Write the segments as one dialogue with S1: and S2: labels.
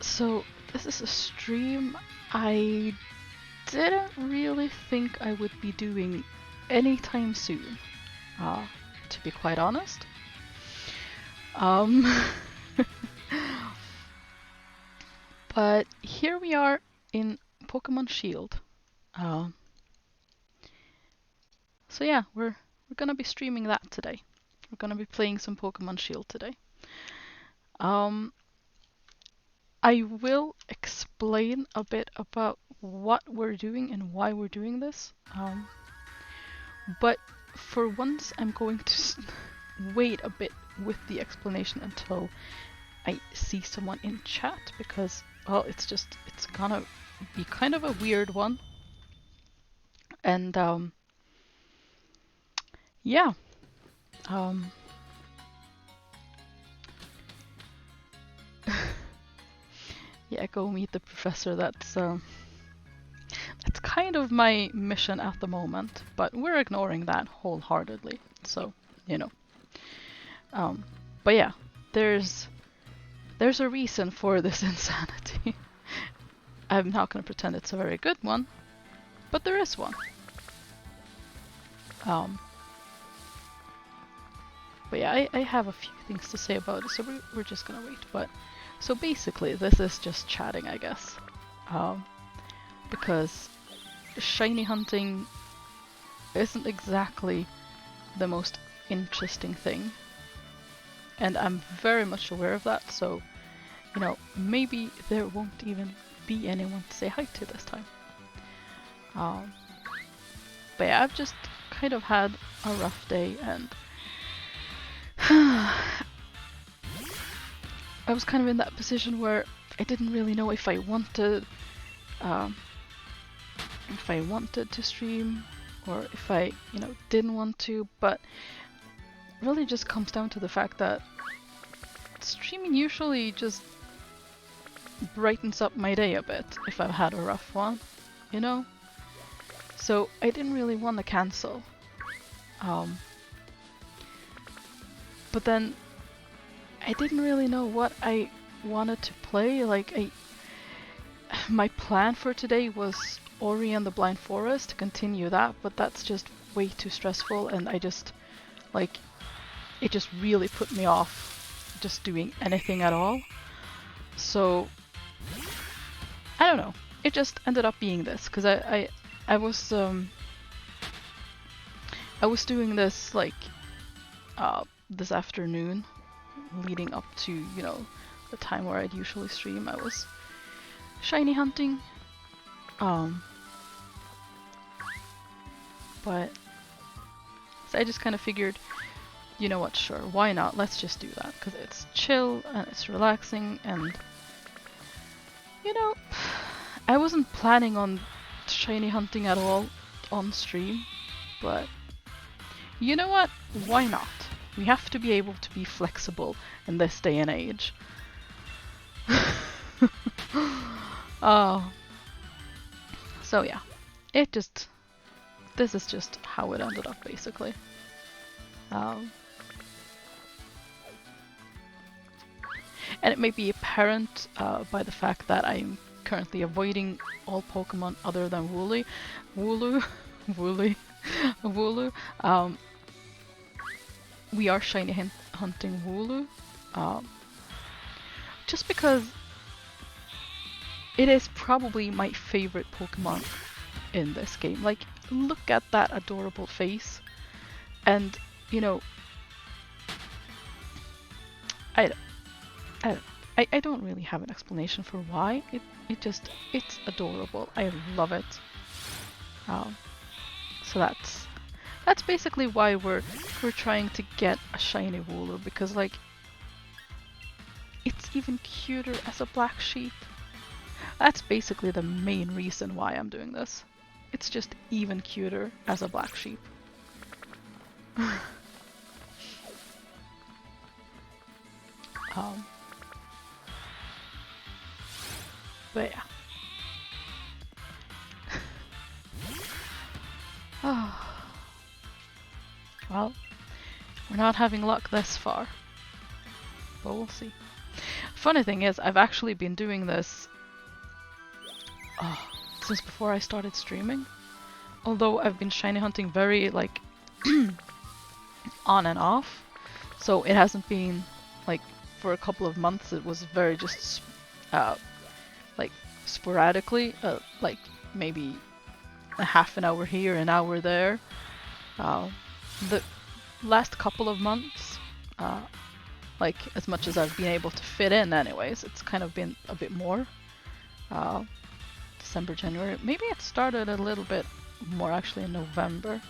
S1: So this is a stream I didn't really think I would be doing anytime soon, to be quite honest. Um, but here we are in Pokemon Shield. Uh, so yeah, we're gonna be streaming that today. We're gonna be playing some Pokemon Shield today. Um, I will explain a bit about what we're doing and why we're doing this. But for once, I'm going to wait a bit with the explanation until I see someone in chat because, well, it's gonna be kind of a weird one. And yeah, um, yeah, go meet the professor. That's kind of my mission at the moment, but we're ignoring that wholeheartedly. So, you know. But yeah, there's a reason for this insanity. I'm not gonna pretend it's a very good one, but there is one. But yeah, I have a few things to say about it, so we're just gonna wait. But so basically, this is just chatting, I guess, because shiny hunting isn't exactly the most interesting thing, and I'm very much aware of that. So, you know, maybe there won't even be anyone to say hi to this time. But yeah, I've just kind of had a rough day, and I was kind of in that position where I didn't really know if I wanted to stream or if I, you know, didn't want to, but it really just comes down to the fact that streaming usually just brightens up my day a bit if I've had a rough one, you know? So I didn't really want to cancel. But then I didn't really know what I wanted to play. My plan for today was Ori and the Blind Forest, to continue that, but that's just way too stressful, and it just really put me off just doing anything at all. So I don't know. It just ended up being this because I was doing this this afternoon, leading up to, you know, the time where I'd usually stream. I was shiny hunting, but so I just kind of figured, you know what, sure, why not? Let's just do that because it's chill and it's relaxing, and you know, I wasn't planning on shiny hunting at all on stream, but you know what? Why not? We have to be able to be flexible in this day and age. So yeah, this is just how it ended up, basically. And it may be apparent by the fact that I'm currently avoiding all Pokemon other than Wooloo. We are shiny hunting Wooloo, just because it is probably my favorite Pokemon in this game. Like, look at that adorable face, and you know, I don't really have an explanation for why. It's adorable. I love it. So that's basically why we're trying to get a shiny Wooloo, because like it's even cuter as a black sheep. That's basically the main reason why I'm doing this. It's just even cuter as a black sheep. But yeah. Well, we're not having luck this far, but we'll see. Funny thing is, I've actually been doing this since before I started streaming. Although I've been shiny hunting very like on and off, so it hasn't been like for a couple of months. It was very just like sporadically, like maybe a half an hour here, an hour there. The last couple of months, like as much as I've been able to fit in anyways, it's kind of been a bit more. December, January, maybe it started a little bit more actually in November.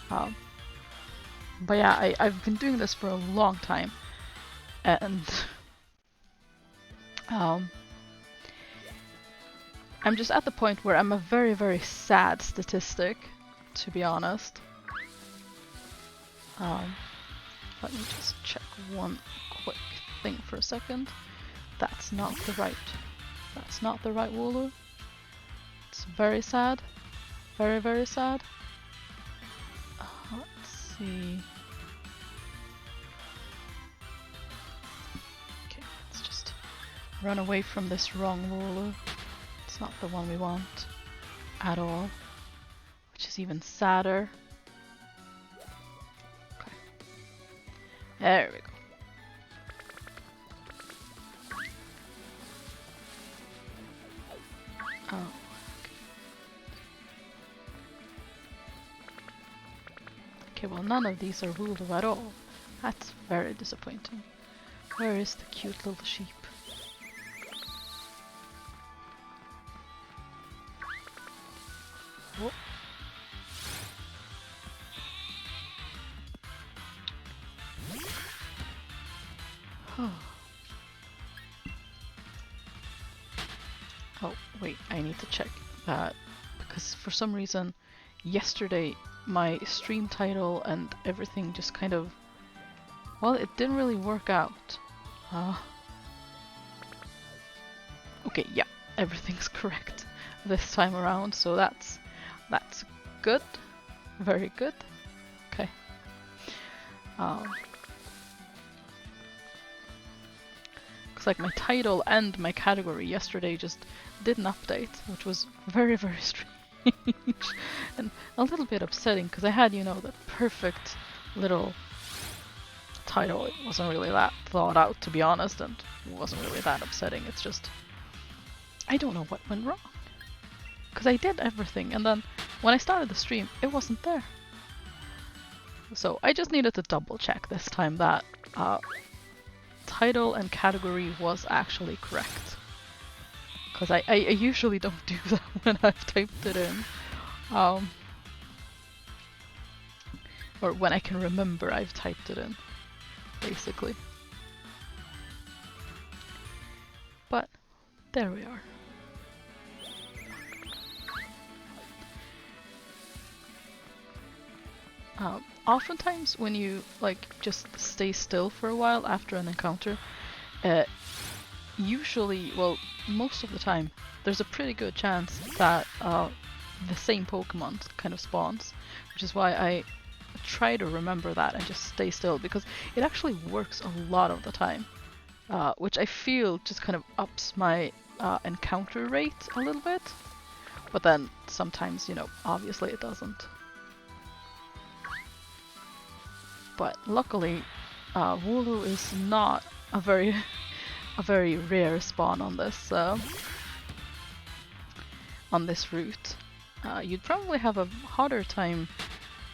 S1: But yeah, I've been doing this for a long time, and I'm just at the point where I'm a very, very sad statistic, to be honest. Let me just check one quick thing for a second. That's not the right Wooloo. It's very sad. Very, very sad. Let's see. Okay, let's just run away from this wrong Wooloo. It's not the one we want at all, which is even sadder. Okay. There we go. Oh. Okay, well none of these are Wooloo at all. That's very disappointing. Where is the cute little sheep? Oh. Oh, wait, I need to check that because for some reason yesterday my stream title and everything just kind of, well, it didn't really work out. Okay, yeah, everything's correct this time around, so that's good, very good. Okay. Looks like my title and my category yesterday just didn't update, which was very, very strange. And a little bit upsetting because I had, you know, the perfect little title. It wasn't really that thought out, to be honest, and it wasn't really that upsetting. It's just, I don't know what went wrong. Because I did everything, and then when I started the stream, it wasn't there. So I just needed to double check this time that title and category was actually correct. Because I usually don't do that when I've typed it in. Or when I can remember I've typed it in, basically. But there we are. Oftentimes when you like just stay still for a while after an encounter, usually, well, most of the time, there's a pretty good chance that the same Pokemon kind of spawns, which is why I try to remember that and just stay still, because it actually works a lot of the time, which I feel just kind of ups my encounter rate a little bit, but then sometimes, you know, obviously it doesn't. But luckily, Wooloo is not a very rare spawn on this route. You'd probably have a harder time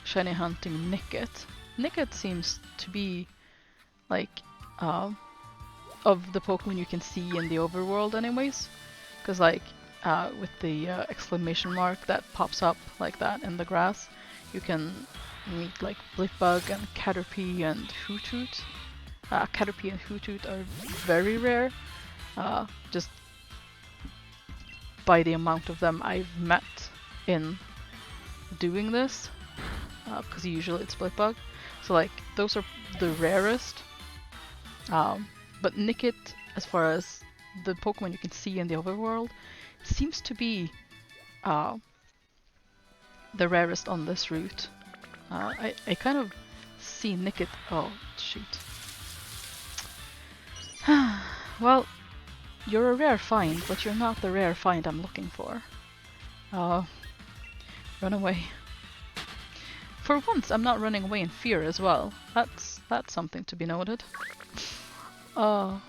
S1: shiny hunting Nickit. Nickit seems to be like of the Pokemon you can see in the overworld anyways, because like with the exclamation mark that pops up like that in the grass, you can meet like Blipbug and Caterpie and Hoothoot. Caterpie and Hoothoot are very rare, just by the amount of them I've met in doing this, because usually it's Blipbug. So like those are the rarest. But Nickit, as far as the Pokemon you can see in the overworld, seems to be the rarest on this route. I kind of see Nickit. Oh shoot. Well, you're a rare find, but you're not the rare find I'm looking for. Run away. For once, I'm not running away in fear as well. That's something to be noted. But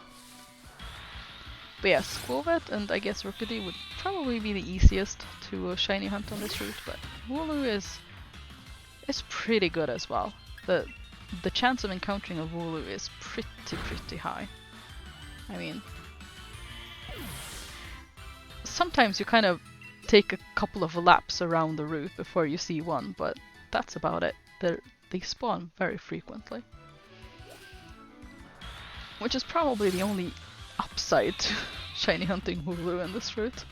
S1: yeah, Squovet and I guess Rookity would probably be the easiest to shiny hunt on this route, but Wooloo is pretty good as well. The chance of encountering a Wooloo is pretty high. I mean, sometimes you kind of take a couple of laps around the route before you see one, but that's about it. They spawn very frequently. Which is probably the only upside to shiny hunting Wooloo in this route.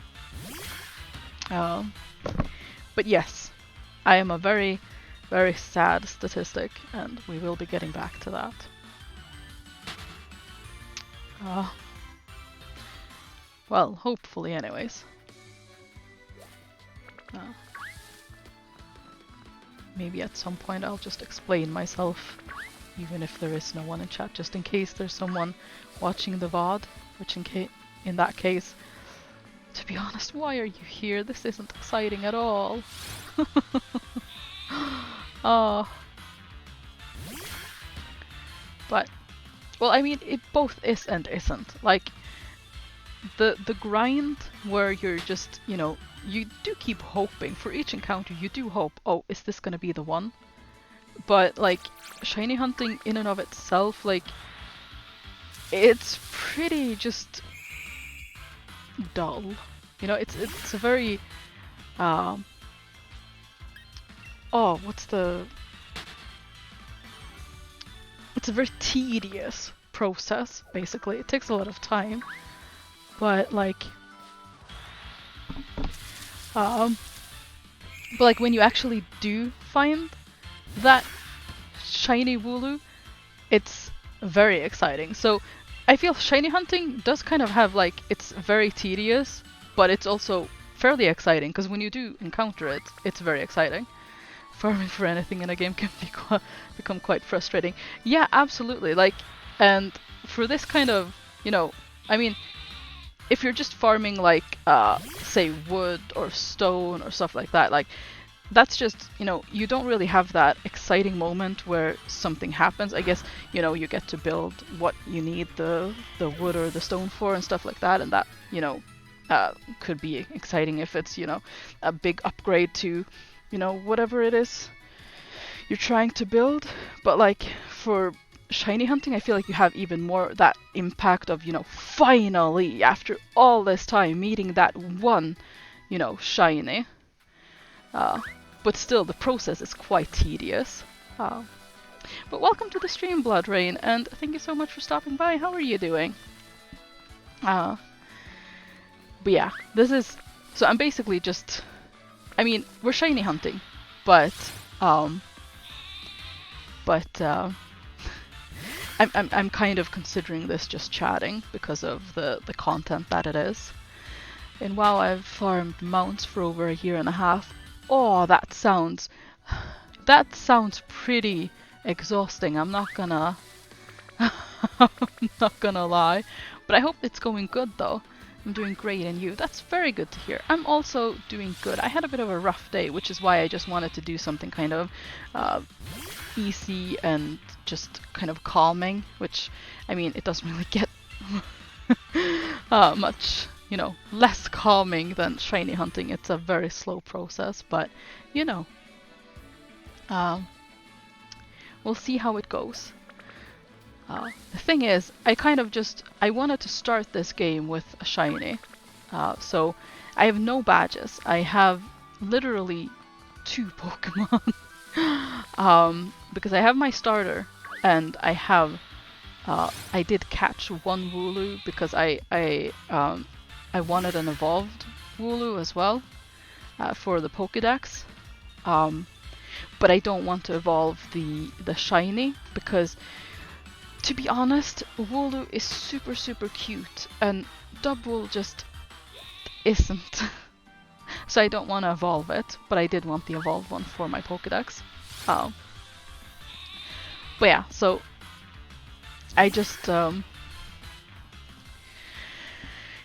S1: But yes, I am a very sad statistic, and we will be getting back to that. Well, hopefully anyways. Maybe at some point I'll just explain myself, even if there is no one in chat, just in case there's someone watching the VOD, which in that case, to be honest, why are you here? This isn't exciting at all. But, well, I mean, it both is and isn't. Like, the grind where you're just, you know, you do keep hoping. For each encounter, you do hope, oh, is this gonna be the one? But, like, shiny hunting in and of itself, like, it's pretty just dull. You know, it's a very, it's a very tedious process, basically. It takes a lot of time. But like, when you actually do find that shiny Wooloo, it's very exciting. So I feel shiny hunting does kind of have like, it's very tedious, but it's also fairly exciting, because when you do encounter it, it's very exciting. Farming for anything in a game can become quite frustrating. Yeah, absolutely. Like, and for this kind of, you know, I mean, if you're just farming like, say wood or stone or stuff like that, like, that's just, you know, you don't really have that exciting moment where something happens. I guess, you know, you get to build what you need the wood or the stone for and stuff like that, and that, you know, could be exciting if it's, you know, a big upgrade to, you know, whatever it is you're trying to build. But like, for shiny hunting, I feel like you have even more that impact of, you know, finally, after all this time, meeting that one, you know, shiny. But still, the process is quite tedious. But welcome to the stream, Blood Rain, and thank you so much for stopping by. How are you doing? But yeah, this is... So I'm basically just... I mean, we're shiny hunting, but... I'm kind of considering this just chatting because of the content that it is. And WoW, I've farmed mounts for over a year and a half. Oh, that sounds pretty exhausting. I'm not gonna lie, but I hope it's going good though. I'm doing great, and you? That's very good to hear. I'm also doing good. I had a bit of a rough day, which is why I just wanted to do something kind of easy and just kind of calming, which, I mean, it doesn't really get much, you know, less calming than shiny hunting. It's a very slow process, but, you know, we'll see how it goes. The thing is, I wanted to start this game with a shiny. So I have no badges. I have literally 2 Pokemon. Because I have my starter, and I have, I did catch 1 Wooloo because I wanted an evolved Wooloo as well, for the Pokédex. But I don't want to evolve the shiny because, to be honest, Wooloo is super cute, and Dubwool just isn't. So I don't want to evolve it, but I did want the evolved one for my Pokédex. But yeah, so I just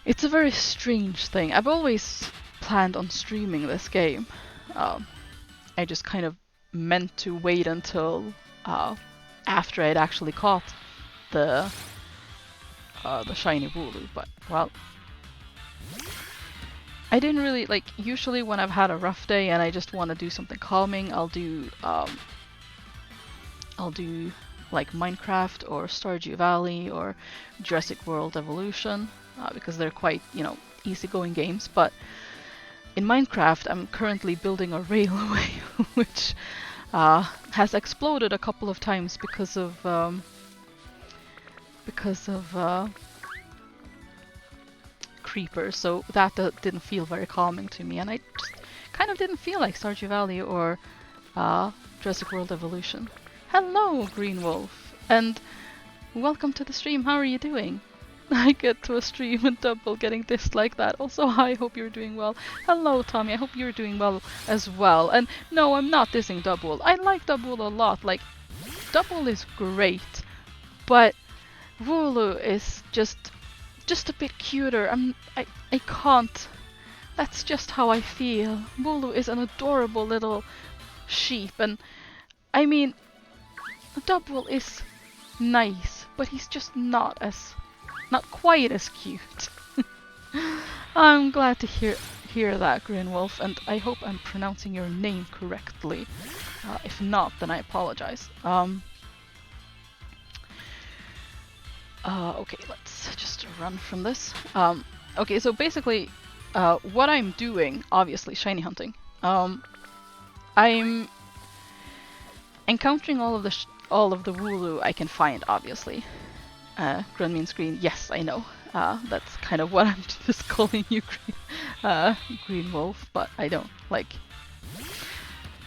S1: It's a very strange thing. I've always planned on streaming this game. I just kind of meant to wait until after I'd actually caught the shiny Wooloo, but well, I didn't really like. Usually, when I've had a rough day and I just want to do something calming, I'll do like Minecraft or Stardew Valley or Jurassic World Evolution because they're quite, you know, easygoing games. But in Minecraft, I'm currently building a railway, which has exploded a couple of times because of creepers. So that didn't feel very calming to me, and I just kind of didn't feel like Stardew Valley or Jurassic World Evolution. Hello, Green Wolf, and welcome to the stream. How are you doing? I get to a stream and double getting dissed like that. Also, hi, hope you're doing well. Hello, Tommy, I hope you're doing well as well. And no, I'm not dissing Double. I like Double a lot. Like, Double is great, but Wooloo is just a bit cuter. I can't. That's just how I feel. Wooloo is an adorable little sheep, and I mean, Double is nice, but he's just not quite as cute. I'm glad to hear that, Green Wolf, and I hope I'm pronouncing your name correctly. If not, then I apologize. Okay, let's just run from this. Okay, so basically, what I'm doing, obviously, shiny hunting. I'm encountering all of the Wooloo I can find, obviously. Green means green. Yes, I know. That's kind of what I'm just calling you, Green Wolf. But I don't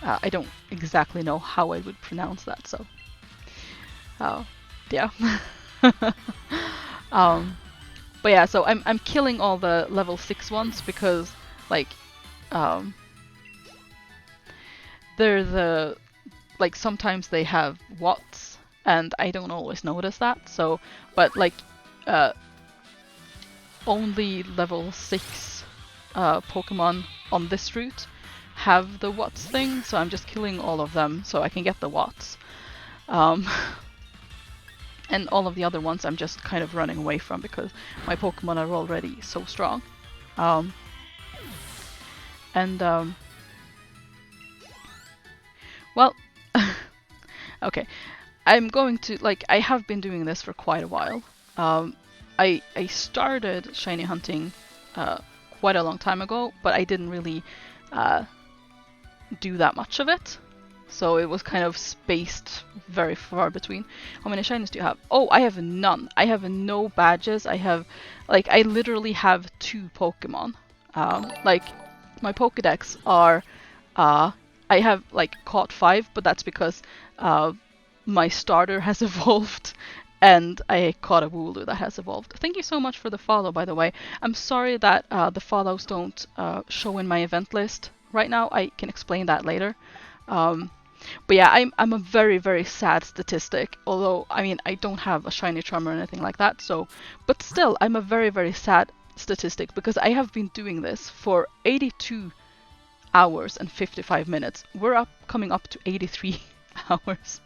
S1: I don't exactly know how I would pronounce that. So, yeah. But yeah, so I'm killing all the level 6 ones because they're sometimes they have watts and I don't always notice that. So, but only level 6 Pokemon on this route have the watts thing, so I'm just killing all of them so I can get the watts. And all of the other ones I'm just kind of running away from because my Pokemon are already so strong. Well, okay. I'm going to, I have been doing this for quite a while. I started shiny hunting quite a long time ago, but I didn't really do that much of it. So it was kind of spaced very far between. How many shinies do you have? Oh, I have none. I have no badges. I have, I literally have 2 Pokemon. My Pokedex are, I have, caught 5, but that's because my starter has evolved and I caught a Wooloo that has evolved. Thank you so much for the follow, by the way. I'm sorry that the follows don't show in my event list right now. I can explain that later. But yeah, I'm a very, very sad statistic, although, I mean, I don't have a shiny charm or anything like that, so, but still, I'm a very, very sad statistic because I have been doing this for 82 hours and 55 minutes. We're coming up to 83 hours.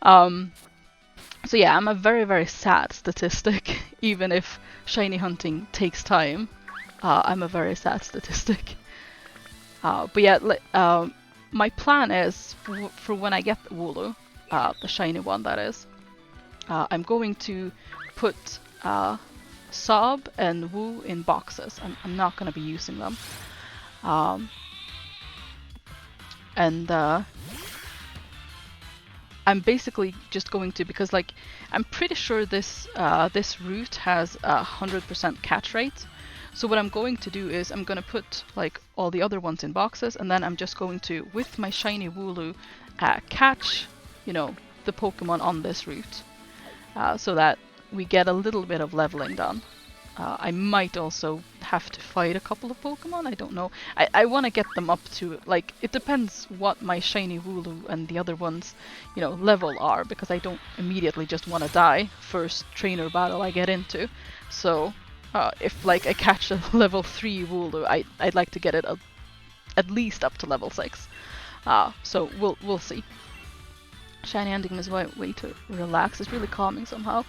S1: So yeah, I'm a very, very sad statistic, even if shiny hunting takes time. I'm a very sad statistic. But yeah, my plan is, for when I get the Wooloo, the shiny one that is, I'm going to put Sob and Woo in boxes. I'm not going to be using them. I'm basically just going to, because I'm pretty sure this route has 100% catch rate. So what I'm going to do is I'm going to put all the other ones in boxes, and then I'm just going to, with my shiny Wooloo, catch, the Pokemon on this route, so that we get a little bit of leveling done. I might also have to fight a couple of Pokemon, I don't know. I want to get them up to, it depends what my shiny Wooloo and the other ones, level are, because I don't immediately just want to die first trainer battle I get into. So if like I catch a level 3 Wooloo, I'd like to get it at least up to level 6. So we'll see. Shiny hunting is a way to relax. It's really calming somehow.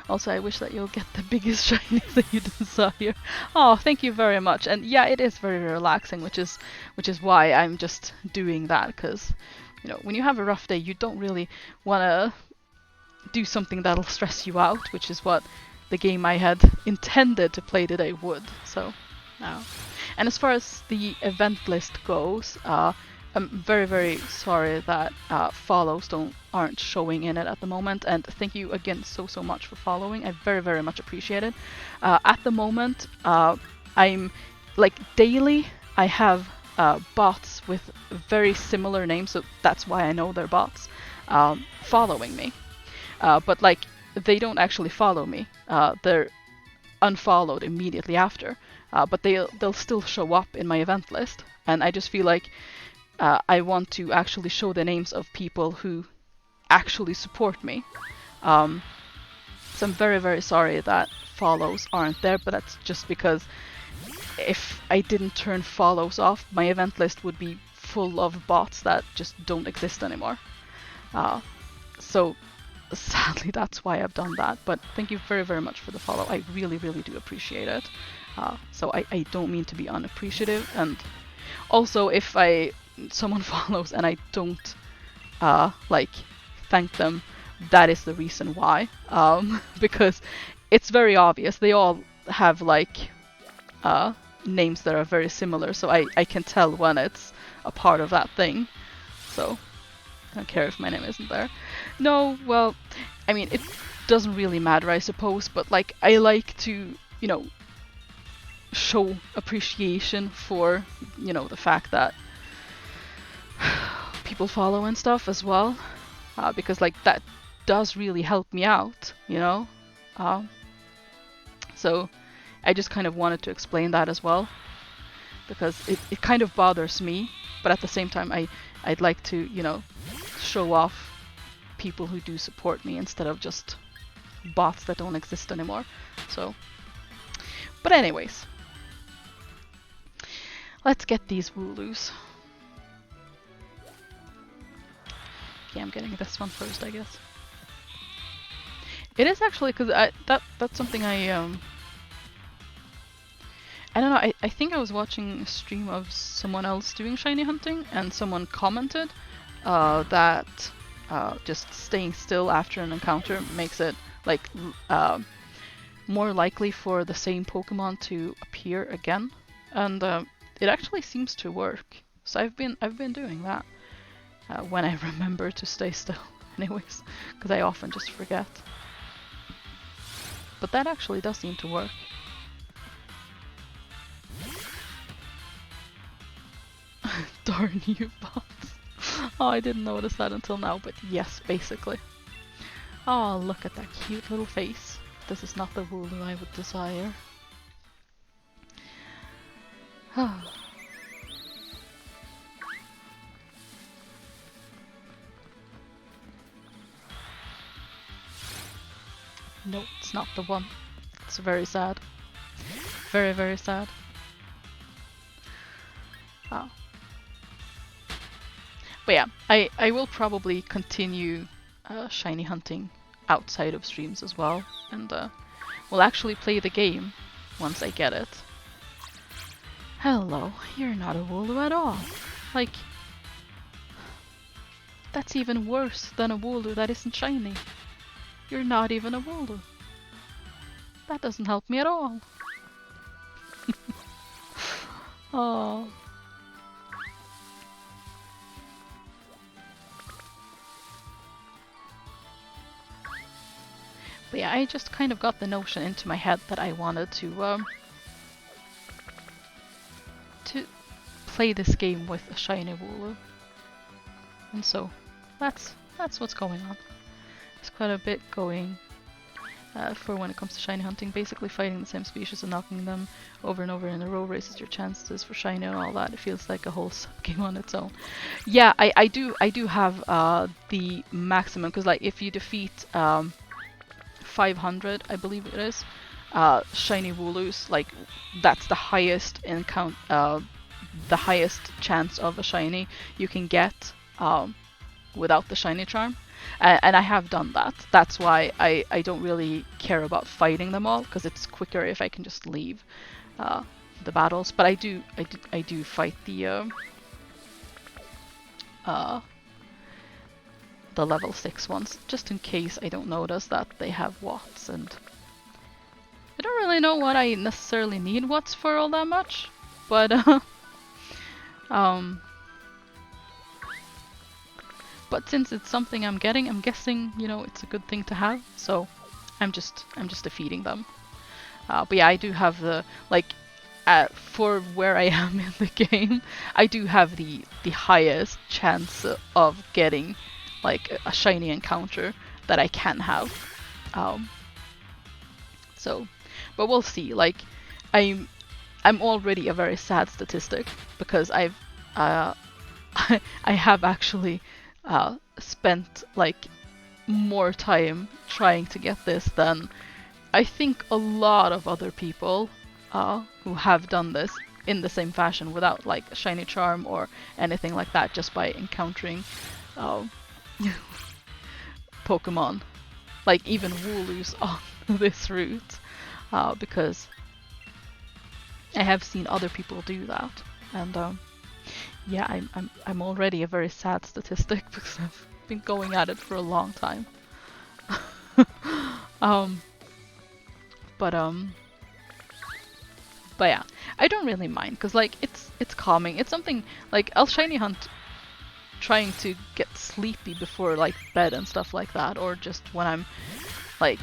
S1: Also, I wish that you'll get the biggest shiny that you desire. Oh, thank you very much. And yeah, it is very relaxing, which is why I'm just doing that. Because, you know, when you have a rough day, you don't really want to do something that'll stress you out, which is what the game I had intended to play today would. So, and as far as the event list goes, I'm very, very sorry that follows aren't showing in it at the moment, and thank you again so much for following. I very, very much appreciate it. At the moment, I'm like daily. I have bots with very similar names, so that's why I know they're bots, following me. But like they don't actually follow me. They're unfollowed immediately after, but they'll still show up in my event list, and I just feel like I want to actually show the names of people who actually support me. So I'm very, very sorry that follows aren't there, but that's just because if I didn't turn follows off, my event list would be full of bots that just don't exist anymore. So sadly, that's why I've done that. But thank you very, very much for the follow. I really, really do appreciate it. So I don't mean to be unappreciative. And also, if someone follows and I don't like thank them, that is the reason why. Because it's very obvious. They all have like names that are very similar, so I can tell when it's a part of that thing. So I don't care if my name isn't there. No, well, I mean, it doesn't really matter, I suppose, but like I like to, you know, show appreciation for, you know, the fact that people follow and stuff as well, because like that does really help me out, you know. So I just kind of wanted to explain that as well, because it kind of bothers me, but at the same time I'd like to, you know, show off people who do support me instead of just bots that don't exist anymore. So, but anyways, let's get these Wooloos. Okay, I'm getting this one first, I guess. It is actually, because that's something I don't know, I think I was watching a stream of someone else doing shiny hunting, and someone commented that just staying still after an encounter makes it like more likely for the same Pokemon to appear again, and it actually seems to work. So I've been doing that when I remember to stay still, anyways, because I often just forget. But that actually does seem to work. Darn you bots. Oh, I didn't notice that until now, but yes, basically. Oh, look at that cute little face. This is not the Wooloo I would desire. No, it's not the one. It's very sad. Very, very sad. Oh. But yeah, I will probably continue shiny hunting outside of streams as well, and we'll actually play the game once I get it. Hello, you're not a Wooloo at all. Like, that's even worse than a Wooloo that isn't shiny. You're not even a Wooloo. That doesn't help me at all. Oh. But yeah, I just kind of got the notion into my head that I wanted to play this game with a shiny Wooloo. And so that's what's going on. There's quite a bit going for when it comes to shiny hunting. Basically fighting the same species and knocking them over and over in a row raises your chances for shiny and all that. It feels like a whole sub-game on its own. Yeah, I do have the maximum, because like if you defeat 500, I believe it is, shiny Wooloos, like that's the highest the highest chance of a shiny you can get without the shiny charm. And I have done that. That's why I don't really care about fighting them all, because it's quicker if I can just leave the battles. But I do fight the level 6 ones, just in case I don't notice that they have Watts, and I don't really know what I necessarily need Watts for all that much, but but since it's something I'm getting, I'm guessing, you know, it's a good thing to have, so I'm just defeating them. But yeah, I do have the, like, for where I am in the game, I do have the highest chance of getting like a shiny encounter that I can have. So, but we'll see. Like, I'm already a very sad statistic, because I've I have actually spent like more time trying to get this than I think a lot of other people who have done this in the same fashion without like a shiny charm or anything like that, just by encountering Pokemon, like even Wooloos on this route, because I have seen other people do that, and yeah, I'm already a very sad statistic because I've been going at it for a long time. But yeah, I don't really mind, because like it's calming. It's something like I'll shiny hunt trying to get sleepy before like bed and stuff like that, or just when I'm like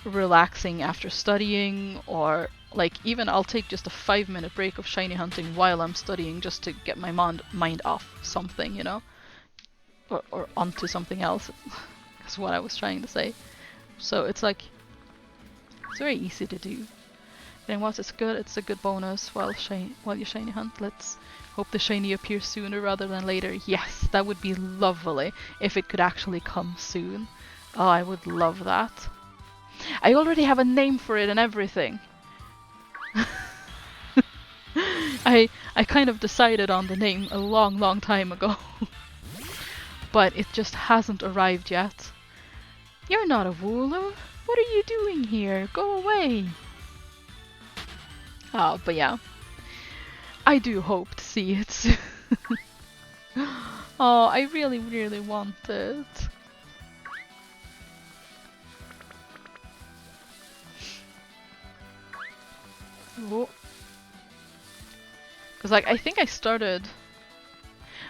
S1: relaxing after studying, or like even I'll take just a 5-minute break of shiny hunting while I'm studying, just to get my mind off something, you know, or onto something else. Is what I was trying to say. So it's like, it's very easy to do. And once it's good, it's a good bonus while you shiny hunt. Let's hope the shiny appears sooner rather than later. Yes, that would be lovely if it could actually come soon. Oh, I would love that. I already have a name for it and everything. I kind of decided on the name a long time ago. But it just hasn't arrived yet. You're not a Wooloo. What are you doing here? Go away. But yeah, I do hope to see it soon. Oh, I really want it. Oh. Because like, I think I started...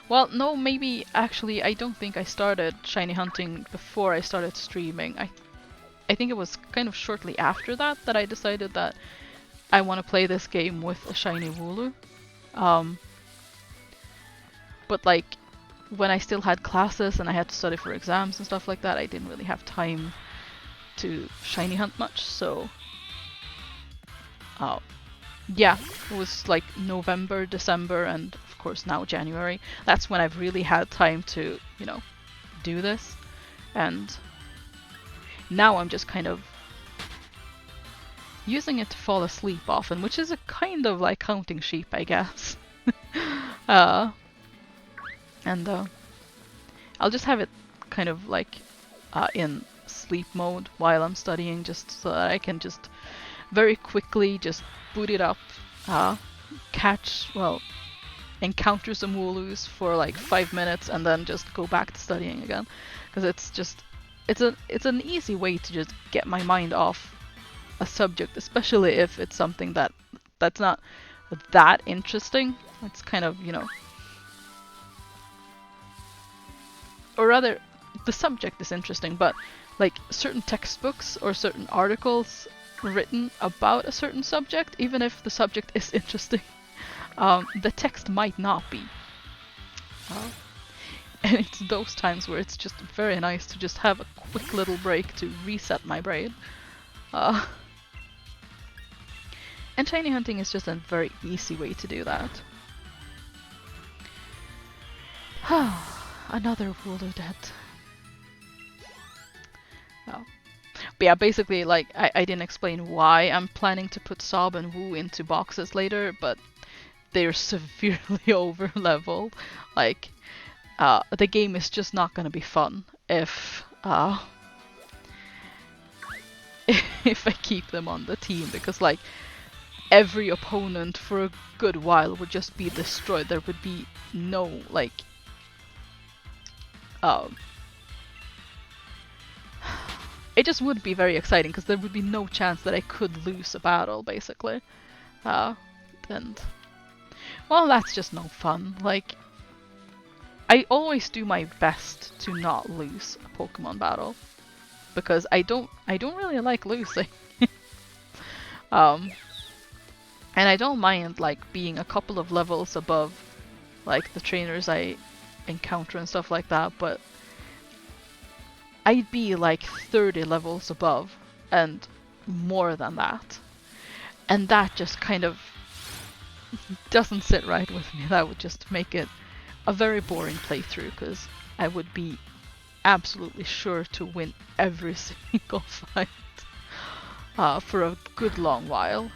S1: Well, no, maybe actually I don't think I started shiny hunting before I started streaming. I think it was kind of shortly after that I decided that I want to play this game with a shiny Wooloo. But like, when I still had classes and I had to study for exams and stuff like that, I didn't really have time to shiny hunt much, so... yeah, it was like November, December, and of course now January. That's when I've really had time to, you know, do this. And now I'm just kind of using it to fall asleep often, which is a kind of like counting sheep, I guess. And I'll just have it kind of like in sleep mode while I'm studying, just so that I can just very quickly just boot it up, encounter some Wooloos for like 5 minutes, and then just go back to studying again. Because it's just, it's an easy way to just get my mind off a subject, especially if it's something that's not that interesting. It's kind of, you know, or rather, the subject is interesting, but like certain textbooks or certain articles written about a certain subject, even if the subject is interesting, the text might not be. And it's those times where it's just very nice to just have a quick little break to reset my brain. And shiny hunting is just a very easy way to do that. Another Wooloo dead. Oh. But yeah, basically, like, I didn't explain why I'm planning to put Sob and Wu into boxes later, but they're severely over leveled. Like, the game is just not gonna be fun if if I keep them on the team, because like every opponent for a good while would just be destroyed. There would be no like it just would be very exciting because there would be no chance that I could lose a battle, basically. And well, that's just no fun. Like, I always do my best to not lose a Pokemon battle because I don't really like losing. And I don't mind like being a couple of levels above like the trainers I encounter and stuff like that, but I'd be like 30 levels above and more than that. And that just kind of doesn't sit right with me. That would just make it a very boring playthrough because I would be absolutely sure to win every single fight for a good long while.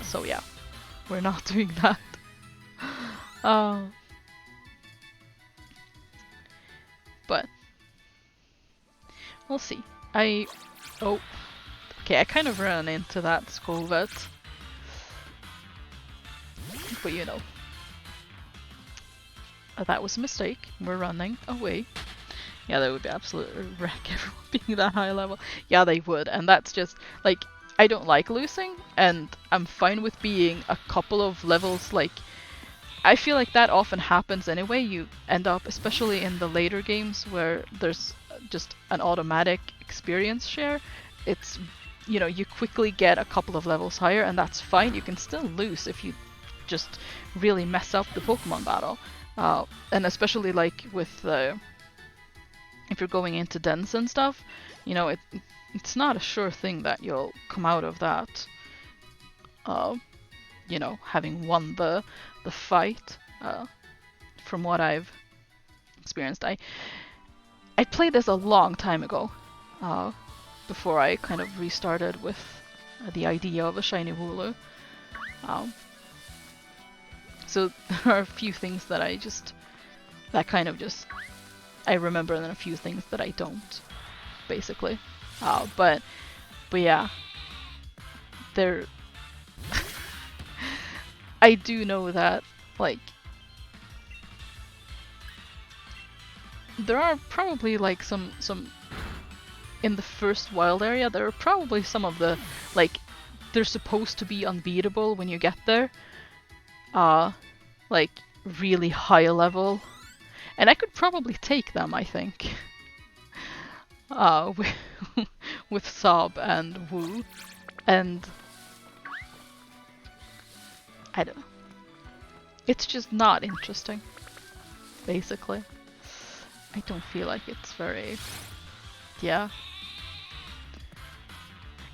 S1: So yeah, we're not doing that. But we'll see. Oh, okay, I kind of ran into that Skovet. But you know, that was a mistake. We're running away. Yeah, they would be absolutely wreck everyone being that high level. Yeah, they would, and that's just like, I don't like losing, and I'm fine with being a couple of levels. Like, I feel like that often happens anyway. You end up, especially in the later games where there's just an automatic experience share. It's, you know, you quickly get a couple of levels higher, and that's fine. You can still lose if you just really mess up the Pokemon battle. And especially like with if you're going into dens and stuff, you know, it's not a sure thing that you'll come out of that, you know, having won the fight. From what I've experienced, I played this a long time ago, before I kind of restarted with the idea of a shiny Wooloo. So there are a few things that I remember, and then a few things that I don't, basically. But yeah, there. I do know that, like, there are probably like some in the first wild area. There are probably some of the, like, they're supposed to be unbeatable when you get there. Like really high level, and I could probably take them, I think. With Sob and Wu, and I don't know. It's just not interesting, basically. I don't feel like it's very, yeah.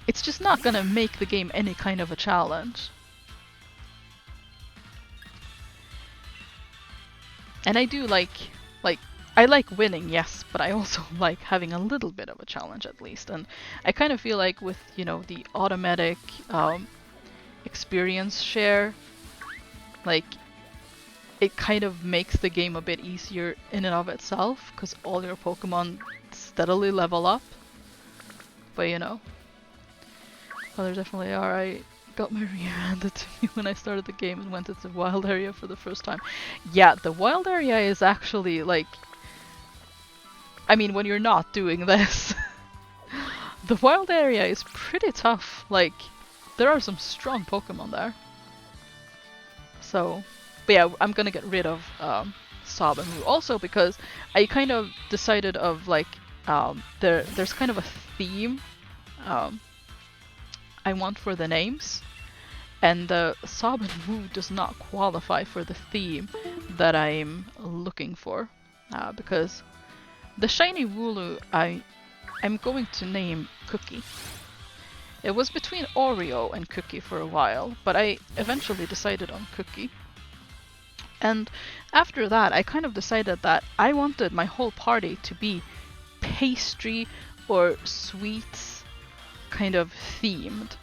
S1: It's just not gonna make the game any kind of a challenge. And I do like, I like winning, yes, but I also like having a little bit of a challenge at least. And I kind of feel like with, you know, the automatic experience share, like, it kind of makes the game a bit easier in and of itself, because all your Pokemon steadily level up. But you know, well, there definitely are. I got my rear handed to me when I started the game and went into the wild area for the first time. Yeah, the wild area is actually like, I mean, when you're not doing this, the wild area is pretty tough. Like, there are some strong Pokemon there. So, but yeah, I'm gonna get rid of Sob and Wu also because I kind of decided of like, there's kind of a theme I want for the names, and Sob and Wu does not qualify for the theme that I'm looking for, because the shiny Wooloo I'm going to name Cookie. It was between Oreo and Cookie for a while, but I eventually decided on Cookie. And after that, I kind of decided that I wanted my whole party to be pastry or sweets kind of themed.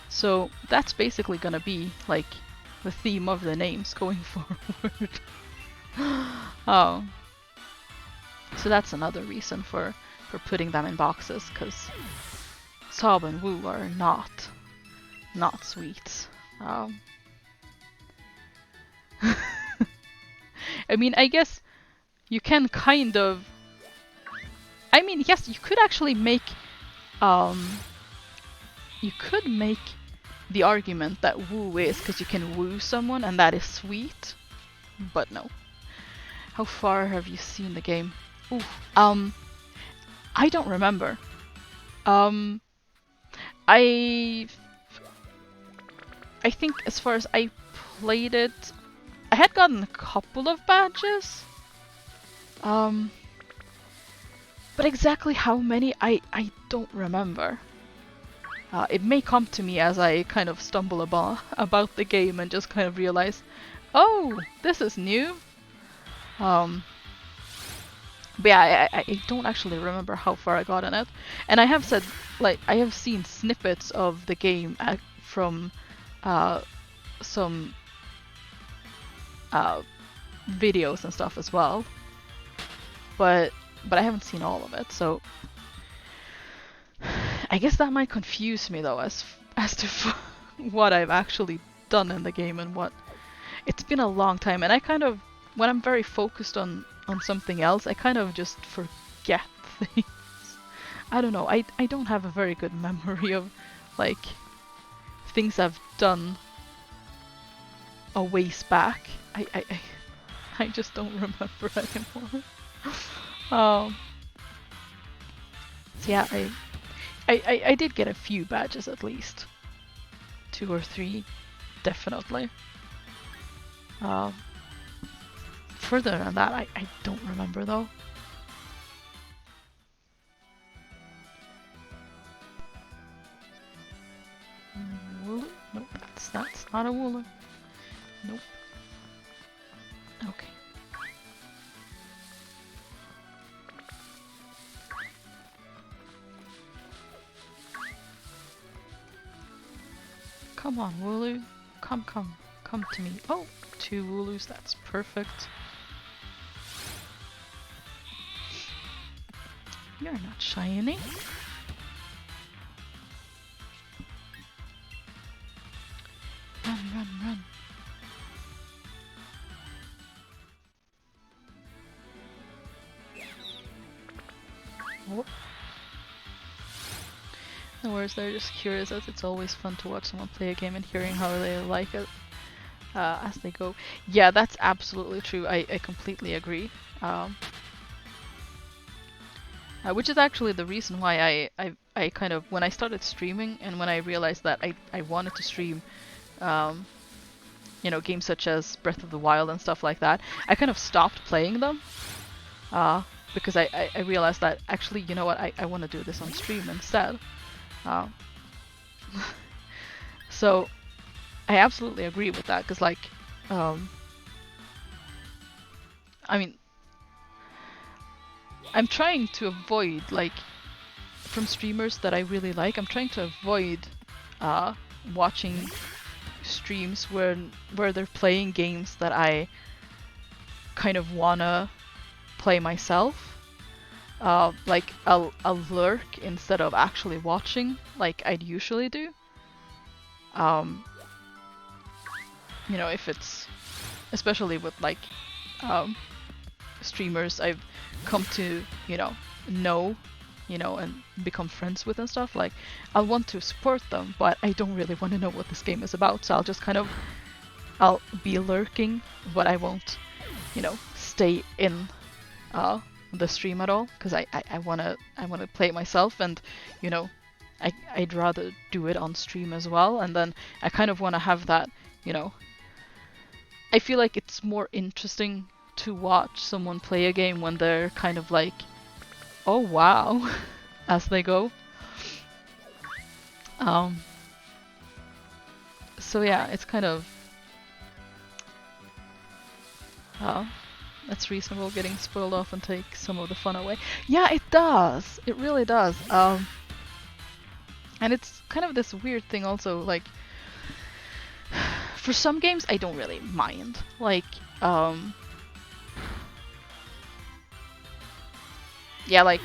S1: So that's basically gonna be like the theme of the names going forward. Oh, so that's another reason for putting them in boxes, because Sob and Woo are not sweets. I mean, I guess you can kind of. I mean, yes, you could actually make. You could make the argument that woo is because you can woo someone and that is sweet, but no. How far have you seen the game? Ooh, I don't remember. I think as far as I played it, I had gotten a couple of badges. But exactly how many, I don't remember. It may come to me as I kind of stumble about the game and just kind of realize, oh, this is new. But yeah, I don't actually remember how far I got in it. And I have said, like, I have seen snippets of the game from some videos and stuff as well. But I haven't seen all of it, so I guess that might confuse me though as to what I've actually done in the game and what. It's been a long time, and I kind of, when I'm very focused on something else, I kind of just forget things. I don't know, I don't have a very good memory of like things I've done a ways back. I just don't remember anymore. So yeah, I did get a few badges at least. 2 or 3, definitely. Further than that, I don't remember though. Wooloo? Nope, that's not a Wooloo. Nope. Okay. Come on, Wooloo. Come to me. Oh, 2 Wooloos, that's perfect. You're not shiny. Run. Oh. No worries, they're just curious, as it's always fun to watch someone play a game and hearing how they like it as they go. Yeah, that's absolutely true. I completely agree. Which is actually the reason why I kind of, when I started streaming and when I realized that I wanted to stream, you know, games such as Breath of the Wild and stuff like that, I kind of stopped playing them. Because I realized that actually, you know what, I want to do this on stream instead. So I absolutely agree with that, because like, I mean, I'm trying to avoid, like, from streamers that I really like, I'm trying to avoid watching streams where they're playing games that I kind of wanna play myself. Like I'll lurk instead of actually watching like I'd usually do. You know, if it's, especially with like streamers I've come to, you know, and become friends with and stuff, like I'll want to support them, but I don't really want to know what this game is about, so I'll just kind of, I'll be lurking, but I won't, you know, stay in the stream at all, because I wanna play it myself, and you know, I'd rather do it on stream as well, and then I kind of want to have that, you know, I feel like it's more interesting to watch someone play a game when they're kind of like, oh wow, as they go. So yeah, it's kind of That's reasonable. Getting spoiled often takes some of the fun away. Yeah, it does. It really does. And it's kind of this weird thing also, like, for some games I don't really mind. Like, yeah, like,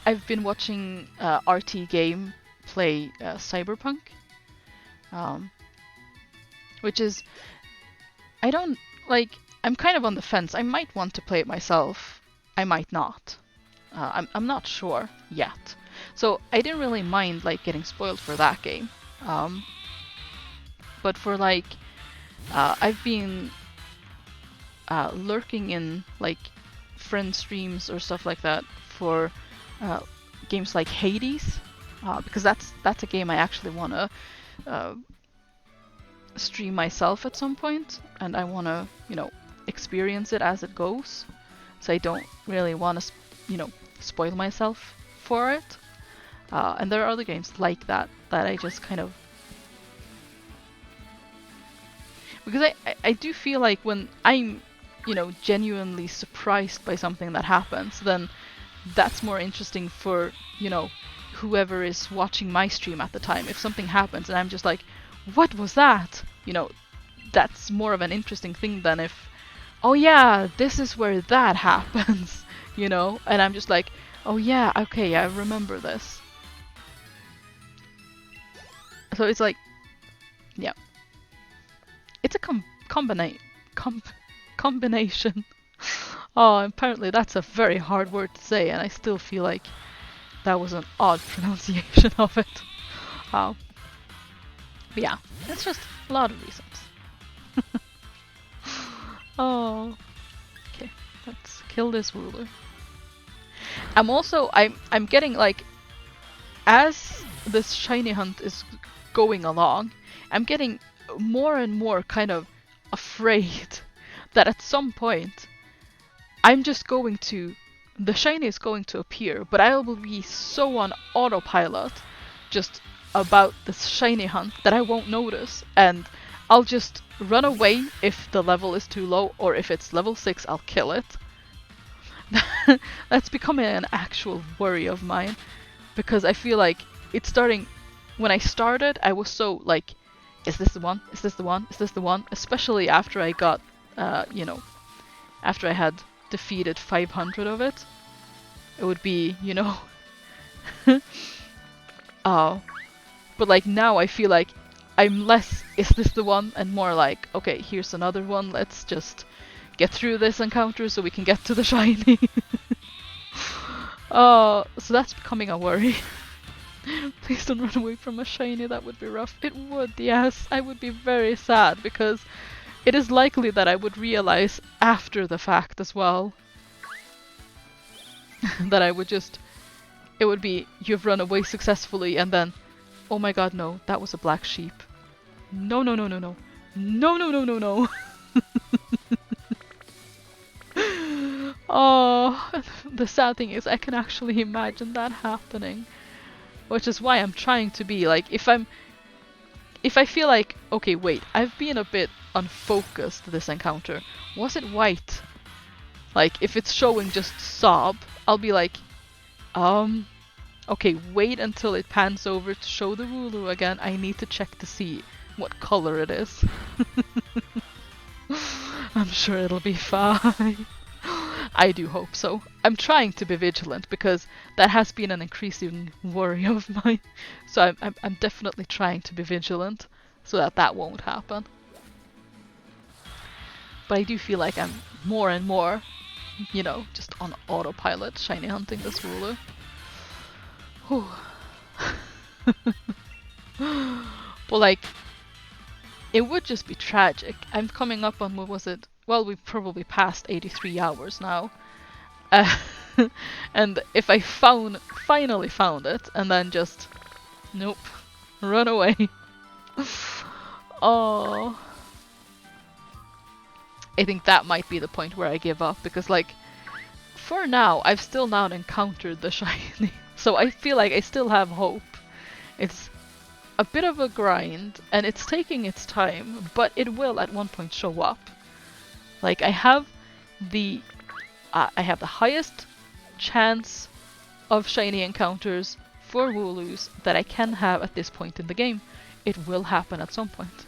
S1: I've been watching RT Game play Cyberpunk, which is, I don't, like, I'm kind of on the fence. I might want to play it myself. I might not. I'm not sure yet. So I didn't really mind, like, getting spoiled for that game. But for, like, I've been lurking in, like, friend streams or stuff like that for games like Hades, because that's a game I actually want to stream myself at some point, and I want to, you know, experience it as it goes. So I don't really want to, you know, spoil myself for it. And there are other games like that that I just kind of, because I do feel like when I'm, you know, genuinely surprised by something that happens, then that's more interesting for, you know, whoever is watching my stream at the time. If something happens and I'm just like, what was that? You know, that's more of an interesting thing than if, oh yeah, this is where that happens, you know? And I'm just like, oh yeah, okay, I remember this. So it's like, yeah. It's a combination. Oh, apparently that's a very hard word to say, and I still feel like that was an odd pronunciation of it. But yeah, it's just a lot of reasons. Oh, okay, let's kill this ruler. I'm getting, like, as this shiny hunt is going along, I'm getting more and more kind of afraid that at some point I'm just going to, the shiny is going to appear, but I will be so on autopilot just about this shiny hunt that I won't notice, and I'll just run away if the level is too low, or if it's level 6 I'll kill it. That's becoming an actual worry of mine, because I feel like it's starting, when I started I was so like, is this the one? Is this the one? Is this the one? Especially after I got, you know, after I had defeated 500 of it. It would be, you know... but like now I feel like I'm less, is this the one? And more like, okay, here's another one, let's just get through this encounter so we can get to the shiny. So that's becoming a worry. Please don't run away from a shiny, that would be rough. It would, yes. I would be very sad, because it is likely that I would realize after the fact as well. That I would just... It would be, you've run away successfully, and then, oh my god, no, that was a black sheep. No, no, no, no, no. No, no, no, no, no. Oh, the sad thing is I can actually imagine that happening. Which is why I'm trying to be like, if I feel like, okay, wait, I've been a bit unfocused this encounter. Was it white? Like, if it's showing just sob, I'll be like, okay, wait until it pans over to show the ruler again. I need to check to see what color it is. I'm sure it'll be fine. I do hope so. I'm trying to be vigilant, because that has been an increasing worry of mine. So I'm definitely trying to be vigilant so that that won't happen. But I do feel like I'm more and more, you know, just on autopilot shiny hunting this ruler. Whew. But like, it would just be tragic. I'm coming up on, what was it? Well, we've probably passed 83 hours now. And if I finally found it, and then just, nope, run away. Oh. I think that might be the point where I give up, because like, for now, I've still not encountered the shiny. So I feel like I still have hope. It's a bit of a grind, and it's taking its time, but it will at one point show up. Like, I have the I have the highest chance of shiny encounters for Wooloos that I can have at this point in the game. It will happen at some point.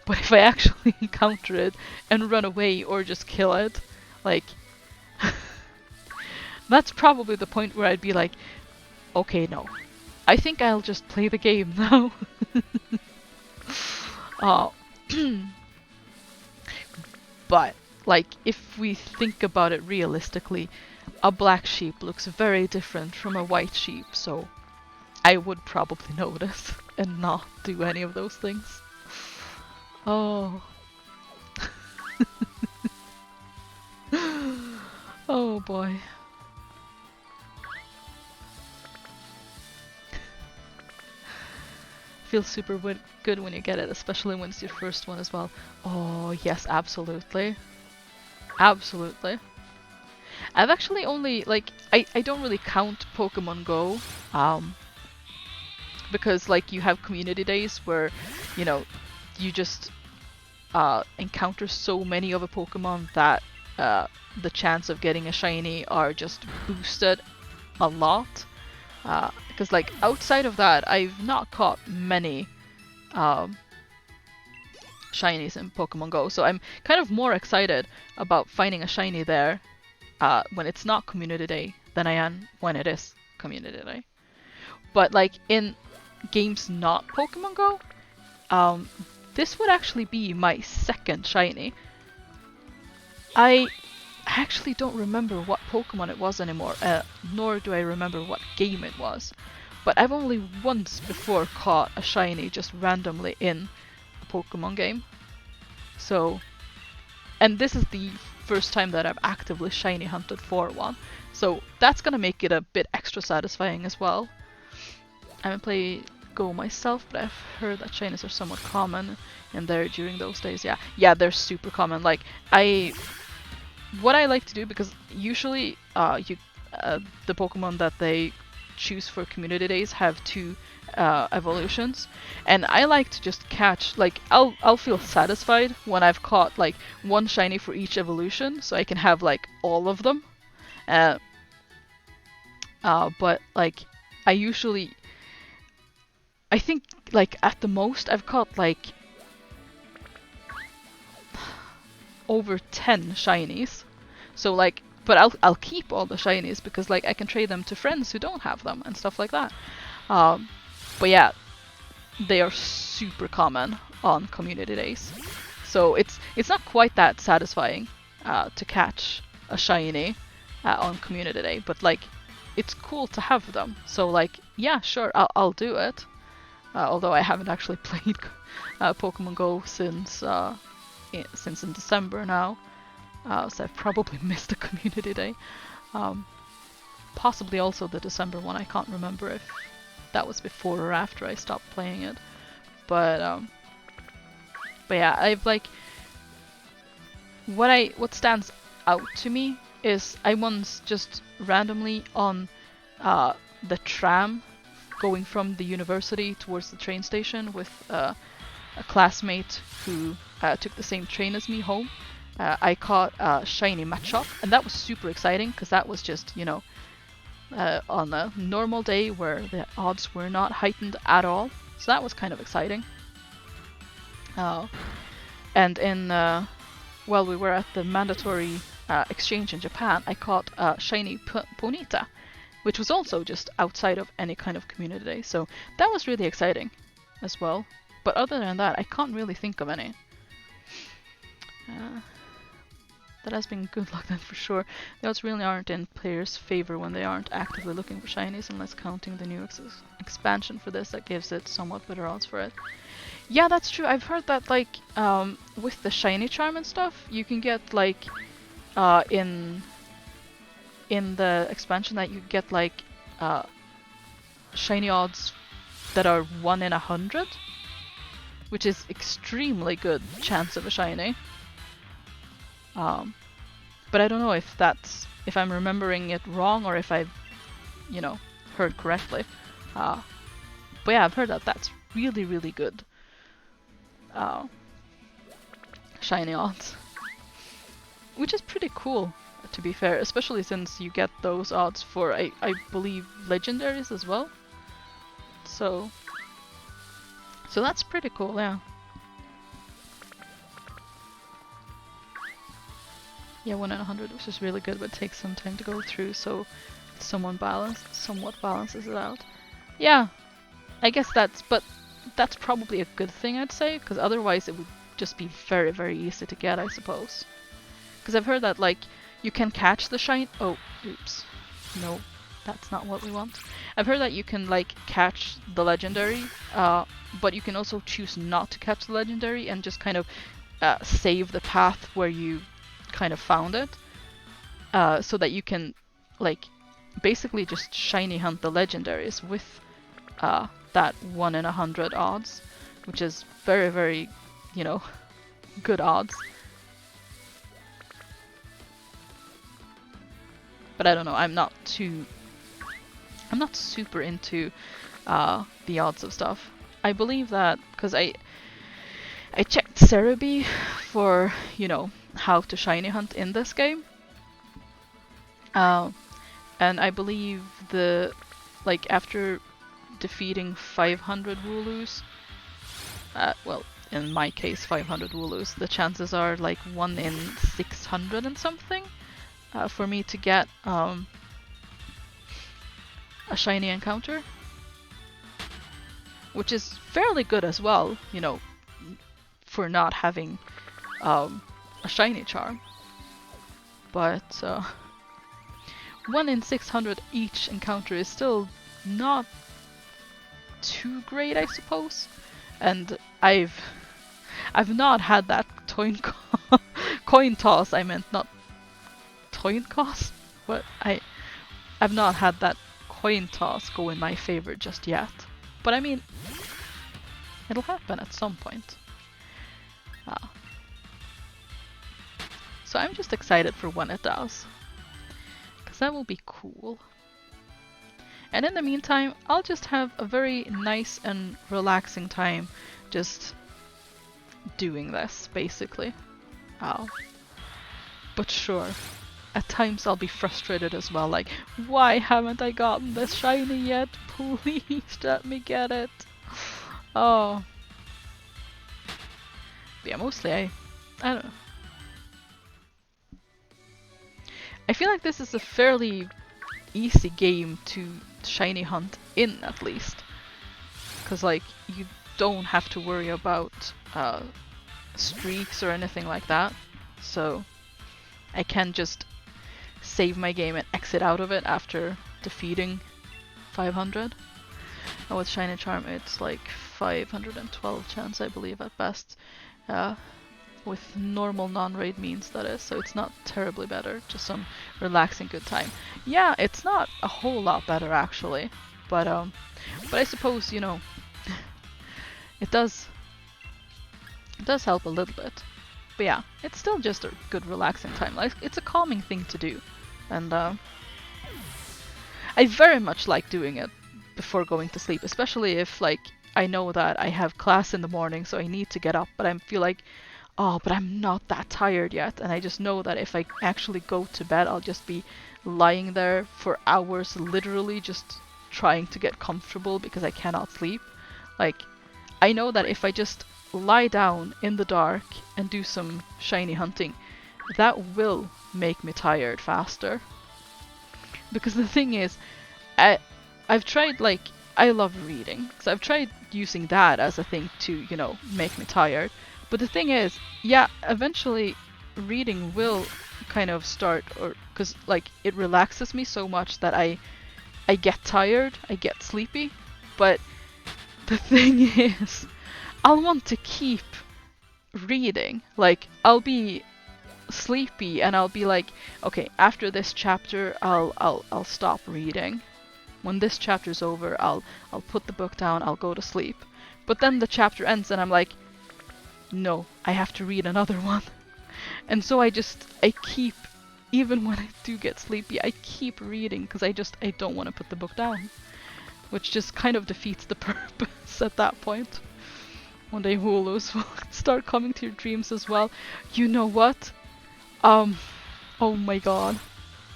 S1: But if I actually encounter it and run away or just kill it, like, that's probably the point where I'd be like, okay, no. I think I'll just play the game now. uh, but, like, if we think about it realistically, a black sheep looks very different from a white sheep, so I would probably notice and not do any of those things. Oh. Oh boy. Feels super good when you get it, especially when it's your first one as well. Oh yes, absolutely. Absolutely. I've actually only, like, I don't really count Pokemon Go, because, like, you have community days where, you know, you just encounter so many of a Pokemon that the chance of getting a shiny are just boosted a lot. Because, like, outside of that, I've not caught many shinies in Pokemon Go, so I'm kind of more excited about finding a shiny there when it's not Community Day than I am when it is Community Day. But, like, in games not Pokemon Go, this would actually be my second shiny. I actually don't remember what Pokemon it was anymore, nor do I remember what game it was. But I've only once before caught a shiny just randomly in a Pokemon game. So, and this is the first time that I've actively shiny hunted for one. So that's gonna make it a bit extra satisfying as well. I haven't played Go myself, but I've heard that shinies are somewhat common in there during those days. Yeah, they're super common. Like, what I like to do, because usually the Pokemon that they choose for community days have 2 evolutions, and I like to just catch, like, I'll feel satisfied when I've caught like 1 shiny for each evolution, so I can have like all of them. But like, I think, like, at the most I've caught like over 10 shinies. So, like, but I'll keep all the shinies because, like, I can trade them to friends who don't have them and stuff like that. But yeah, they are super common on community days. So it's not quite that satisfying to catch a shiny on community day, but, like, it's cool to have them. So, like, yeah, sure, I'll do it. Although I haven't actually played Pokemon Go since in December now, so I've probably missed a community day. Possibly also the December one. I can't remember if that was before or after I stopped playing it. But yeah, I've, like, what stands out to me is I once just randomly on the tram going from the university towards the train station with a classmate who took the same train as me home. I caught a shiny Machop, and that was super exciting because that was just, you know, on a normal day where the odds were not heightened at all. So that was kind of exciting. And while we were at the mandatory exchange in Japan, I caught a shiny Ponyta, which was also just outside of any kind of community day. So that was really exciting as well. But other than that, I can't really think of any. That has been good luck then for sure. The odds really aren't in players' favor when they aren't actively looking for shinies, unless counting the new expansion for this that gives it somewhat better odds for it. Yeah, that's true. I've heard that, like, with the shiny charm and stuff, you can get, like, in the expansion that you get, like, shiny odds that are 1 in 100, which is extremely good chance of a shiny. But I don't know if I'm remembering it wrong or if I've, you know, heard correctly. But yeah, I've heard that that's really, really good shiny odds. which is pretty cool, to be fair, especially since you get those odds for, I believe, legendaries as well. So that's pretty cool, yeah. Yeah, 1 in 100, which is really good, but takes some time to go through, so somewhat balances it out. Yeah, I guess that's probably a good thing, I'd say, because otherwise it would just be very, very easy to get, I suppose. Because I've heard that, like, you can catch the shine. Oh, oops. No, that's not what we want. I've heard that you can, like, catch the legendary, but you can also choose not to catch the legendary and just kind of save the path where you kind of found it, so that you can, like, basically just shiny hunt the legendaries with that 1 in 100 odds, which is very, very, you know, good odds. But I don't know, I'm not super into the odds of stuff. I believe that because I checked Cerebi for, you know, how to shiny hunt in this game. And I believe after defeating 500 Wooloos, well, in my case 500 Wooloos, the chances are like 1 in 600 and something for me to get a shiny encounter. Which is fairly good as well, you know, for not having a shiny charm. But 1 in 600 each encounter is still not too great, I suppose. And I've not had that coin toss. I meant not coin toss. What I've not had that coin toss go in my favor just yet. But I mean, it'll happen at some point. So I'm just excited for when it does. Because that will be cool. And in the meantime, I'll just have a very nice and relaxing time just doing this, basically. But sure, at times I'll be frustrated as well, like, why haven't I gotten this shiny yet? Please let me get it. Oh. But yeah, mostly I don't know. I feel like this is a fairly easy game to shiny hunt in, at least. Because, like, you don't have to worry about streaks or anything like that. So I can just save my game and exit out of it after defeating 500. And with Shiny Charm it's like 512 chance, I believe, at best. With normal non-raid means, that is, so it's not terribly better, just some relaxing good time. Yeah, it's not a whole lot better actually, but I suppose, you know, it does help a little bit. But yeah, it's still just a good relaxing time. Like, it's a calming thing to do, and I very much like doing it before going to sleep, especially if, like, I know that I have class in the morning, so I need to get up, but I feel like, oh, but I'm not that tired yet, and I just know that if I actually go to bed, I'll just be lying there for hours, literally just trying to get comfortable because I cannot sleep. Like, I know that if I just lie down in the dark and do some shiny hunting, that will make me tired faster. Because the thing is, I've tried, like, I love reading, so I've tried using that as a thing to, you know, make me tired. But the thing is, yeah, eventually reading will kind of start, or because, like, it relaxes me so much that I get tired, I get sleepy. But the thing is, I'll want to keep reading. Like, I'll be sleepy and I'll be like, okay, after this chapter I'll stop reading. When this chapter's over, I'll put the book down, I'll go to sleep. But then the chapter ends and I'm like, no, I have to read another one. And so I keep, even when I do get sleepy, I keep reading because I don't want to put the book down. Which just kind of defeats the purpose at that point. One day Wooloos will start coming to your dreams as well. You know what? Um, oh my god.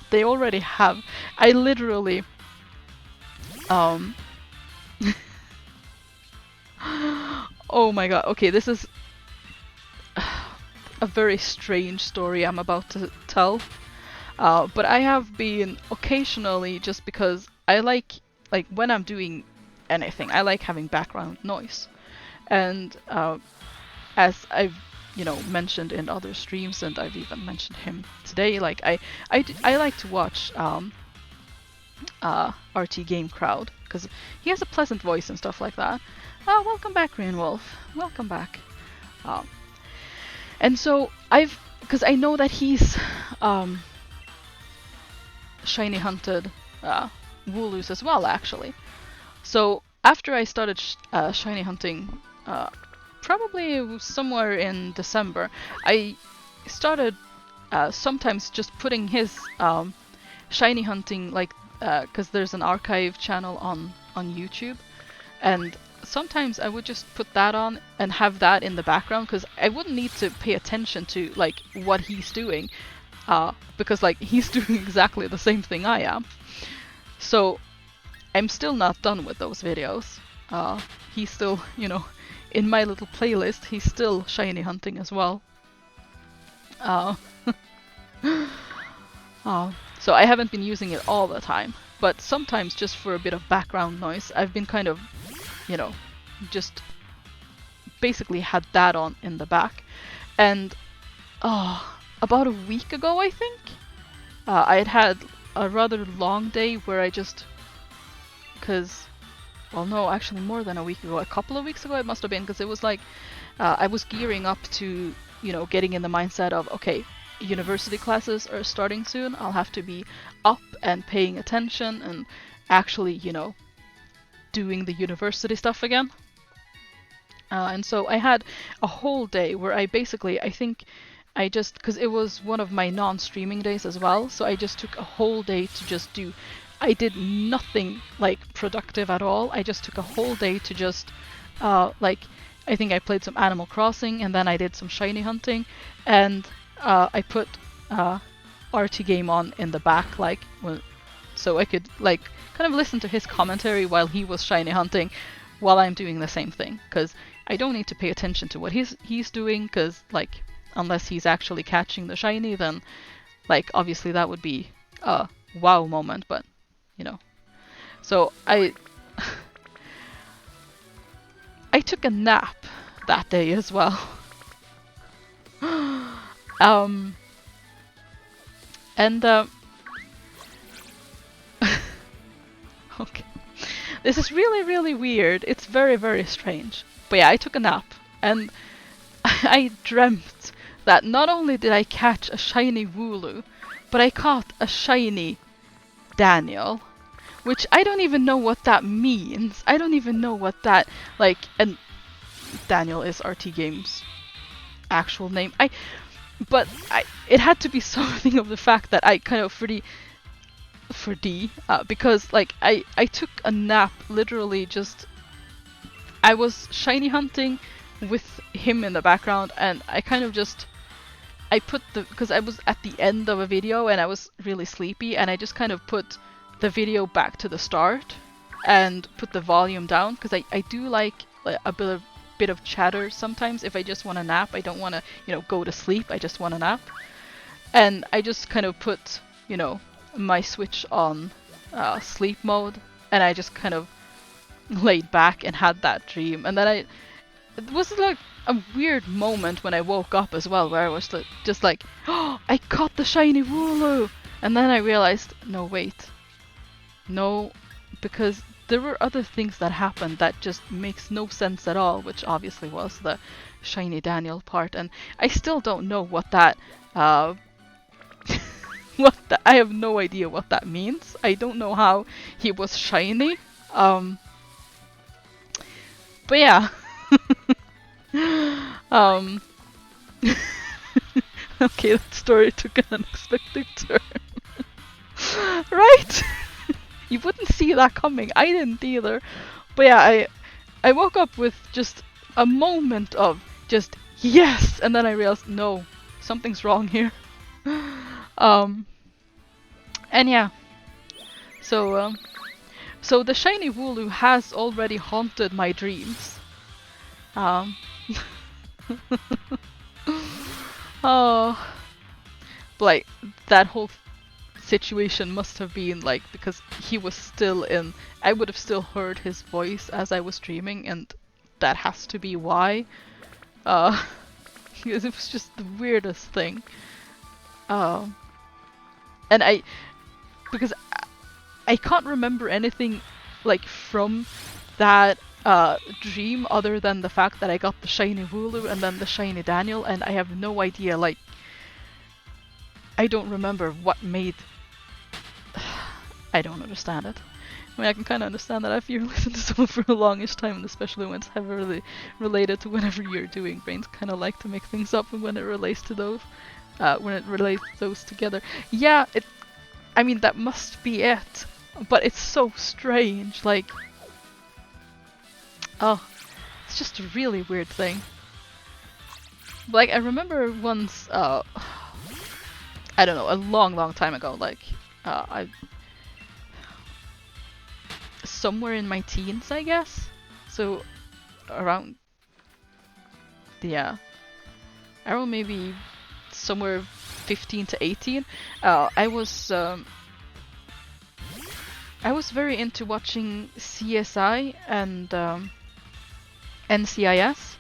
S1: They already have. I literally, um, oh my god. Okay, this is a very strange story I'm about to tell. But I have been occasionally, just because I like when I'm doing anything, I like having background noise. And as I've mentioned in other streams, and I've even mentioned him today, like I like to watch RT Game Crowd because he has a pleasant voice and stuff like that. Welcome back, Green Wolf. Welcome back. Um, and so because I know that he's shiny hunted Wooloos as well, actually. So after I started shiny hunting, probably somewhere in December, I started sometimes just putting his shiny hunting, like, because there's an archive channel on YouTube, and sometimes I would just put that on and have that in the background because I wouldn't need to pay attention to like what he's doing, because like he's doing exactly the same thing I am. So I'm still not done with those videos. He's still, in my little playlist, he's still shiny hunting as well. Uh, so I haven't been using it all the time, but sometimes just for a bit of background noise, I've been kind of, just basically had that on in the back. And about a week ago, I think, I had a rather long day where I just, well, no, actually more than a week ago, a couple of weeks ago it must have been, because it was like, I was gearing up to, getting in the mindset of, okay, university classes are starting soon, I'll have to be up and paying attention and actually, doing the university stuff again. And so I had a whole day where I think I just, because it was one of my non-streaming days as well, so I just took a whole day to just I did nothing like productive at all. I just took a whole day to just, I think I played some Animal Crossing, and then I did some shiny hunting, and I put RT Game on in the back, so I could kind of listen to his commentary while he was shiny hunting, while I'm doing the same thing, because I don't need to pay attention to what he's doing, because unless he's actually catching the shiny, then obviously that would be a wow moment, but so I took a nap that day as well. And okay, this is really, really weird. It's very, very strange. But yeah, I took a nap, and I dreamt that not only did I catch a shiny Wooloo, but I caught a shiny Daniel, which I don't even know what that means. I don't even know what that, and Daniel is RT Games' actual name. It had to be something of the fact that I kind of because I took a nap, literally just, I was shiny hunting with him in the background, and I kind of just, I put because I was at the end of a video and I was really sleepy, and I just kind of put the video back to the start and put the volume down, because I do like a bit of chatter sometimes if I just want to nap. I don't want to, go to sleep, I just want to nap. And I just kind of put, my Switch on sleep mode, and I just kind of laid back and had that dream. And then it was like a weird moment when I woke up as well, where I was just like, oh, I caught the shiny Wooloo! And then I realized, no, wait. No, because there were other things that happened that just makes no sense at all, which obviously was the shiny Daniel part. And I still don't know what that, I have no idea what that means. I don't know how he was shiny. But yeah. Okay, that story took an unexpected turn. Right? You wouldn't see that coming. I didn't either. But yeah, I woke up with just a moment of just yes, and then I realized, no, something's wrong here. um, and yeah, so the shiny Wooloo has already haunted my dreams. Um, oh, like that whole situation must have been like because he was still in. I would have still heard his voice as I was dreaming, and that has to be why. Uh, because it was just the weirdest thing. Um, and because I can't remember anything like from that dream other than the fact that I got the shiny Wooloo and then the shiny Daniel, and I have no idea. Like, I don't remember what made. I don't understand it. I mean, I can kind of understand that if you're listening to someone for a longish time, and especially when it's heavily related to whatever you're doing. Brains kind of like to make things up when it relates to those, when it relates those together. Yeah, it. I mean, that must be it. But it's so strange. Like, oh, it's just a really weird thing. Like, I remember once, I don't know, a long time ago. Like, I somewhere in my teens, I guess. So around, yeah, around maybe somewhere 15 to 18. I was very into watching CSI and NCIS,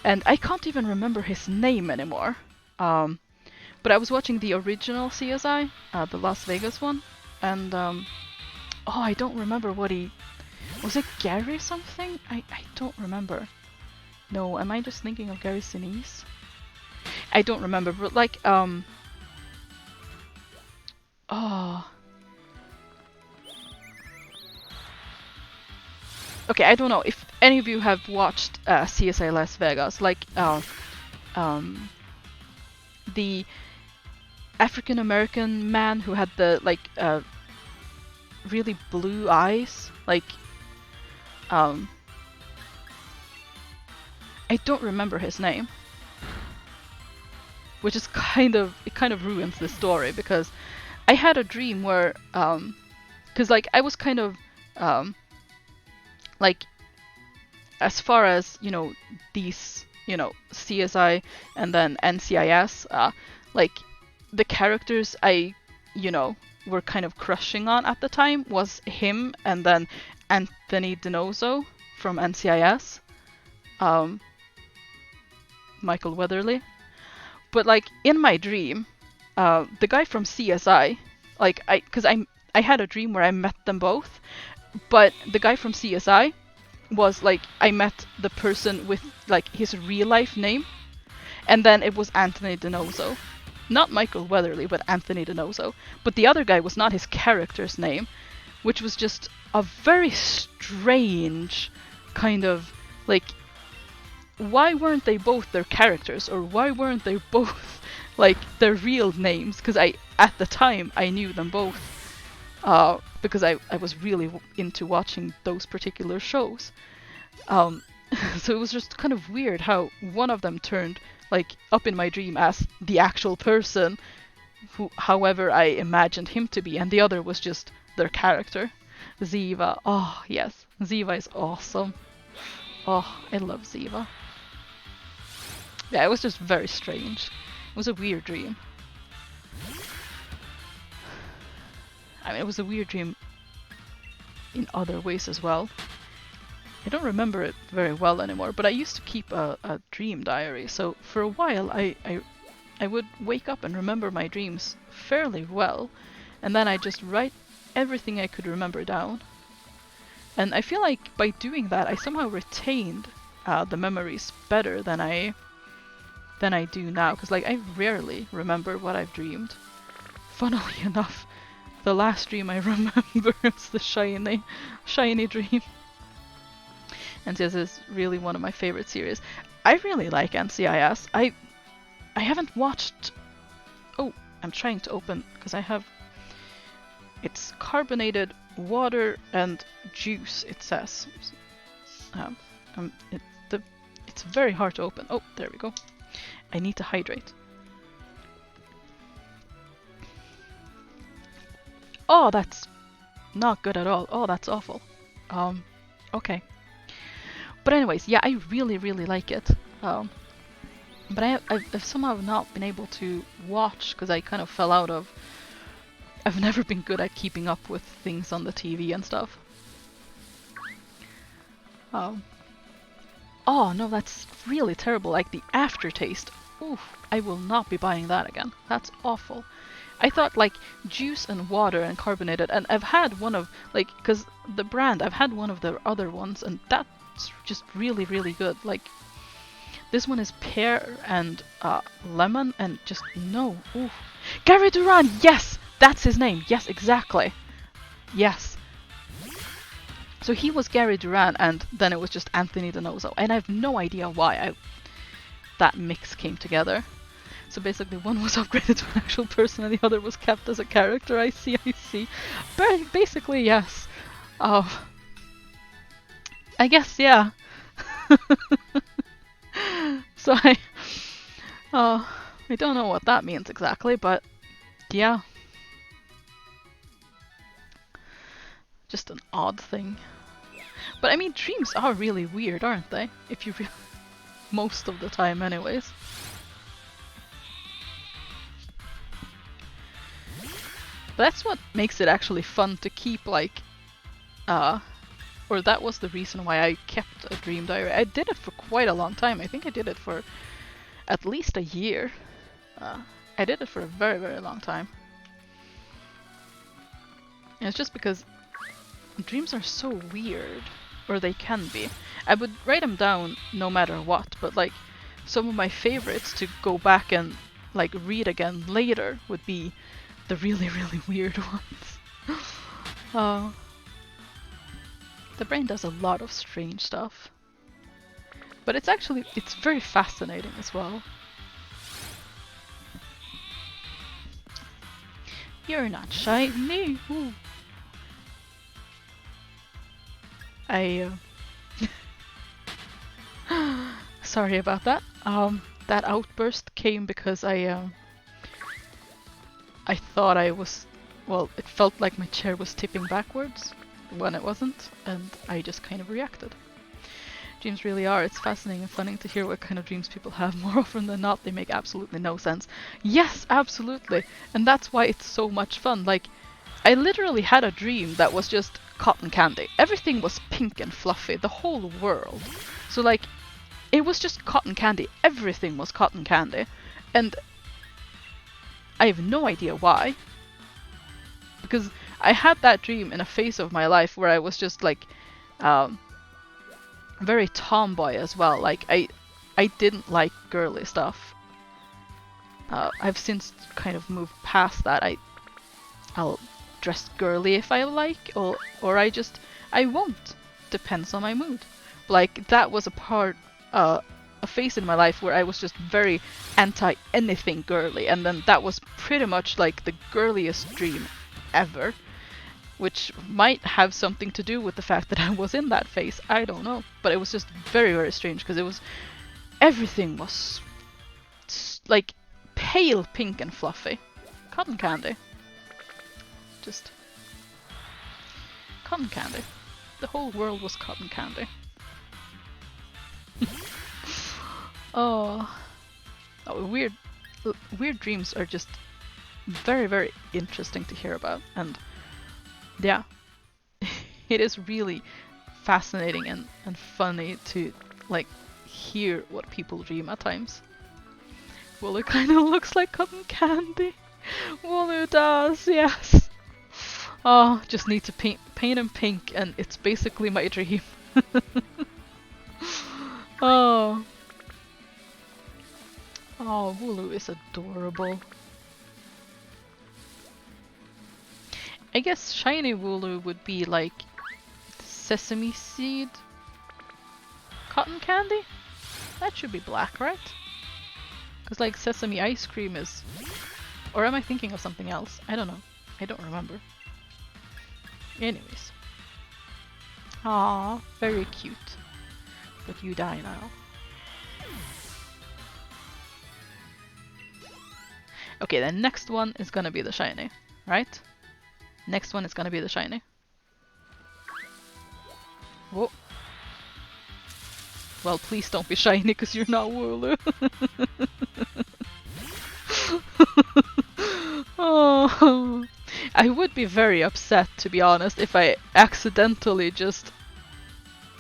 S1: and I can't even remember his name anymore. But I was watching the original CSI, the Las Vegas one, and oh, I don't remember what he... Was it Gary something? I don't remember. No, am I just thinking of Gary Sinise? I don't remember, but like, oh... Okay, I don't know if any of you have watched CSI Las Vegas, like, the African American man who had the, like, really blue eyes, like, I don't remember his name, which is it kind of ruins the story, because I had a dream where, because like I was kind of, like, as far as, you know, these, you know, CSI and then NCIS, like, the characters I, you know, were kind of crushing on at the time was him and then Anthony DiNozzo from NCIS, Michael Weatherly. But like in my dream, the guy from CSI, like I had a dream where I met them both, but the guy from CSI was like I met the person with like his real life name, and then it was Anthony DiNozzo. Not Michael Weatherly, but Anthony DiNozzo. But the other guy was not his character's name, which was just a very strange kind of, like, why weren't they both their characters, or why weren't they both like their real names? Because at the time I knew them both, because I was really into watching those particular shows. So it was just kind of weird how one of them turned like up in my dream as the actual person who, however I imagined him to be, and the other was just their character. Ziva. Oh yes, Ziva is awesome. Oh, I love Ziva. Yeah, it was just very strange. It was a weird dream. I mean, it was a weird dream in other ways as well. I don't remember it very well anymore, but I used to keep a dream diary, so for a while I would wake up and remember my dreams fairly well, and then I just write everything I could remember down. And I feel like by doing that I somehow retained the memories better than I do now, because like I rarely remember what I've dreamed. Funnily enough, the last dream I remember is the shiny dream. And this is really one of my favorite series. I really like NCIS. I haven't watched... Oh, I'm trying to open, because I have... It's carbonated water and juice, it says. It's very hard to open. Oh, there we go. I need to hydrate. Oh, that's not good at all. Oh, that's awful. Okay. But anyways, yeah, I really, really like it. But I've somehow not been able to watch because I kind of fell out of. I've never been good at keeping up with things on the TV and stuff. Oh no, that's really terrible. Like the aftertaste. Oof, I will not be buying that again. That's awful. I thought like juice and water and carbonated, and I've had one of like, cause the brand, I've had one of the other ones, and that's just really, really good. Like this one is pear and lemon, and just no. Oof. Gary Duran, yes, that's his name. Yes, exactly. Yes. So he was Gary Duran, and then it was just Anthony Donoso, and I have no idea why that mix came together. So basically one was upgraded to an actual person and the other was kept as a character. I see. But basically, yes. I guess, yeah. So I don't know what that means exactly, but yeah. Just an odd thing. But I mean, dreams are really weird, aren't they? If you most of the time anyways. But that's what makes it actually fun to keep, like, or that was the reason why I kept a dream diary. I did it for quite a long time. I think I did it for at least a year. I did it for a very, very long time. And it's just because dreams are so weird, or they can be. I would write them down no matter what, but like some of my favorites to go back and like read again later would be the really, really weird ones. The brain does a lot of strange stuff. But it's very fascinating as well. You're not shiny. Ooh. Sorry about that. That outburst came because I thought I was, well, it felt like my chair was tipping backwards when it wasn't, and I just kind of reacted. Dreams really are. It's fascinating and funny to hear what kind of dreams people have. More often than not, they make absolutely no sense. Yes, absolutely. And that's why it's so much fun. Like, I literally had a dream that was just cotton candy. Everything was pink and fluffy. The whole world. So, like, it was just cotton candy. Everything was cotton candy. And I have no idea why. Because I had that dream in a phase of my life where I was just like very tomboy as well. Like I didn't like girly stuff. I've since kind of moved past that. I'll dress girly if I like, or I won't. Depends on my mood. Like that was a phase in my life where I was just very anti anything girly, and then that was pretty much like the girliest dream ever, which might have something to do with the fact that I was in that phase. I don't know, but it was just very, very strange because everything was like pale pink and fluffy, cotton candy, just cotton candy. The whole world was cotton candy. Oh, weird dreams are just very, very interesting to hear about, and yeah, it is really fascinating and funny to like hear what people dream at times. Well, it kind of looks like cotton candy. Well, it does, yes. Oh, just need to paint him pink, and it's basically my dream. Oh. Oh, Wooloo is adorable. I guess shiny Wooloo would be like sesame seed cotton candy? That should be black, right? Because like sesame ice cream is... Or am I thinking of something else? I don't know. I don't remember. Anyways. Aww, very cute. But you die now. Okay, the next one is gonna be the shiny, right? Next one is gonna be the shiny. Whoa. Well, please don't be shiny, because you're not Wooloo. Oh, I would be very upset, to be honest, if I accidentally just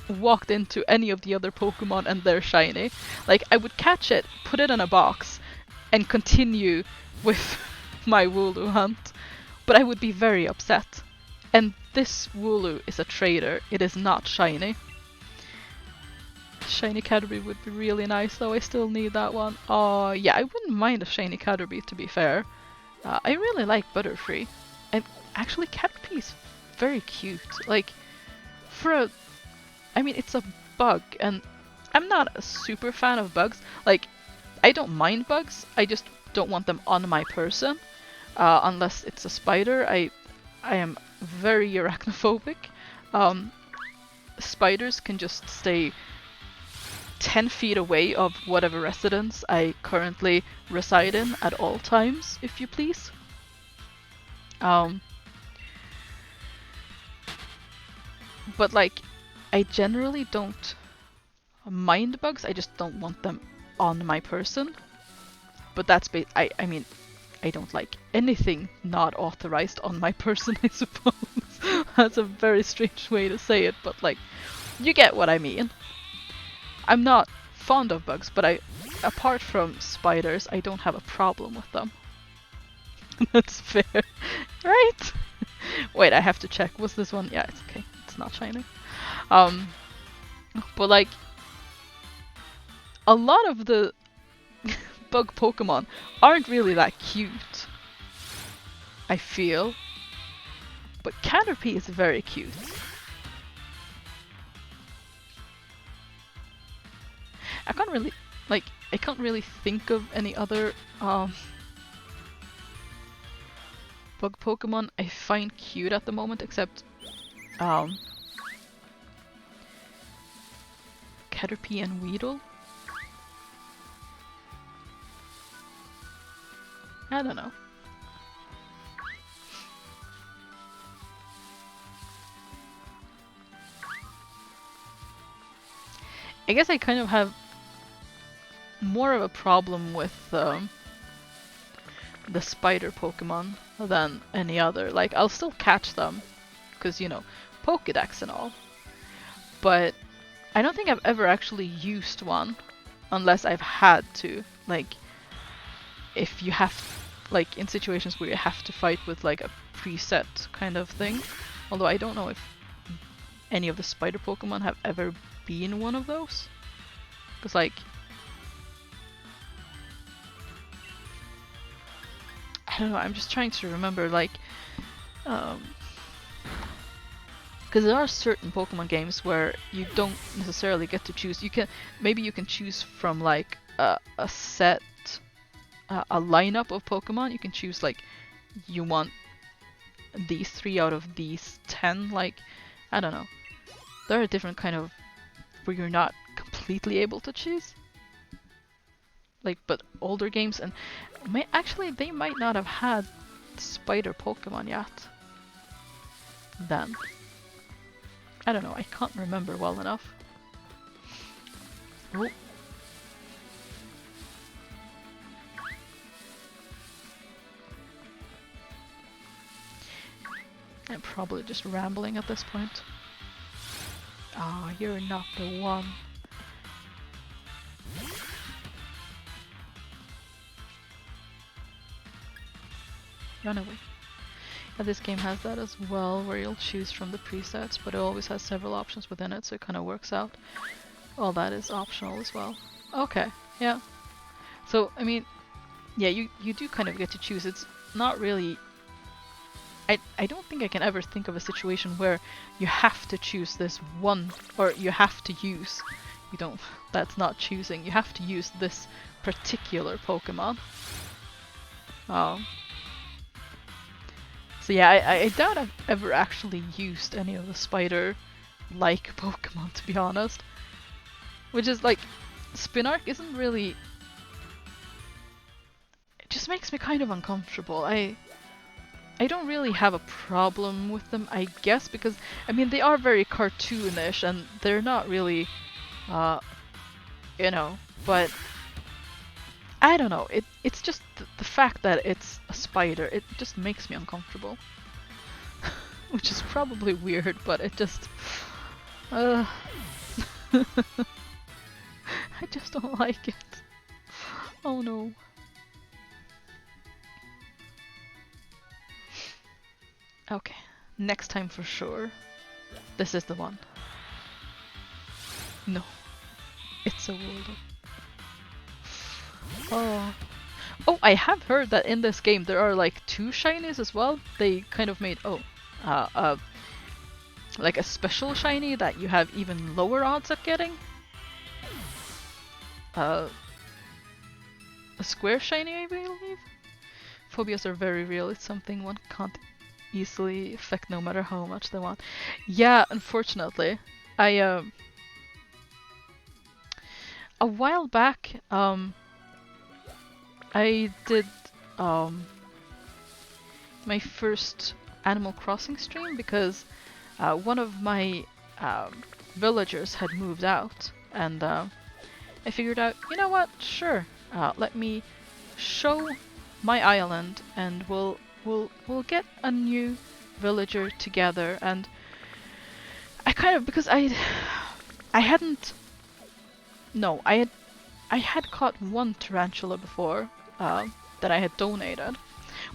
S1: walked into any of the other Pokemon and they're shiny. Like, I would catch it, put it in a box, and continue with my Wooloo hunt. But I would be very upset. And this Wooloo is a trader, it is not shiny. Shiny Caterpie would be really nice, though I still need that one. Yeah, I wouldn't mind a shiny Caterpie, to be fair. I really like Butterfree. And actually, Caterpie is very cute. Like, for a... I mean, it's a bug, and I'm not a super fan of bugs. Like, I don't mind bugs, I just don't want them on my person. Unless it's a spider. I am very arachnophobic. Spiders can just stay 10 feet away of whatever residence I currently reside in at all times, if you please. But like, I generally don't mind bugs, I just don't want them on my person. But that's I mean, I don't like anything not authorized on my person, I suppose. That's a very strange way to say it, but like, you get what I mean. I'm not fond of bugs, but apart from spiders, I don't have a problem with them. That's fair, right? Wait, I have to check. Was this one? Yeah, it's okay. It's not shiny. But like, a lot of the bug Pokemon aren't really that cute, I feel. But Caterpie is very cute. I can't really think of any other bug Pokemon I find cute at the moment, except Caterpie and Weedle. I don't know. I guess I kind of have more of a problem with the spider Pokemon than any other. Like, I'll still catch them, because, you know, Pokédex and all. But I don't think I've ever actually used one, unless I've had to. Like, if you have, like, in situations where you have to fight with, like, a preset kind of thing. Although I don't know if any of the spider Pokemon have ever been one of those. Because, like, I don't know, I'm just trying to remember, like, because there are certain Pokemon games where you don't necessarily get to choose. Maybe you can choose from, like, a set, a lineup of Pokemon. You can choose, like, you want these 3 out of these 10, like, I don't know. There are different kind of, where you're not completely able to choose. Like, but older games, and actually they might not have had spider Pokemon yet. Then. I don't know, I can't remember well enough. Oh. I'm probably just rambling at this point. Ah, you're not the one. Run away. Yeah, this game has that as well, where you'll choose from the presets, but it always has several options within it, so it kind of works out. All that is optional as well. Okay, yeah. So, I mean, yeah, you do kind of get to choose. It's not really... I don't think I can ever think of a situation where you have to choose this one, or you have to use... You don't... That's not choosing. You have to use this particular Pokemon. So yeah, I doubt I've ever actually used any of the spider-like Pokemon, to be honest. Which is like, Spinark isn't really... It just makes me kind of uncomfortable. I don't really have a problem with them, I guess, because I mean they are very cartoonish and they're not really, uh, you know, but I don't know. It's just the fact that it's a spider. It just makes me uncomfortable, which is probably weird, but it just, uh, I just don't like it. Oh no. Okay, next time for sure. This is the one. No, it's a Waldo. Oh. Oh, I have heard that in this game there are like 2 shinies as well. They kind of made, oh, like a special shiny that you have even lower odds at getting. A square shiny, I believe? Phobias are very real. It's something one can't easily affect no matter how much they want. Yeah, unfortunately. I, a while back, I did, my first Animal Crossing stream because one of my villagers had moved out, and I figured out, you know what? Sure, let me show my island, and we'll get a new villager together. And I kind of, because I hadn't, no, I had caught one tarantula before that I had donated.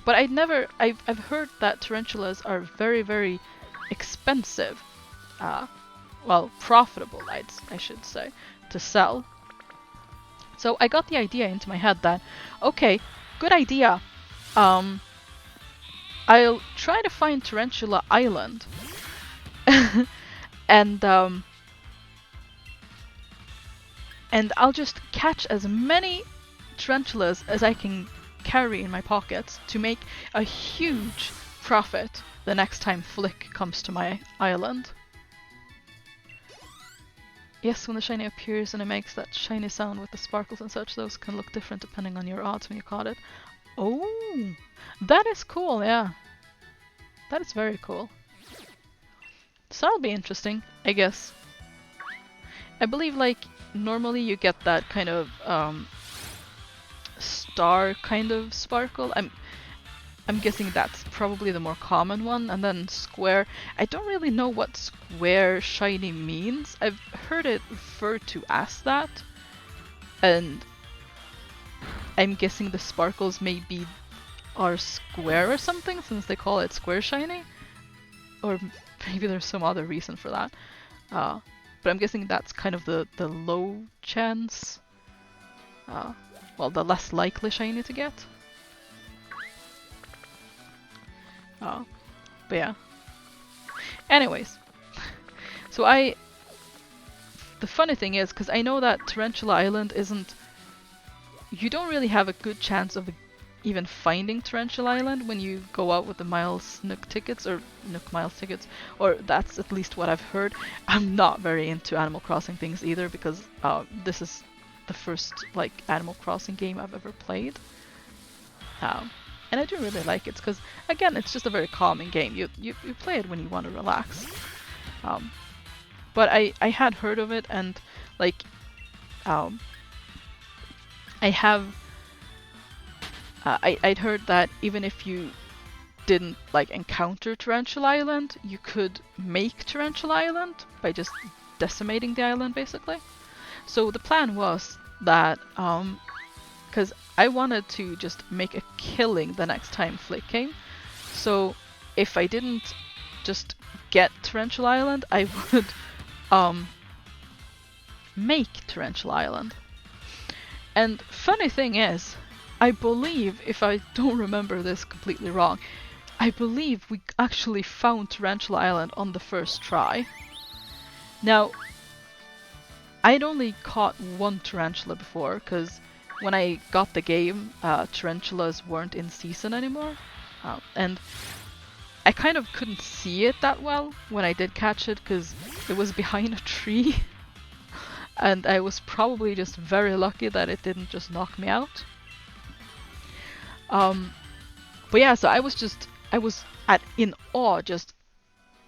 S1: But I've heard that tarantulas are very, very expensive. Well, profitable, I should say, to sell. So I got the idea into my head that, okay, good idea. I'll try to find Tarantula Island. and I'll just catch as many tarantulas as I can carry in my pockets to make a huge profit the next time Flick comes to my island. Yes, when the shiny appears and it makes that shiny sound with the sparkles and such, those can look different depending on your odds when you caught it. Oh, that is cool, yeah. That is very cool. So that'll be interesting, I guess. I believe, like, normally you get that kind of star kind of sparkle. I'm guessing that's probably the more common one, and then square. I don't really know what square shiny means. I've heard it referred to as that, and I'm guessing the sparkles maybe are square or something, since they call it square shiny, or maybe there's some other reason for that. But I'm guessing that's kind of the low chance, well, the less likely shiny to get. But yeah. Anyways, so the funny thing is, because I know that Tarantula Island isn't, you don't really have a good chance of even finding Tarantula Island when you go out with the Miles Nook tickets, or Nook Miles tickets, or that's at least what I've heard. I'm not very into Animal Crossing things either, because this is the first like Animal Crossing game I've ever played. And I do really like it, because again, it's just a very calming game. You play it when you want to relax. But I had heard of it, and like I'd heard that even if you didn't like encounter Tarantula Island, you could make Tarantula Island by just decimating the island, basically. So the plan was that, because I wanted to just make a killing the next time Flick came, so if I didn't just get Tarantula Island, I would make Tarantula Island. And funny thing is, I believe, if I don't remember this completely wrong, I believe we actually found Tarantula Island on the first try. Now, I'd only caught one tarantula before, because when I got the game, tarantulas weren't in season anymore. And I kind of couldn't see it that well when I did catch it, because it was behind a tree. And I was probably just very lucky that it didn't just knock me out. But yeah, so I was just I was in awe. Just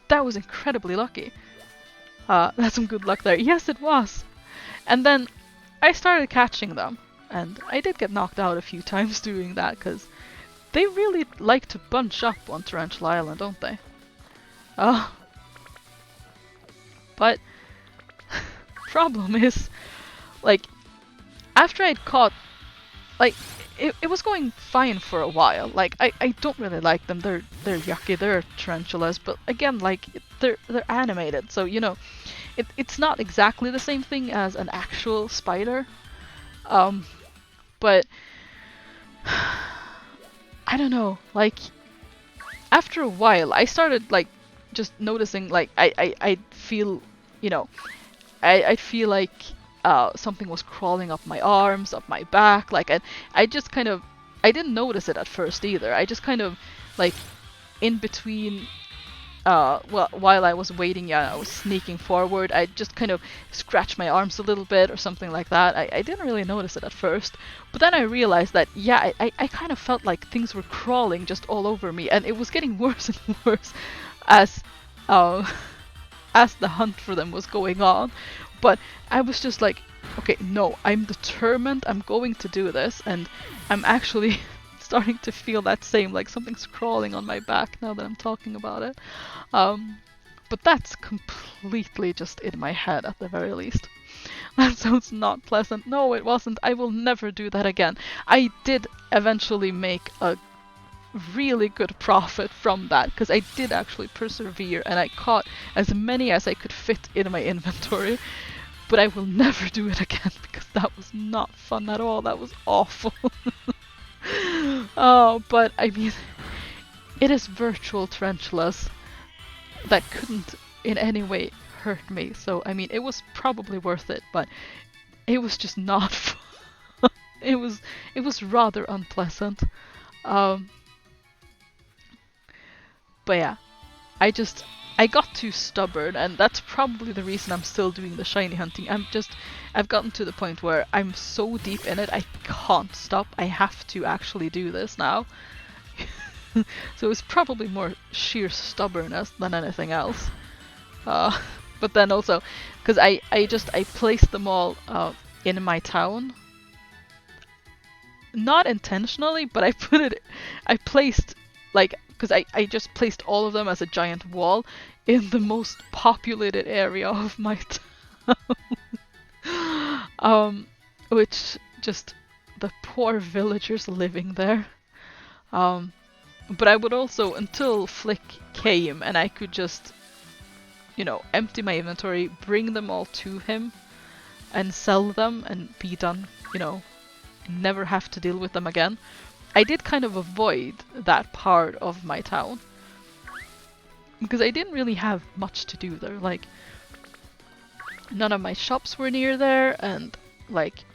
S1: that was incredibly lucky. That's some good luck there. Yes, it was. And then I started catching them, and I did get knocked out a few times doing that because they really like to bunch up on Tarantula Island, don't they? But problem is, like, after I'd caught, like, it was going fine for a while. Like, I don't really like them. They're yucky. They're tarantulas, but again, like, they're animated, so you know, it's not exactly the same thing as an actual spider. But I don't know. Like, after a while, I started like just noticing, like, I feel, you know, I feel like something was crawling up my arms, up my back. Like, I just kind of, I didn't notice it at first either. I just kind of, like, in between, well, while I was waiting, yeah, I was sneaking forward. I just kind of scratched my arms a little bit or something like that. I didn't really notice it at first. But then I realized that, yeah, I kind of felt like things were crawling just all over me. And it was getting worse and worse as the hunt for them was going on. But I was just like, okay, no, I'm determined, I'm going to do this, and I'm actually starting to feel that same, like something's crawling on my back now that I'm talking about it. But that's completely just in my head at the very least. That sounds not pleasant. No, it wasn't. I will never do that again. I did eventually make a really good profit from that because I did actually persevere and I caught as many as I could fit in my inventory. But I will never do it again because that was not fun at all. That was awful. Oh, but I mean, it is virtual tarantulas that couldn't in any way hurt me. So, I mean, it was probably worth it, but it was just not fun. It was rather unpleasant. But yeah, I got too stubborn, and that's probably the reason I'm still doing the shiny hunting. I've gotten to the point where I'm so deep in it, I can't stop. I have to actually do this now. So it's probably more sheer stubbornness than anything else. But then also, because I placed them all in my town. Not intentionally, but I placed, like, because I just placed all of them as a giant wall in the most populated area of my town. Which just the poor villagers living there. But I would also, until Flick came and I could just, you know, empty my inventory, bring them all to him, and sell them and be done, you know, never have to deal with them again. I did kind of avoid that part of my town because I didn't really have much to do there. Like, none of my shops were near there, and like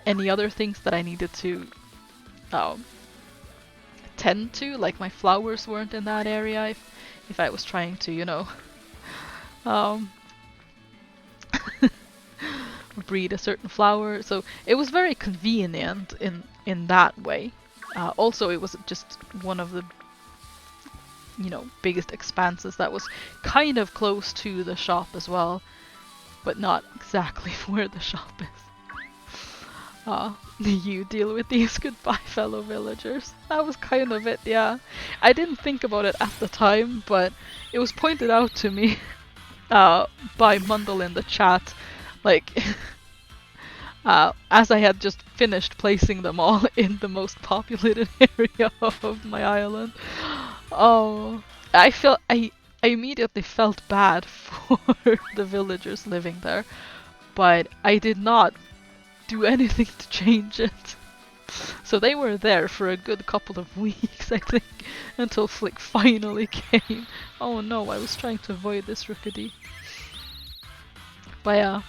S1: any other things that I needed to tend to, like my flowers weren't in that area if I was trying to, you know, breed a certain flower. So it was very convenient in that way. Also, it was just one of the, you know, biggest expanses that was kind of close to the shop as well, but not exactly where the shop is. You deal with these. Goodbye, fellow villagers. That was kind of it, yeah. I didn't think about it at the time, but it was pointed out to me by Mundle in the chat, like, as I had just finished placing them all in the most populated area of my island. Oh, I immediately felt bad for the villagers living there, but I did not do anything to change it. So they were there for a good couple of weeks, I think, until Flick finally came. Oh no, I was trying to avoid this Rookity. But yeah.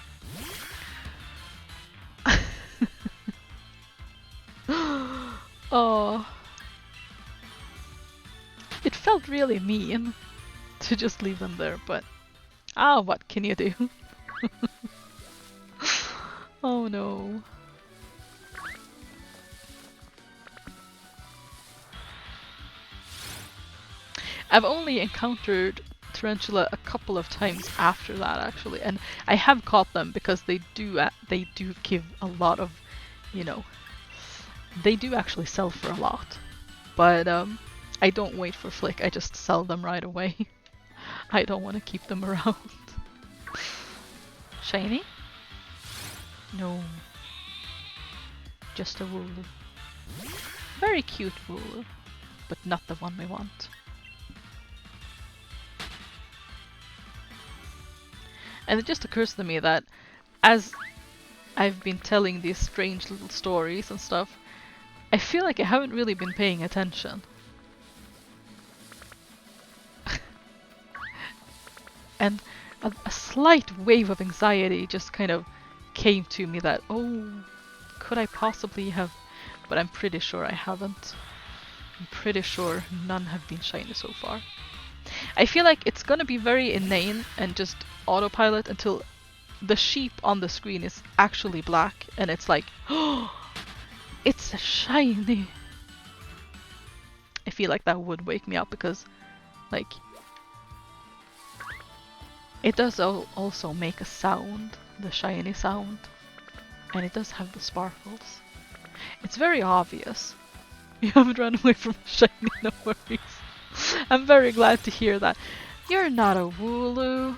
S1: Oh. It felt really mean to just leave them there, but what can you do? Oh no. I've only encountered tarantula a couple of times after that actually, and I have caught them because they do give a lot of, you know, they do actually sell for a lot. But I don't wait for Flick, I just sell them right away. I don't want to keep them around. Shiny? No. Just a Wooloo. Very cute Wooloo, but not the one we want. And it just occurs to me that as I've been telling these strange little stories and stuff, I feel like I haven't really been paying attention. And a slight wave of anxiety just kind of came to me that, oh, could I possibly have... But I'm pretty sure I haven't. I'm pretty sure none have been shiny so far. I feel like it's gonna be very inane and just autopilot until the sheep on the screen is actually black and it's like, oh, it's a shiny. I feel like that would wake me up because, like, it does also make a sound, the shiny sound, and it does have the sparkles. It's very obvious. You haven't run away from shiny, no worries. I'm very glad to hear that. You're not a Wooloo,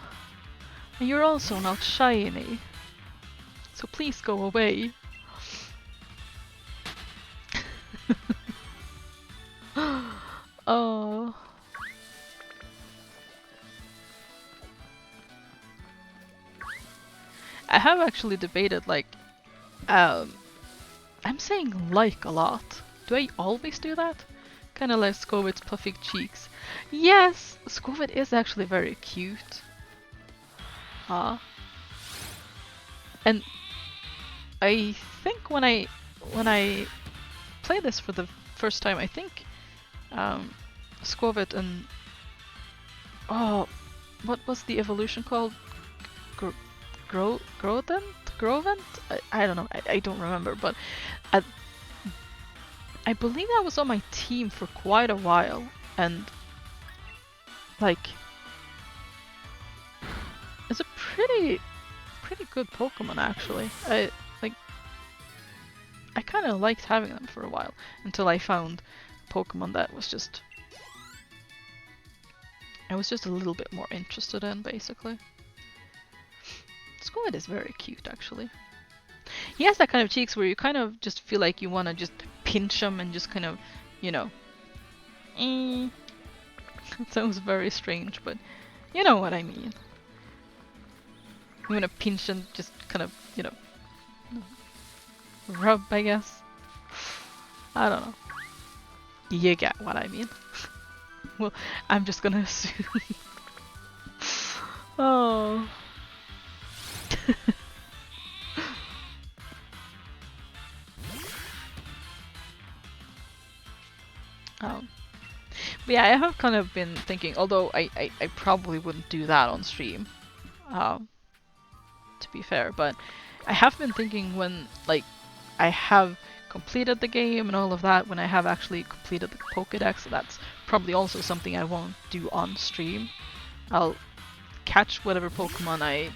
S1: and you're also not shiny. So please go away. Oh. I have actually debated, like, I'm saying like a lot. Do I always do that? Kinda like Scovid's puffy cheeks. Yes! Scovid is actually very cute. And I think when I played this for the first time, I think Scovid and... Oh, what was the evolution called? Grovent? I don't know, I don't remember, but I believe I was on my team for quite a while, and like, it's a pretty good Pokemon actually. I kind of liked having them for a while until I found a Pokemon that was just I was just a little bit more interested in, basically. Squid is very cute actually. He has that kind of cheeks where you kind of just feel like you want to just pinch him and just kind of, you know. It sounds very strange, but you know what I mean. You want to pinch and just kind of, you know, rub, I guess. I don't know. You get what I mean. Well, I'm just gonna assume. Oh. But yeah, I have kind of been thinking, although I probably wouldn't do that on stream, to be fair, but I have been thinking when, like, I have completed the game and all of that, when I have actually completed the Pokédex, that's probably also something I won't do on stream. I'll catch whatever Pokemon I,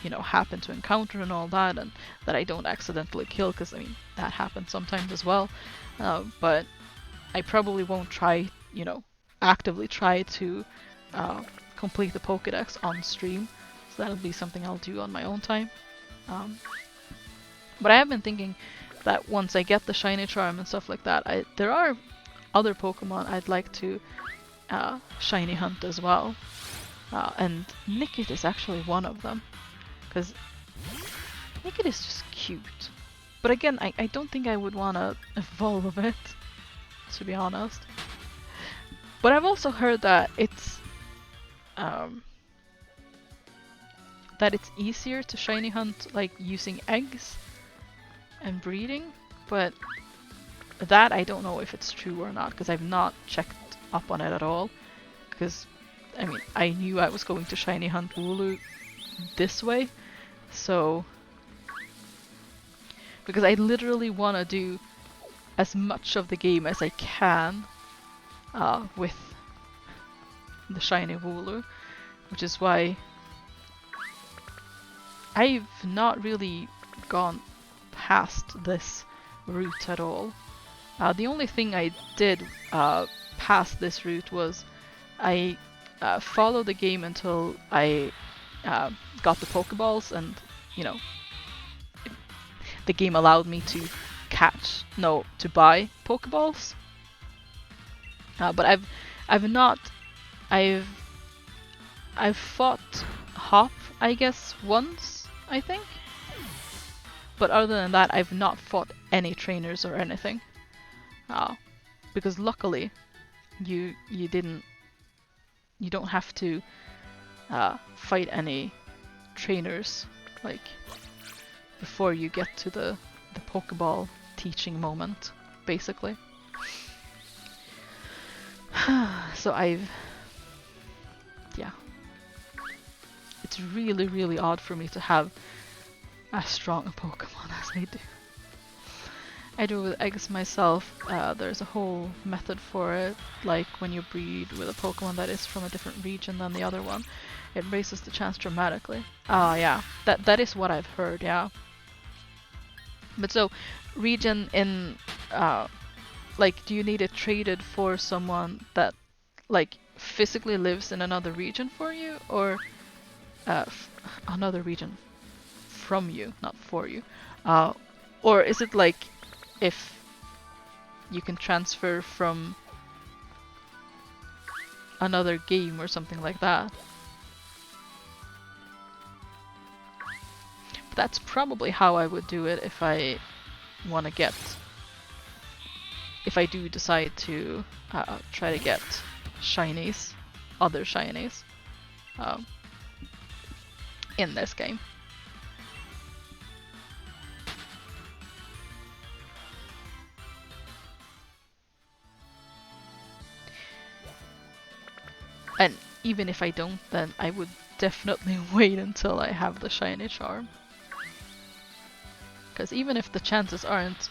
S1: you know, happen to encounter and all that, and that I don't accidentally kill, because, I mean, that happens sometimes as well. But I probably won't try, you know, actively try to complete the Pokédex on stream. So that'll be something I'll do on my own time. But I have been thinking that once I get the Shiny Charm and stuff like that, there are other Pokemon I'd like to Shiny Hunt as well. And Nickit is actually one of them. Because Nickit is just cute. But again, I don't think I would want to evolve it, to be honest. But I've also heard that it's easier to shiny hunt like using eggs and breeding, but that I don't know if it's true or not, because I've not checked up on it at all. Because I mean, I knew I was going to shiny hunt Wooloo this way, so because I literally want to do as much of the game as I can with the shiny Wooloo, which is why I've not really gone past this route at all. The only thing I did past this route was I followed the game until I got the Pokeballs, and you know, the game allowed me to buy Pokeballs. But I've fought Hop, I guess, once, I think. But other than that, I've not fought any trainers or anything. Because luckily, you don't have to fight any trainers like before you get to the Pokeball teaching moment, basically. So it's really, really odd for me to have as strong a Pokemon as I do. I do it with eggs myself. There's a whole method for it, like when you breed with a Pokemon that is from a different region than the other one, it raises the chance dramatically. Yeah, that is what I've heard, yeah. But so, region in, like, do you need it traded for someone that, like, physically lives in another region for you, or another region from you, not for you? Or is it like if you can transfer from another game or something like that? But that's probably how I would do it if I want to get... if I do decide to try to get shinies, other shinies, in this game. And even if I don't, then I would definitely wait until I have the shiny charm. Because even if the chances aren't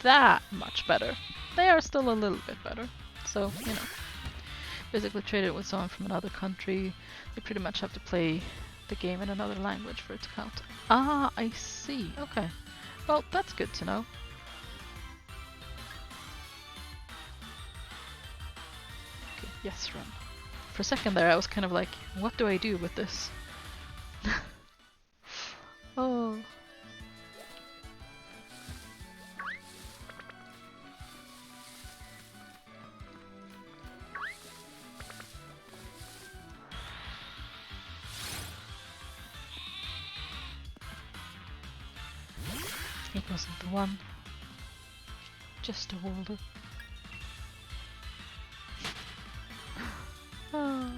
S1: that much better, they are still a little bit better. So, you know, basically trade it with someone from another country. They pretty much have to play the game in another language for it to count. Ah, I see. Okay. Well, that's good to know. Okay, yes, run. For a second there, I was kind of like, what do I do with this? Oh. It wasn't the one. Just a Waldo. Oh.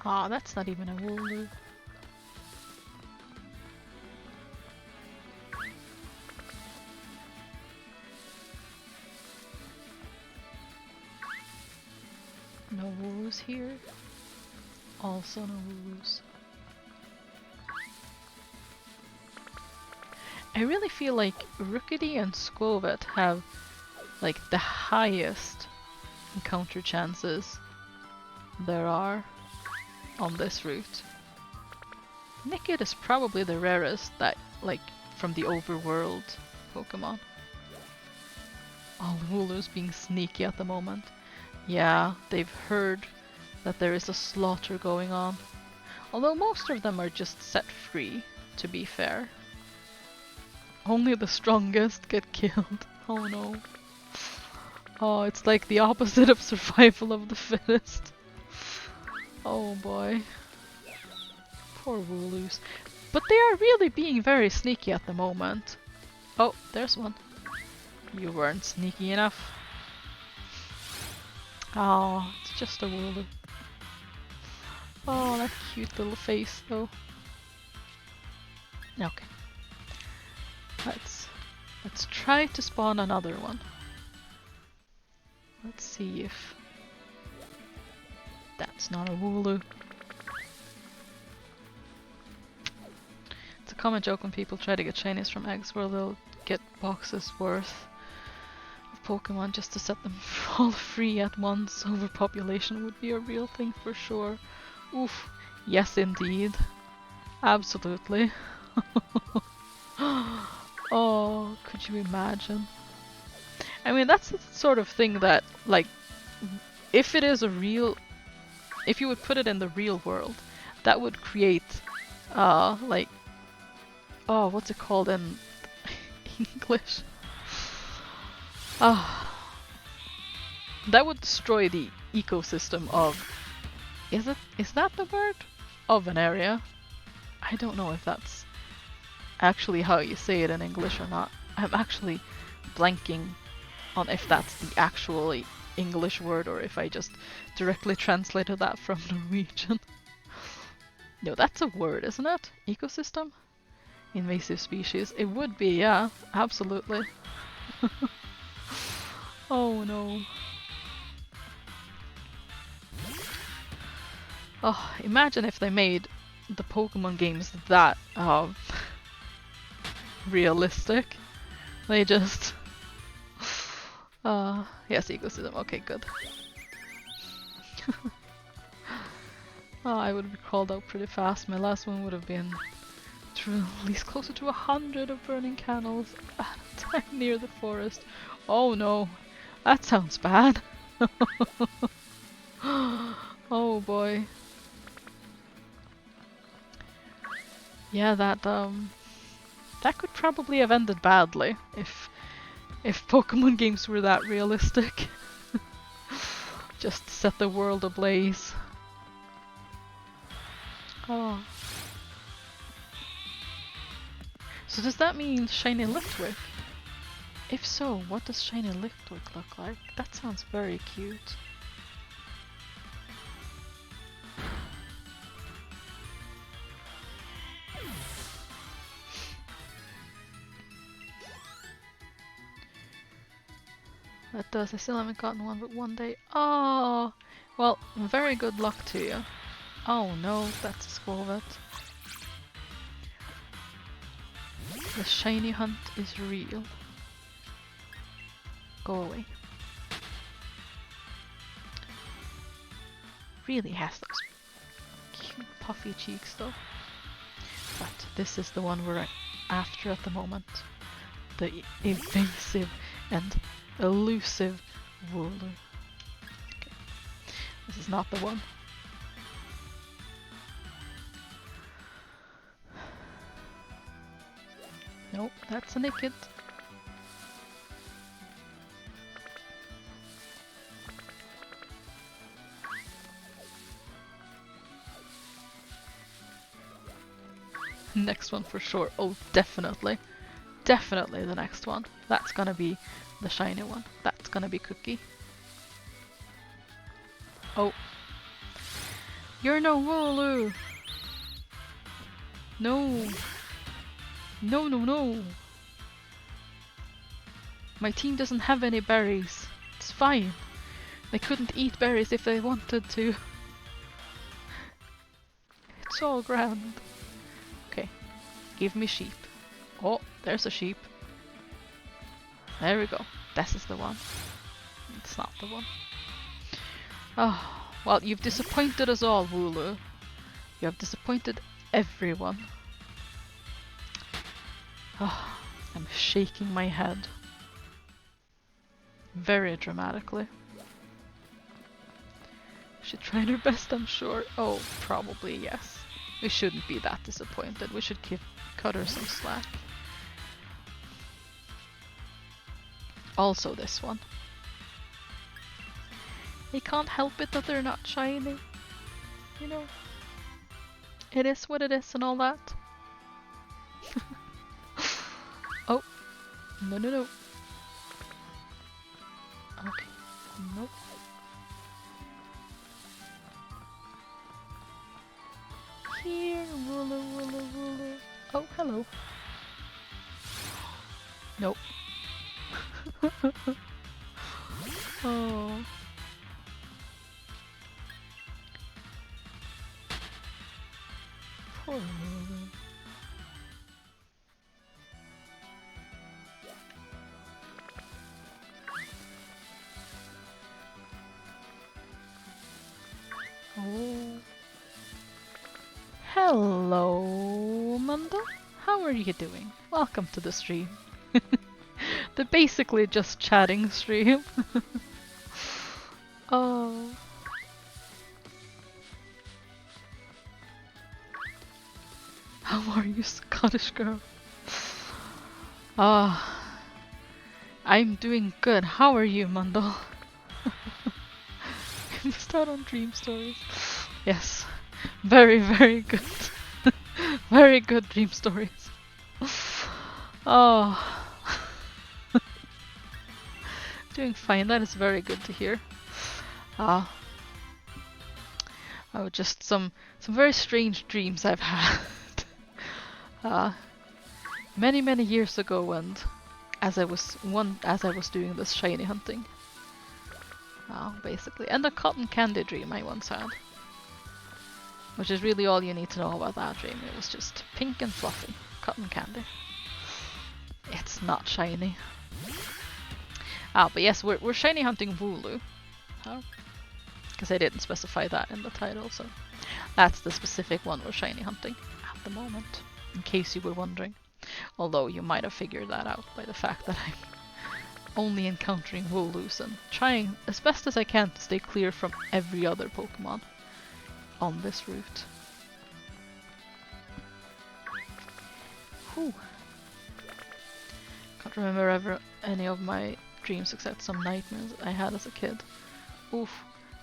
S1: Ah, that's not even a Waldo. No woos here. Also no woos. I really feel like Rookity and Squovet have like the highest encounter chances there are on this route. Nickit is probably the rarest that, like, from the overworld Pokemon. All the Wooloos being sneaky at the moment. Yeah, they've heard that there is a slaughter going on. Although most of them are just set free, to be fair. Only the strongest get killed. Oh no. Oh, it's like the opposite of survival of the fittest. Oh boy. Poor Wooloos. But they are really being very sneaky at the moment. Oh, there's one. You weren't sneaky enough. Oh, it's just a Wooloo. Oh, that cute little face though. Okay. Let's try to spawn another one. Let's see if that's not a Wooloo. It's a common joke when people try to get shinies from eggs where they'll get boxes worth of Pokemon just to set them all free at once. Overpopulation would be a real thing for sure. Oof. Yes, indeed. Absolutely. Oh, could you imagine? I mean, that's the sort of thing that, like, if it is a real... If you would put it in the real world, that would create, like... Oh, what's it called in English? That would destroy the ecosystem of... Is that the word? Of an area? I don't know if that's actually how you say it in English or not. I'm actually blanking on if that's the actual English word or if I just directly translated that from Norwegian. No, that's a word, isn't it? Ecosystem? Invasive species. It would be, yeah, absolutely. Oh no. Oh, imagine if they made the Pokemon games that realistic. They just... yes, ecosystem. Okay, good. Oh, I would have crawled out pretty fast. My last one would have been to at least closer to 100 of burning candles at a time near the forest. Oh no, that sounds bad. Oh boy. Yeah, that could probably have ended badly if Pokemon games were that realistic. Just set the world ablaze. Oh. So does that mean Shiny Litwick? If so, what does Shiny Litwick look like? That sounds very cute. That does. I still haven't gotten one, but one day. Oh, well, very good luck to you. Oh no, that's a Squirvet. The shiny hunt is real. Go away. Really has those cute puffy cheeks though. But this is the one we're after at the moment. The evasive and elusive Wooloo. Okay. This is not the one. Nope, that's a Nickit. Next one for sure. Oh, definitely. Definitely the next one. That's gonna be the shiny one. That's gonna be Cookie. Oh. You're no Wooloo! No! No, no, no! My team doesn't have any berries. It's fine. They couldn't eat berries if they wanted to. It's all grand. Okay. Give me sheep. Oh, there's a sheep. There we go. This is the one. It's not the one. Oh, well, you've disappointed us all, Wooloo. You have disappointed everyone. Oh, I'm shaking my head. Very dramatically. She tried her best, I'm sure. Oh, probably yes. We shouldn't be that disappointed. We should cut her some slack. Also this one. They can't help it that they're not shiny. You know. It is what it is and all that. Oh. No, no, no. Okay. Nope. Here, Wooloo, Wooloo, Wooloo. Oh, hello. Nope. Oh. Poor Wooloo. Hello, Munda. How are you doing? Welcome to the stream. The basically just chatting stream. Oh. How are you, Scottish girl? Ah, I'm doing good. How are you, Mundle? You missed out on dream stories. Yes, very, very good. Very good dream stories. Oh, doing fine. That is very good to hear. Ah, oh, just some very strange dreams I've had. Many years ago, and as I was doing this shiny hunting. Basically, and a cotton candy dream I once had, which is really all you need to know about that dream. It was just pink and fluffy cotton candy. It's not shiny. But yes, we're shiny hunting Wooloo. Because I didn't specify that in the title, so that's the specific one we're shiny hunting at the moment, in case you were wondering. Although you might have figured that out by the fact that I'm only encountering Wooloos and trying as best as I can to stay clear from every other Pokemon on this route. Whew. Can't remember ever any of my dreams except some nightmares I had as a kid. Oof.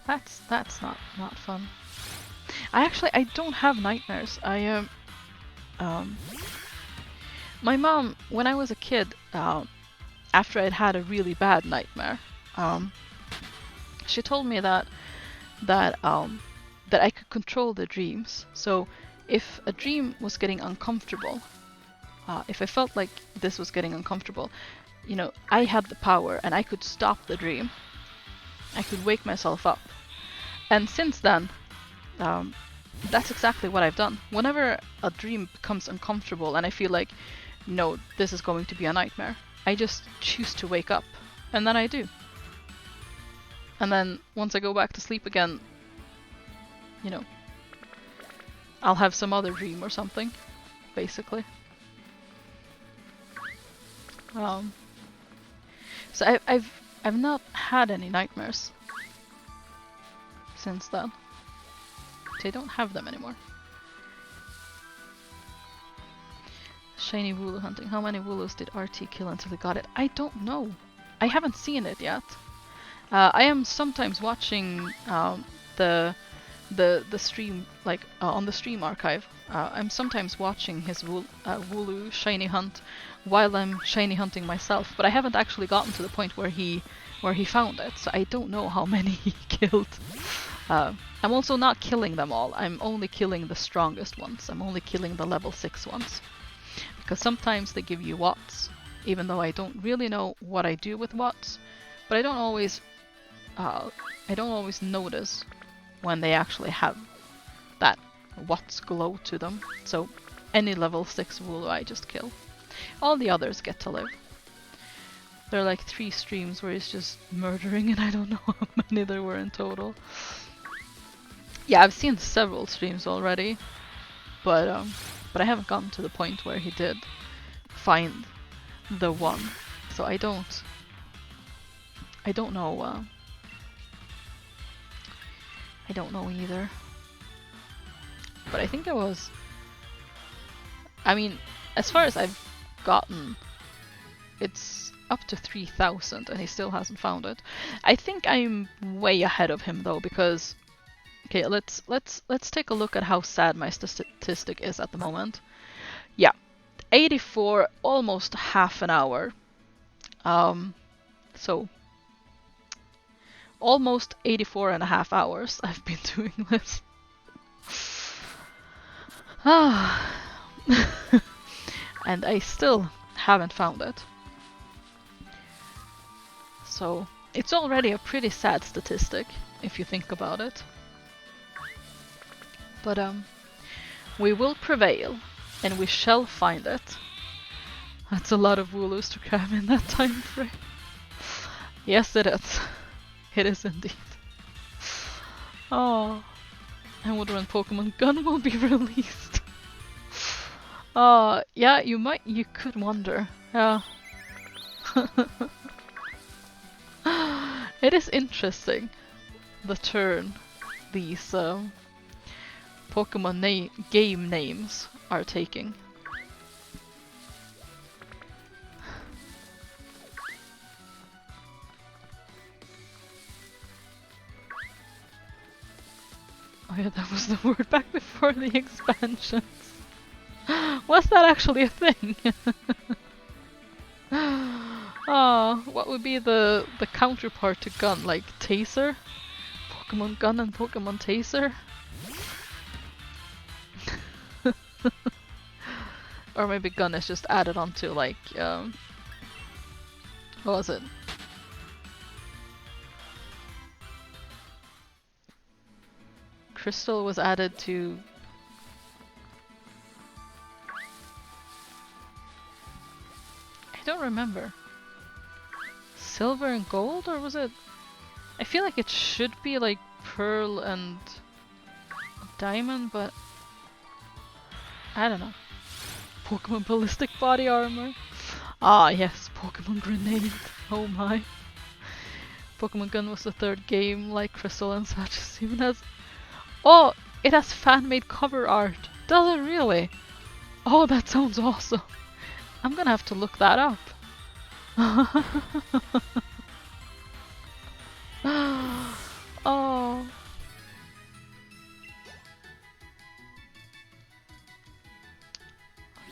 S1: That's not fun. I don't have nightmares. My mom, when I was a kid, after I'd had a really bad nightmare, she told me that I could control the dreams. So if a dream was getting uncomfortable, if I felt like this was getting uncomfortable, you know, I had the power and I could stop the dream. I could wake myself up. And since then, that's exactly what I've done. Whenever a dream becomes uncomfortable and I feel like, no, this is going to be a nightmare, I just choose to wake up. And then I do. And then once I go back to sleep again, you know, I'll have some other dream or something, basically. So I've not had any nightmares since then. So I don't have them anymore. Shiny Wooloo hunting. How many Wooloos did RT kill until he got it? I don't know. I haven't seen it yet. I am sometimes watching the stream, like on the stream archive. I'm sometimes watching his Wooloo shiny hunt while I'm shiny hunting myself, but I haven't actually gotten to the point where he found it, so I don't know how many he killed. I'm also not killing them all. I'm only killing the strongest ones. I'm only killing the level 6 ones. Because sometimes they give you watts, even though I don't really know what I do with watts, but I don't always notice when they actually have that watts glow to them. So any level 6 Wooloo I just kill. All the others get to live. There are like 3 streams where he's just murdering, and I don't know how many there were in total. Yeah, I've seen several streams already, but I haven't gotten to the point where he did find the one. So I don't know. I don't know either. But I think it was. I mean, as far as I've gotten, it's up to 3,000, and he still hasn't found it. I think I'm way ahead of him though, because okay, let's take a look at how sad my statistic is at the moment. Yeah, 84, almost half an hour. So almost 84 and a half hours I've been doing this. And I still haven't found it. So it's already a pretty sad statistic if you think about it. But we will prevail, and we shall find it. That's a lot of Wooloos to cram in that time frame. Yes, it is. It is indeed. Oh, I wonder when Pokemon Gun will be released. Yeah, you could wonder. Yeah. It is interesting, the turn these Pokemon game names are taking. Oh yeah, that was the word back before the expansions. Was that actually a thing? What would be the counterpart to gun? Like taser? Pokemon gun and Pokemon taser? Or maybe gun is just added onto like what was it? Crystal was added to I don't remember. Silver and gold, or was it? I feel like it should be like pearl and diamond, but I don't know. Pokemon ballistic body armor. Ah yes, Pokemon grenade. Oh my. Pokemon Gun was the third game, like Crystal and such. It even has. Oh, it has fan-made cover art. Does it really? Oh, that sounds awesome. I'm gonna have to look that up. Oh.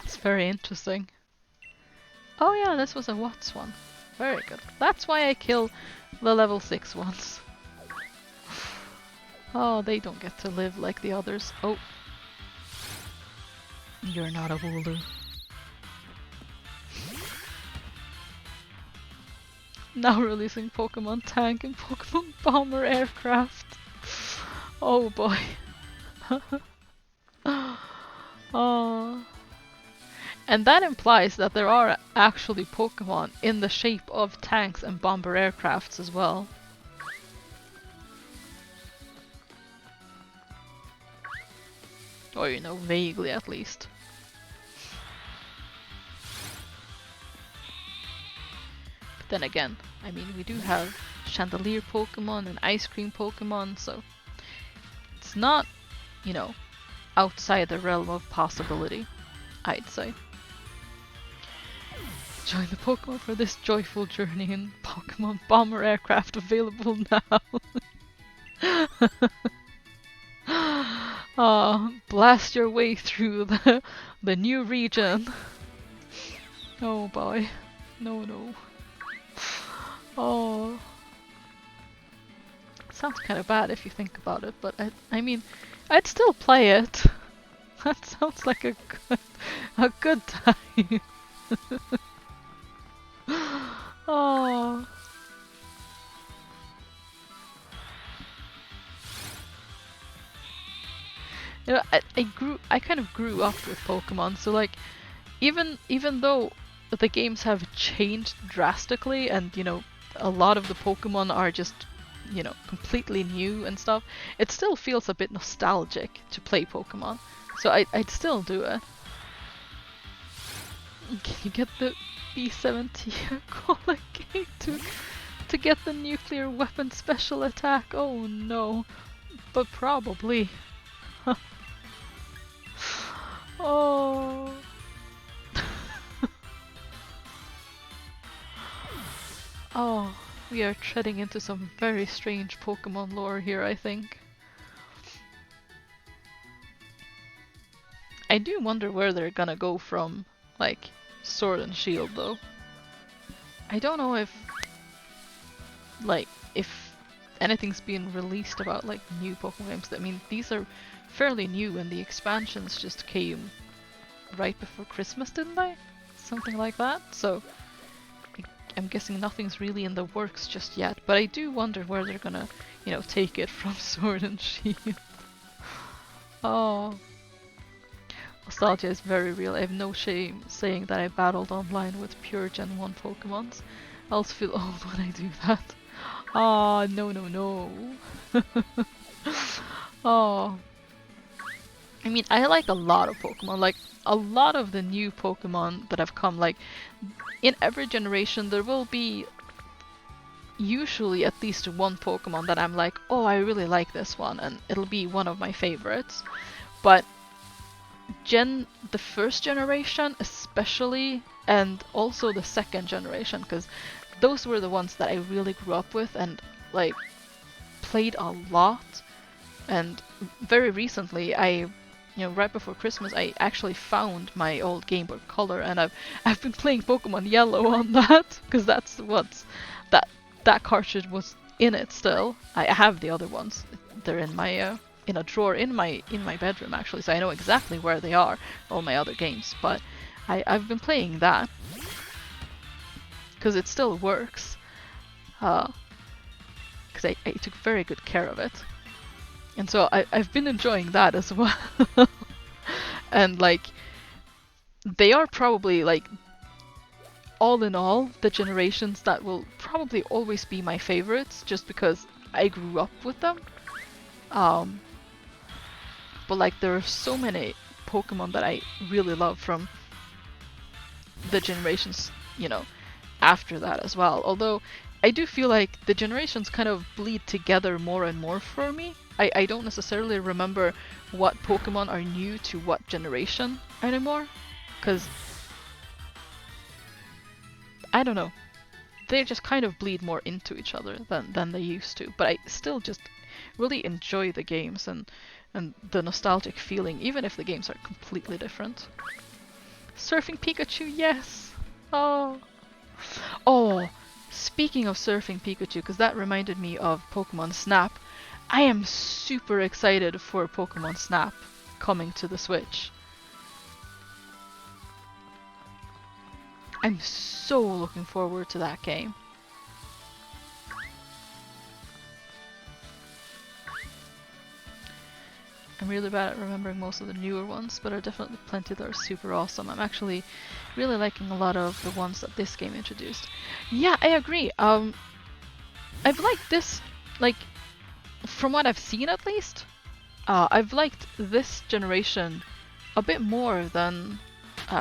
S1: It's very interesting. Oh yeah, this was a Watts one. Very good. That's why I kill the level 6 ones. Oh, they don't get to live like the others. Oh. You're not a Wooloo. Now releasing Pokemon Tank and Pokemon Bomber Aircraft. Oh boy. Oh. And that implies that there are actually Pokemon in the shape of tanks and bomber aircrafts as well. Or, you know, vaguely at least. But then again, I mean, we do have Chandelier Pokemon and Ice Cream Pokemon, so it's not, you know, outside the realm of possibility, I'd say. Join the Pokemon for this joyful journey in Pokemon Bomber Aircraft available now. Blast your way through the new region. Oh boy. No. Oh. Sounds kind of bad if you think about it, but I mean, I'd still play it. That sounds like a good time. Oh. You know, I kind of grew up with Pokemon, so like, even though the games have changed drastically, and you know, a lot of the Pokemon are just, you know, completely new and stuff, it still feels a bit nostalgic to play Pokemon. So I'd still do it. Can you get the B-17 Collegate to get the nuclear weapon special attack? Oh no. But probably. Oh. Oh, we are treading into some very strange Pokemon lore here, I think. I do wonder where they're gonna go from, like, Sword and Shield, though. I don't know if, like, if anything's been released about, like, new Pokemon games. I mean, these are fairly new, and the expansions just came right before Christmas, didn't they? Something like that, so I'm guessing nothing's really in the works just yet, but I do wonder where they're gonna, you know, take it from Sword and Shield. Oh. Nostalgia is very real. I have no shame saying that I battled online with pure Gen 1 Pokemons. I also feel old when I do that. Ah, no. Oh. I mean, I like a lot of Pokemon. Like, a lot of the new Pokemon that have come, like, in every generation there will be usually at least one Pokemon that I'm like, oh, I really like this one, and it'll be one of my favorites. But the first generation especially, and also the second generation, because those were the ones that I really grew up with and like played a lot. And very recently, right before Christmas, I actually found my old Game Boy Color, and I've been playing Pokemon Yellow on that because that's what's that cartridge was in it still. I have the other ones. They're in my in a drawer in my bedroom actually, so I know exactly where they are, all my other games. But I've been playing that because it still works. Because I took very good care of it. And so I've been enjoying that as well. And like, they are probably like, all in all, the generations that will probably always be my favorites, just because I grew up with them. But like, there are so many Pokemon that I really love from the generations, after that as well. Although I do feel like the generations kind of bleed together more and more for me. I don't necessarily remember what Pokemon are new to what generation anymore, because I don't know. They just kind of bleed more into each other than they used to. But I still just really enjoy the games and the nostalgic feeling, even if the games are completely different. Surfing Pikachu, yes! Oh! Oh! Speaking of Surfing Pikachu, because that reminded me of Pokemon Snap, I am super excited for Pokemon Snap coming to the Switch. I'm so looking forward to that game. I'm really bad at remembering most of the newer ones, but there are definitely plenty that are super awesome. I'm actually really liking a lot of the ones that this game introduced. Yeah, I agree. I've liked this, like, from what I've seen at least, I've liked this generation a bit more than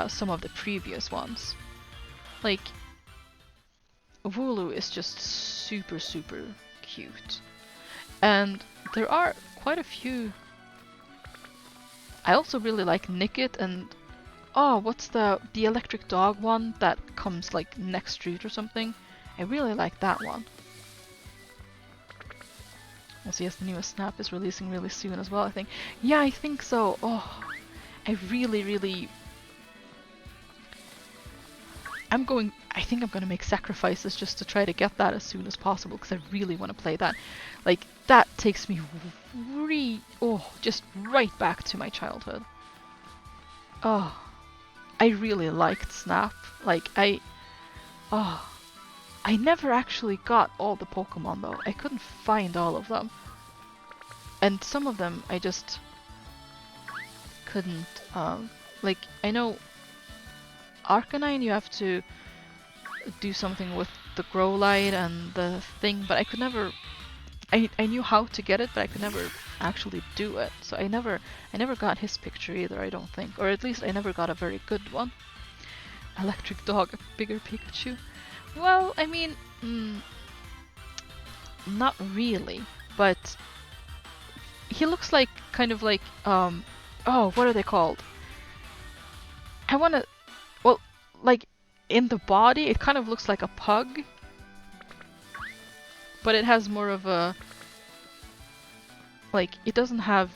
S1: some of the previous ones. Like, Wooloo is just super, super cute. And there are quite a few. I also really like Nickit and what's the electric dog one that comes like next street or something? I really like that one. Also, yes, the newest Snap is releasing really soon as well, I think. Yeah, I think so. Oh, I really I think I'm gonna make sacrifices just to try to get that as soon as possible, because I really want to play that. Like, that takes me just right back to my childhood. Oh, I really liked Snap. Like, I never actually got all the Pokemon though. I couldn't find all of them. And some of them I just couldn't, like, I know Arcanine you have to do something with the Growlite and the thing, but I could never, I knew how to get it, but I could never actually do it. So I never got his picture either, I don't think. Or at least I never got a very good one. Electric Dog, a bigger Pikachu? Well, I mean, not really, but he looks like, kind of like, what are they called? Well, like, in the body, it kind of looks like a pug, but it has more of a, like, it doesn't have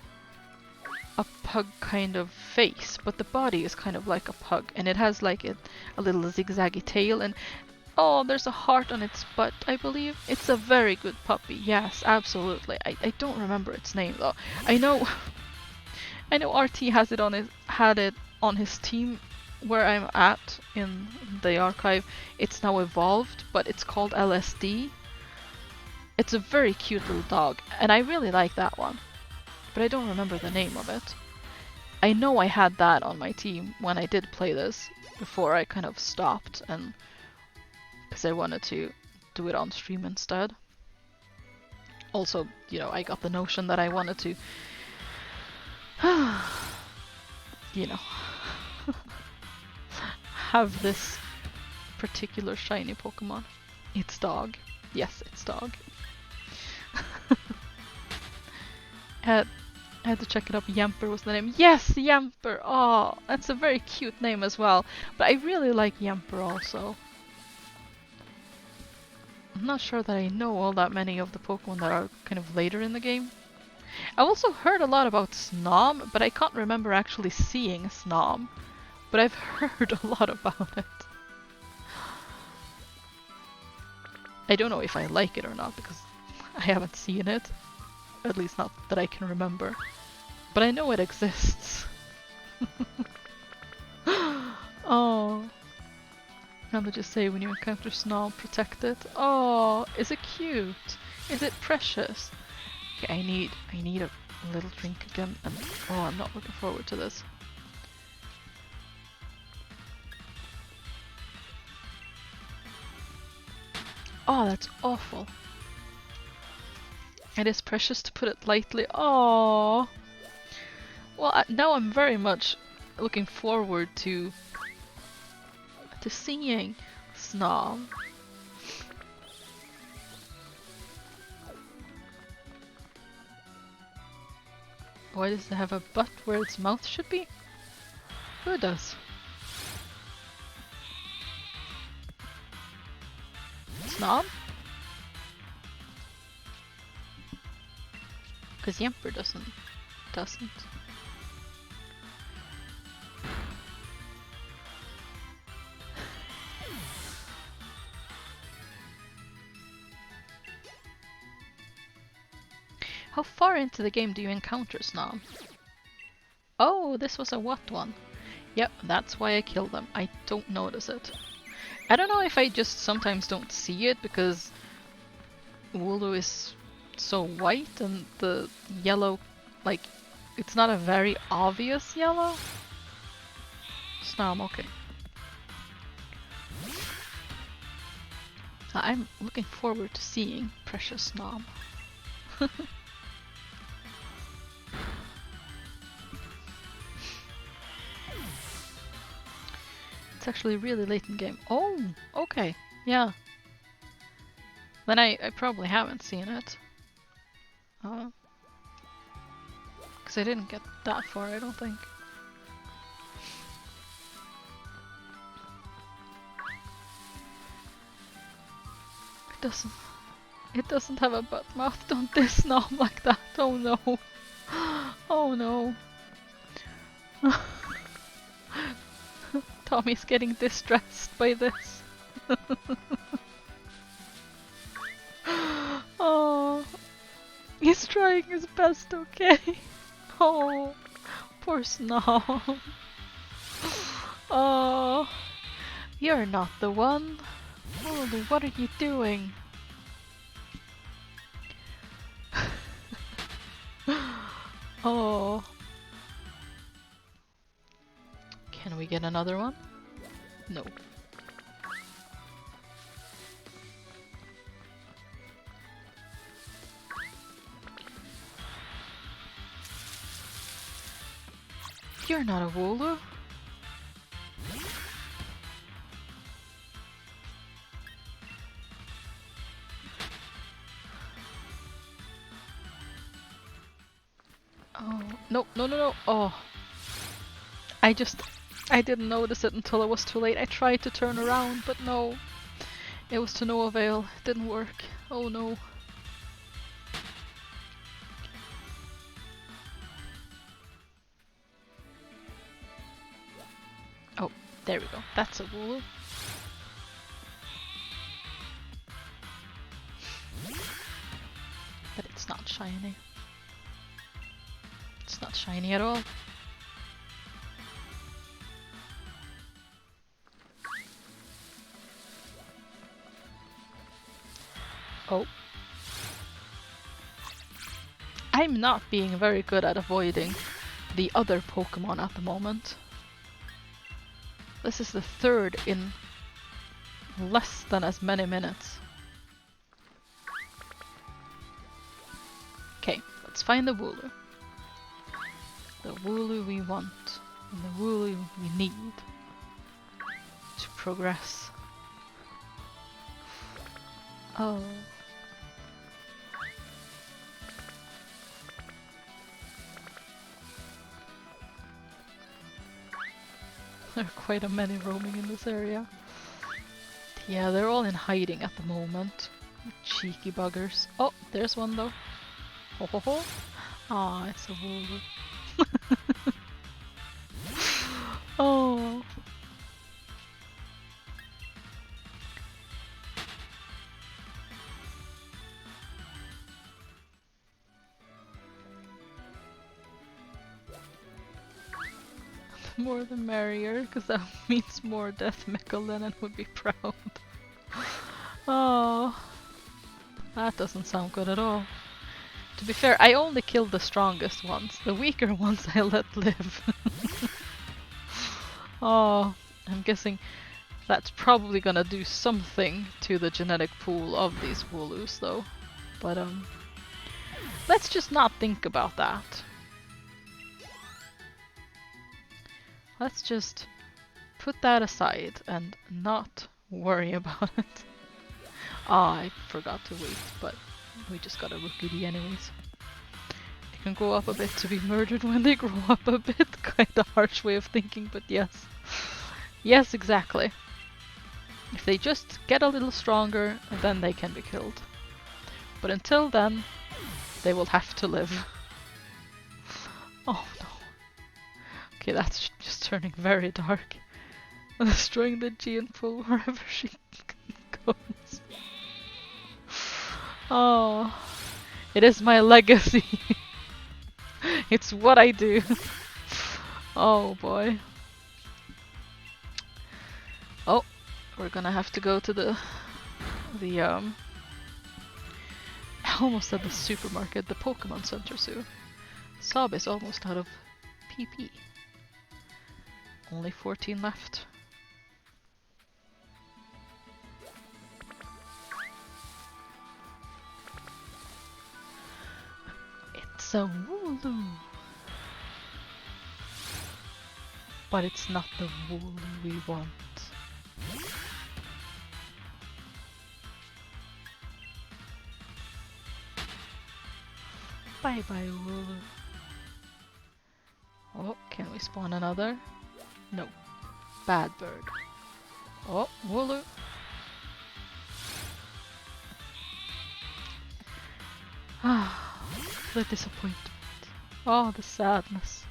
S1: a pug kind of face, but the body is kind of like a pug, and it has like a little zigzaggy tail, and there's a heart on its butt, I believe. It's a very good puppy, yes, absolutely. I don't remember its name though. I know RT had it on his team where I'm at in the archive. It's now evolved, but it's called LSD. It's a very cute little dog, and I really like that one. But I don't remember the name of it. I know I had that on my team when I did play this, before I kind of stopped, and because I wanted to do it on stream instead. Also, I got the notion that I wanted to you know, have this particular shiny Pokemon. It's dog. Yes, it's dog. I had to check it up. Yamper was the name. Yes, Yamper! Oh, that's a very cute name as well. But I really like Yamper also. I'm not sure that I know all that many of the Pokemon that are kind of later in the game. I've also heard a lot about Snom, but I can't remember actually seeing Snom. But I've heard a lot about it. I don't know if I like it or not, because I haven't seen it. At least not that I can remember. But I know it exists. Oh. How did you say when you encounter Snom, protect it? Oh, is it cute? Is it precious? Okay, I need a little drink again, and oh, I'm not looking forward to this. Oh, that's awful. It is precious, to put it lightly. Oh. Well, now I'm very much looking forward to seeing Snom. Why does it have a butt where its mouth should be? Who does? Snom? Because Yamper doesn't. How far into the game do you encounter Snom? Oh, this was a what one? Yep, that's why I killed them. I don't notice it. I don't know if I just sometimes don't see it because Wooloo is so white and the yellow, like, it's not a very obvious yellow. Snom, okay. I'm looking forward to seeing Precious Snom. It's actually really late in the game. Oh, okay, yeah. Then I probably haven't seen it. Because I didn't get that far, I don't think. It doesn't have a butt mouth. Don't diss Snom like that. Oh no. Oh no. Tommy's getting distressed by this. Oh, he's trying his best, okay? Oh, poor Snom. Oh, you're not the one. Oh, what are you doing? Oh. Can we get another one? No. You're not a Wooloo. Oh, no, no, no, no. Oh. I didn't notice it until it was too late. I tried to turn around, but no. It was to no avail. It didn't work. Oh no. Oh, there we go. That's a Wooloo. But it's not shiny. It's not shiny at all. Oh. I'm not being very good at avoiding the other Pokemon at the moment. This is the third in less than as many minutes. Okay, let's find the Wooloo. The Wooloo we want. and the wool we need to progress. Oh. There are quite a many roaming in this area. Yeah, they're all in hiding at the moment. Cheeky buggers. Oh, there's one though. Ho ho ho. Ah, it's a wolf. Oh. The more the merrier, because that means more death meckle than it would be proud. Oh. That doesn't sound good at all. To be fair, I only killed the strongest ones. The weaker ones I let live. Oh, I'm guessing that's probably gonna do something to the genetic pool of these Wooloos though. But let's just not think about that. Let's just put that aside and not worry about it. Ah, I forgot to wait, but we just got a rookie anyways. They can grow up a bit to be murdered when they grow up a bit. Kinda harsh way of thinking, but yes. Yes, exactly. If they just get a little stronger, then they can be killed. But until then, they will have to live. Oh no. Okay, that's just turning very dark. Destroying the gene pool wherever she goes. Oh, it is my legacy. It's what I do. Oh boy. Oh, we're gonna have to go to the I almost said the supermarket, the Pokemon Center soon. Sob is almost out of PP. Only 14 left. It's a Wooloo. But it's not the Wooloo we want. Bye bye, Wooloo. Oh, can we spawn another? No. Bad bird. Oh, Wooloo. Ah, the disappointment. Oh, the sadness.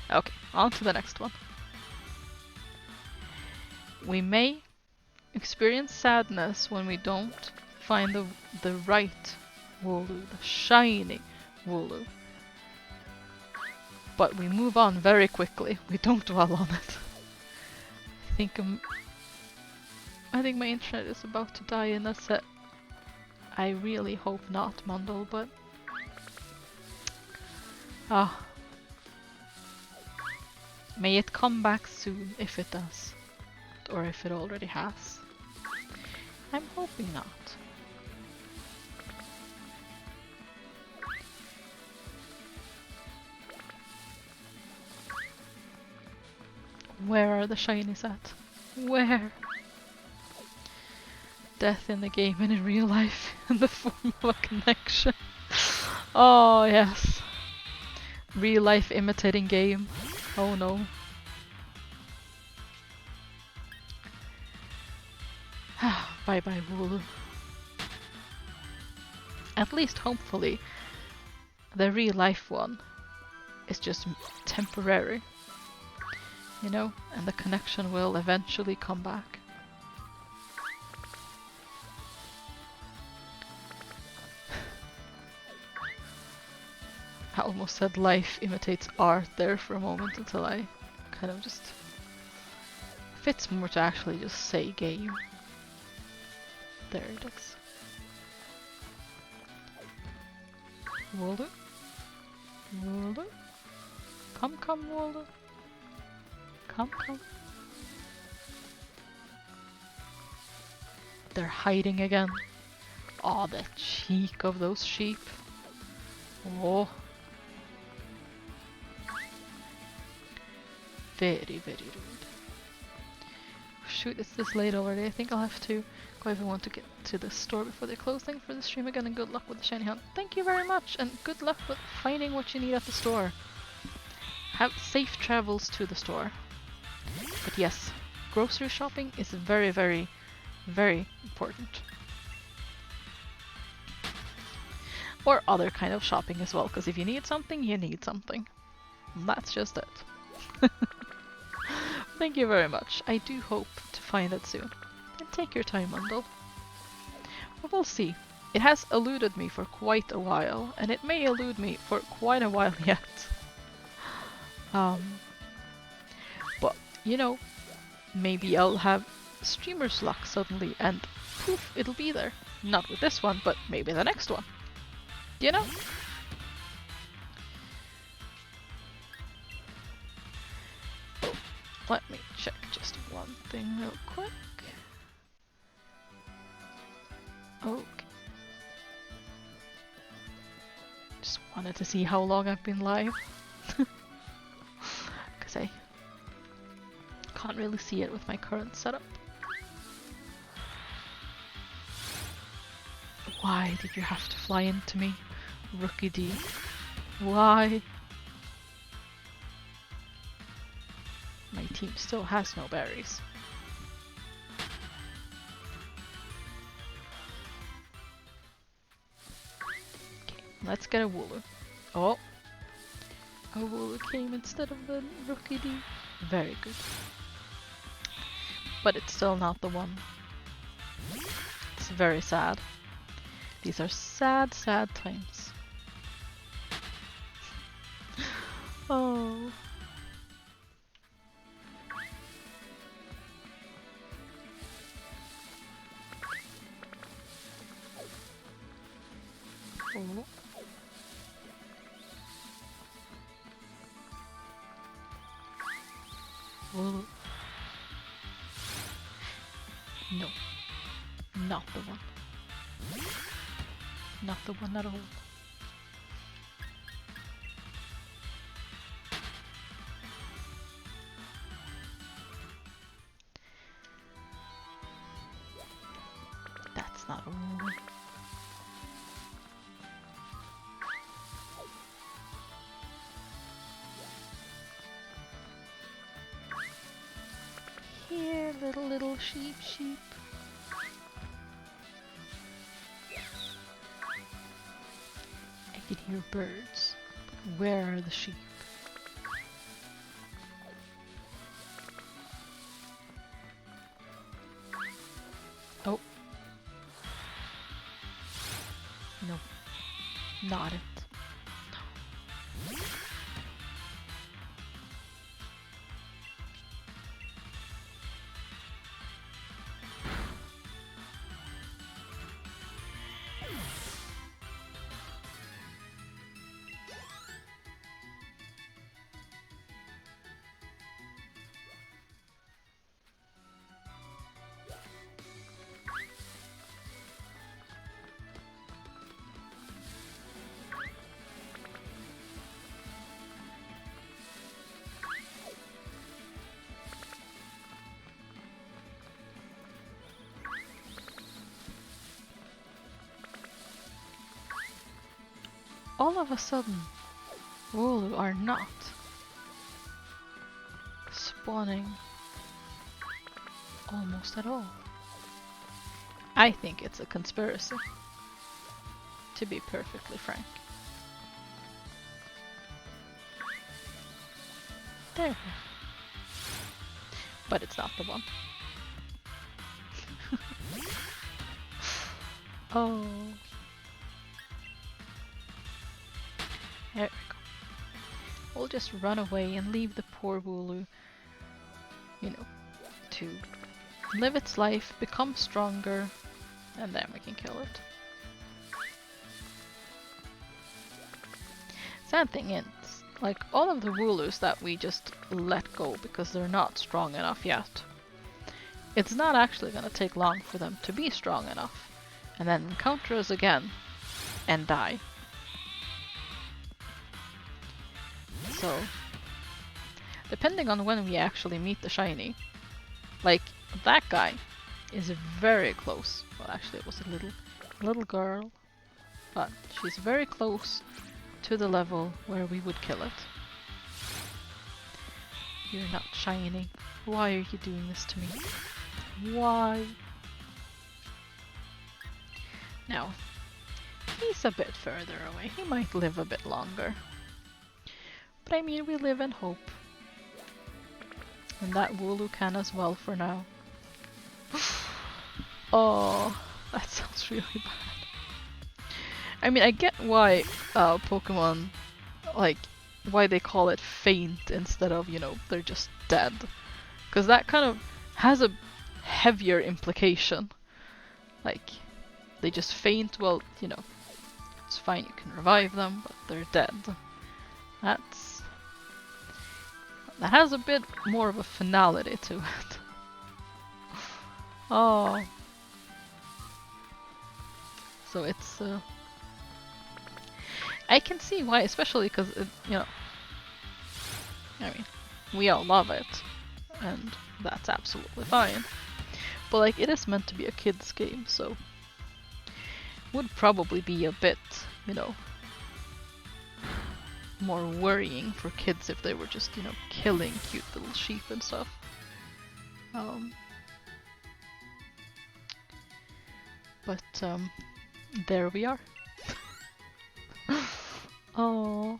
S1: Okay, on to the next one. We may experience sadness when we don't find the right Wooloo, the shiny Wooloo. But we move on very quickly. We don't dwell on it. I think my internet is about to die in a set. I really hope not, Mundle, but may it come back soon if it does. Or if it already has. I'm hoping not. Where are the shinies at? Where? Death in the game and in real life in the form of a connection. Oh yes. Real life imitating game. Oh no. Bye bye Wooloo. At least hopefully the real life one is just temporary. You know, and the connection will eventually come back. I almost said life imitates art there for a moment until I kind of just... fits more to actually just say game. There it is. Wooloo? Wooloo? Come, come, Wooloo. Come, come. They're hiding again. Oh, the cheek of those sheep. Oh. Very, very rude. Shoot, it's this late already. I think I'll have to go if I want to get to the store before they close. Thanks for the stream again and good luck with the shiny hunt. Thank you very much and good luck with finding what you need at the store. Have safe travels to the store. But yes, grocery shopping is very, very, very important. Or other kind of shopping as well, because if you need something, you need something. And that's just it. Thank you very much. I do hope to find it soon. And take your time, Mundle. But we'll see. It has eluded me for quite a while, and it may elude me for quite a while yet. But, you know, maybe I'll have streamer's luck suddenly and poof, it'll be there. Not with this one, but maybe the next one. You know? Let me check just one thing real quick. Okay. Just wanted to see how long I've been live. Because I can't really see it with my current setup. Why did you have to fly into me, Rookie D? Why? My team still has no berries. Okay, let's get a Wooloo. Oh! A Wooloo came instead of the Rookie D. Very good. But it's still not the one. It's very sad. These are sad, sad times. Oh. Oh. Whoa. No. Not the one. Not the one at all. That's not a woman. Here, little sheep. I can hear birds, but where are the sheep? Oh. No. Not it. No. All of a sudden, Wooloo are not spawning almost at all. I think it's a conspiracy, to be perfectly frank. There. But it's not the one. Oh. There we go. We'll just run away and leave the poor Wooloo, you know, to live its life, become stronger, and then we can kill it. Sad thing is, like, all of the Wooloos that we just let go because they're not strong enough yet, it's not actually gonna take long for them to be strong enough, and then encounter us again, and die. So, depending on when we actually meet the shiny, like that guy is very close. Well, actually it was a little girl, but she's very close to the level where we would kill it. You're not shiny. Why are you doing this to me? Why? Now, he's a bit further away. He might live a bit longer. But I mean, we live in hope. And that Wooloo can as well for now. Oh, that sounds really bad. I mean, I get why Pokemon, like, why they call it faint instead of, you know, they're just dead. Because that kind of has a heavier implication. Like, they just faint, well, you know, it's fine, you can revive them, but they're dead. That has a bit more of a finality to it. Oh. So it's, I can see why, especially because, you know, I mean, we all love it, and that's absolutely fine. But, like, it is meant to be a kid's game, so would probably be a bit, you know, more worrying for kids if they were just, you know, killing cute little sheep and stuff. But there we are. Oh.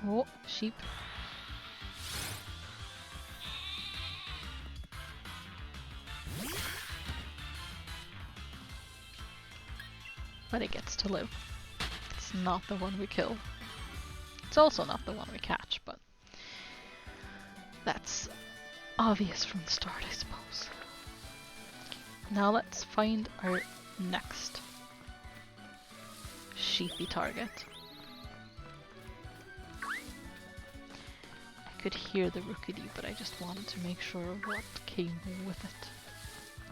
S1: Oh, sheep. But it gets to live. It's not the one we kill. It's also not the one we catch, but that's obvious from the start, I suppose. Now let's find our next sheepy target. I could hear the Rookidee, but I just wanted to make sure of what came with it.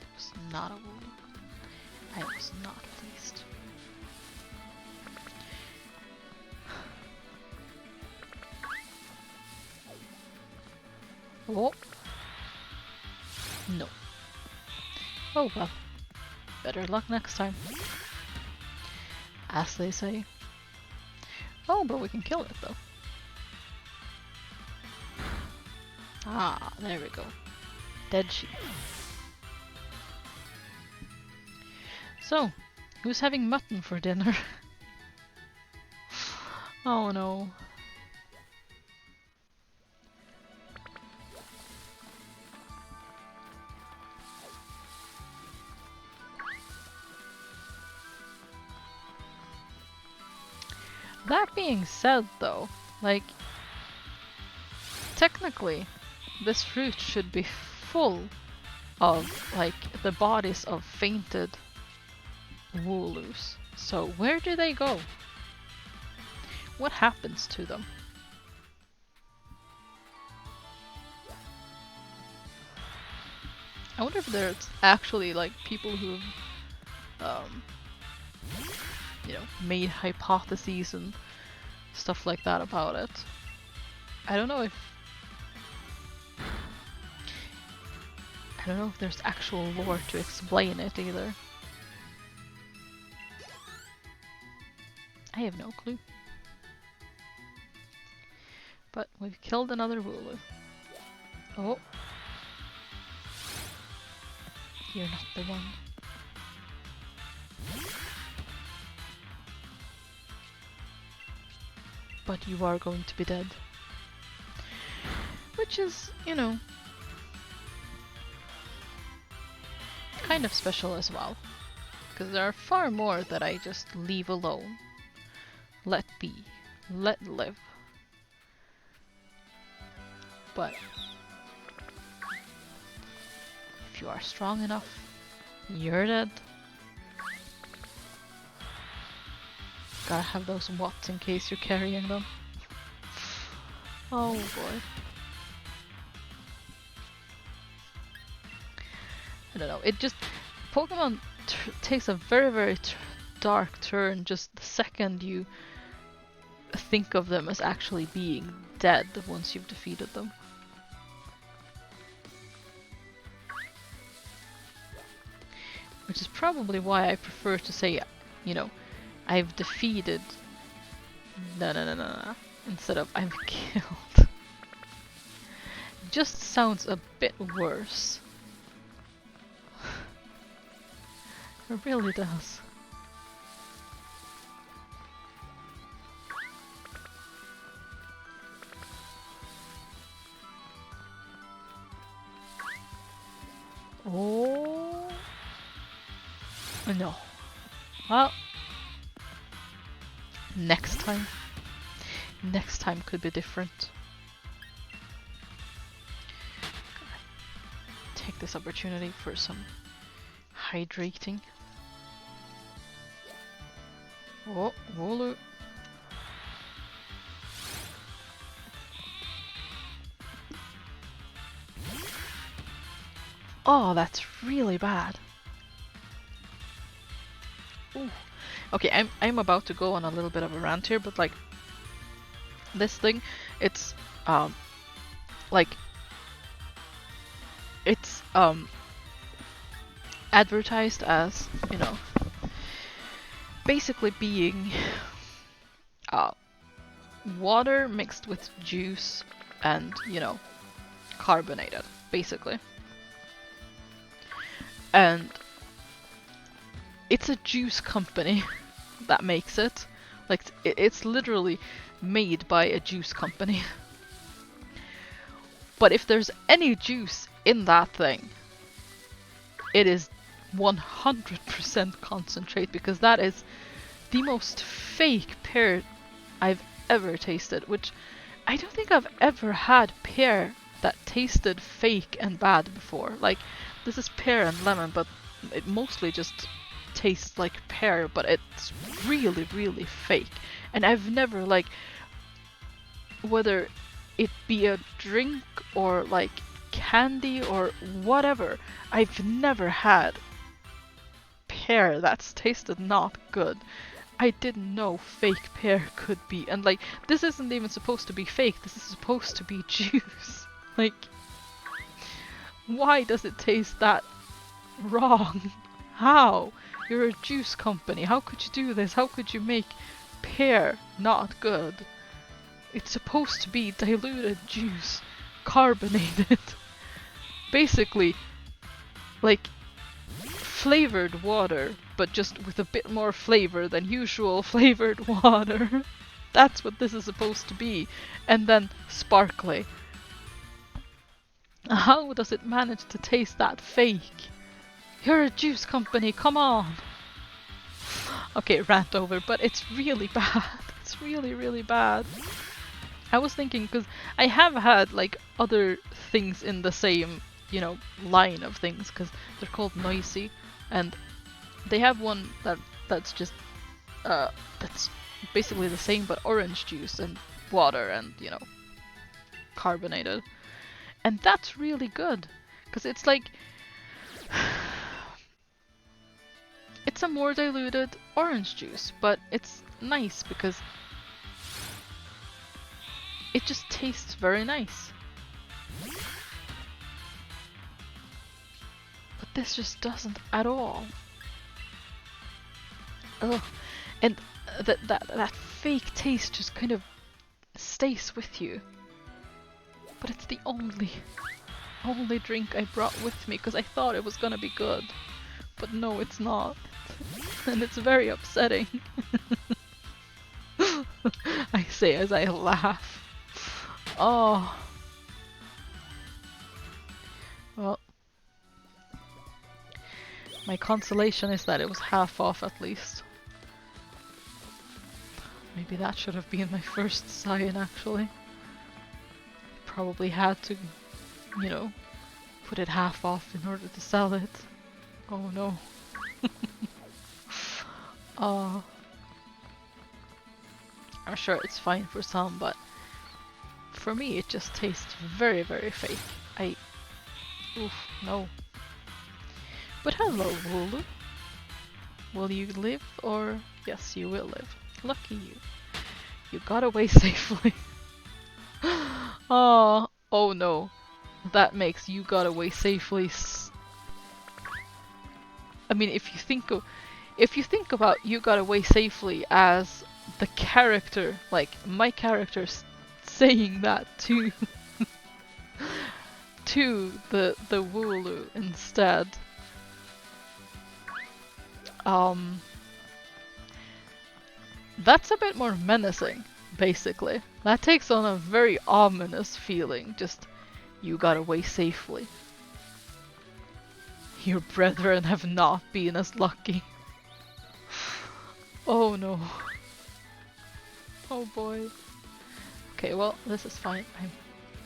S1: It was not a Wooloo. I was not pleased. Oh! No. Oh well. Better luck next time. As they say. Oh, but we can kill it though. Ah, there we go. Dead sheep. So, who's having mutton for dinner? Oh no. That being said though, like, technically this fruit should be full of, like, the bodies of fainted Wooloos. So where do they go? What happens to them? I wonder if there's actually, like, people who've you know, made hypotheses and stuff like that about it. I don't know if there's actual lore to explain it either. I have no clue. But we've killed another Wooloo. Oh. You're not the one. But you are going to be dead. Which is, you know, kind of special as well. Because there are far more that I just leave alone. Let be. Let live. But if you are strong enough, you're dead. Gotta have those watts in case you're carrying them. Oh boy. I don't know, it just... Pokemon takes a very, very dark turn just the second you think of them as actually being dead once you've defeated them. Which is probably why I prefer to say, you know, I've defeated... No. Instead of I've killed. Just sounds a bit worse. It really does. Oh no. Well, next time. Next time could be different. Take this opportunity for some hydrating. Oh, Wooloo. Oh, that's really bad. Ooh. Okay, I'm about to go on a little bit of a rant here, but like this thing, it's like it's advertised as, you know, basically being water mixed with juice and, you know, carbonated, basically. And it's a juice company that makes it. Like, it's literally made by a juice company. But if there's any juice in that thing, it is 100% concentrate, because that is the most fake pear I've ever tasted, which I don't think I've ever had pear that tasted fake and bad before. Like, this is pear and lemon, but it mostly just tastes like pear, but it's really, really fake. And I've never, like, whether it be a drink or like candy or whatever, I've never had pear that's tasted not good. I didn't know fake pear could be, and like, this isn't even supposed to be fake, this is supposed to be juice. Like, why does it taste that wrong? How? You're a juice company, how could you do this? How could you make pear not good? It's supposed to be diluted juice, carbonated. Basically, like, flavored water, but just with a bit more flavor than usual flavored water. That's what this is supposed to be. And then sparkly. How does it manage to taste that fake? You're a juice company, come on! Okay, rant over, but it's really bad. It's really, really bad. I was thinking, because I have had like other things in the same, you know, line of things, because they're called Noisy, and they have one that's just that's basically the same but orange juice and water and, you know, carbonated, and that's really good because it's like it's a more diluted orange juice, but it's nice because it just tastes very nice. But this just doesn't at all. Ugh. And that fake taste just kind of stays with you. But it's the only drink I brought with me because I thought it was gonna be good. But no, it's not. And it's very upsetting. I say as I laugh. Oh. Well. My consolation is that it was half off at least. Maybe that should have been my first sign actually. Probably had to, you know, put it half off in order to sell it. Oh no. I'm sure it's fine for some, but for me it just tastes very, very fake. Oof, no. But hello, Wooloo. Will you live or... Yes, you will live. Lucky you. You got away safely. Oh, oh no. That makes you got away safely. I mean, if you think about you got away safely as the character, like my character's saying that to to the Wooloo instead. That's a bit more menacing, basically. That takes on a very ominous feeling, just you got away safely. Your brethren have not been as lucky. Oh no. Oh boy. Okay, well, this is fine. I'm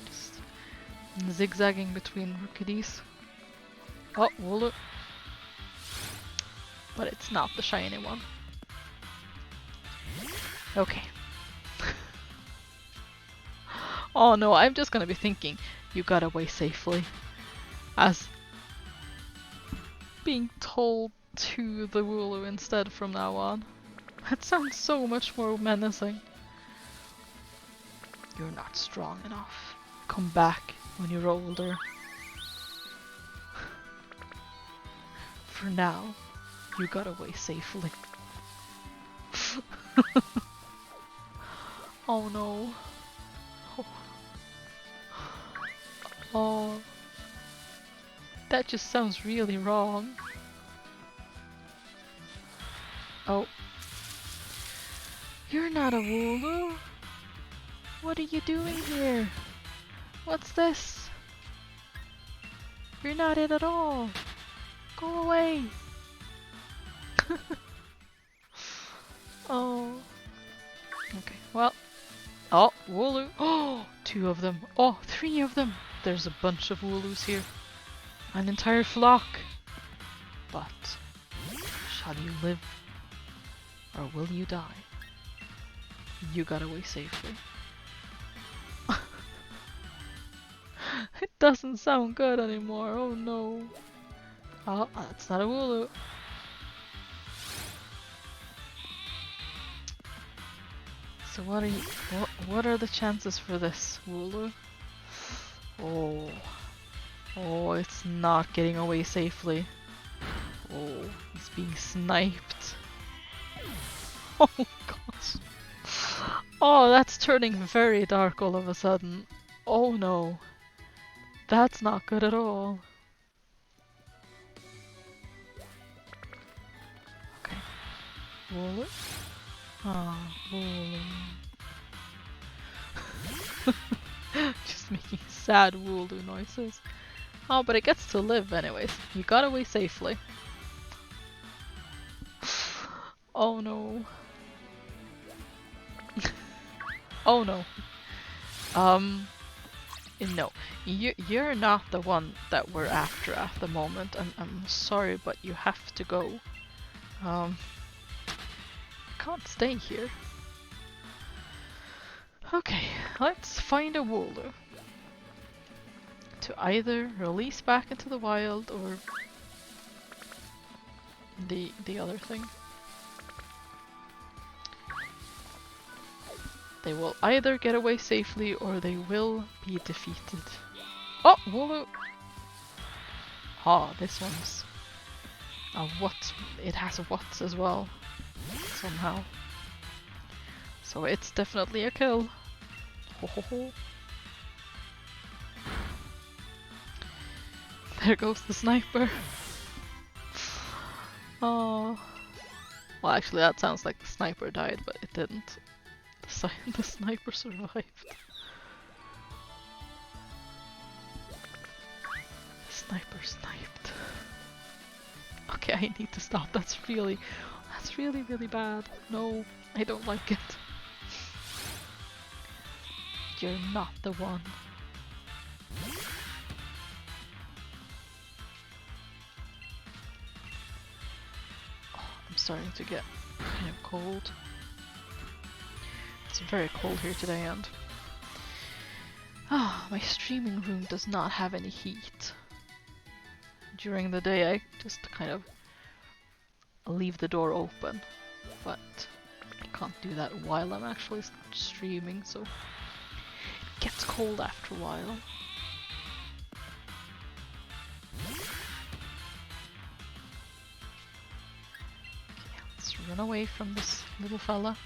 S1: just zigzagging between rookies. Oh, Wooloo. But it's not the shiny one. Okay. Oh no, I'm just gonna be thinking, you got away safely. As being told to the Wooloo instead from now on. That sounds so much more menacing. You're not strong enough. Come back when you're older. For now, you got away safely. Oh no. Oh. Oh. That just sounds really wrong. Oh. You're not a Wooloo. What are you doing here? What's this? You're not it at all. Go away. Oh. Okay, well. Oh, Wooloo. Oh, 2 of them. Oh, 3 of them. There's a bunch of Wooloos here. An entire flock. But, shall you live? Or will you die? You got away safely. It doesn't sound good anymore. Oh no. Oh, that's not a Wooloo. So what are you? What are the chances for this, Wooloo? Oh, oh, it's not getting away safely. Oh, he's being sniped. Oh gosh. Oh, that's turning very dark all of a sudden. Oh no. That's not good at all. Okay. Wooloo? Ah, Wooloo. Just making sad Wooloo noises. Oh, but it gets to live anyways. You got away safely. Oh no. Oh no. No. You're not the one that we're after at the moment. I'm sorry, but you have to go. You can't stay here. Okay, let's find a Wooloo to either release back into the wild or the other thing. They will either get away safely or they will be defeated. Oh, Wooloo! Ah, this one's a what? It has a what as well, somehow. So it's definitely a kill. Ho ho ho. There goes the sniper. Oh. Well, actually, that sounds like the sniper died, but it didn't. The sniper survived. The sniper sniped. Okay, I need to stop. That's really bad. No, I don't like it. You're not the one. Oh, I'm starting to get kind of cold. It's very cold here today, and my streaming room does not have any heat. During the day I just kind of leave the door open, but I can't do that while I'm actually streaming, so it gets cold after a while. Okay, let's run away from this little fella.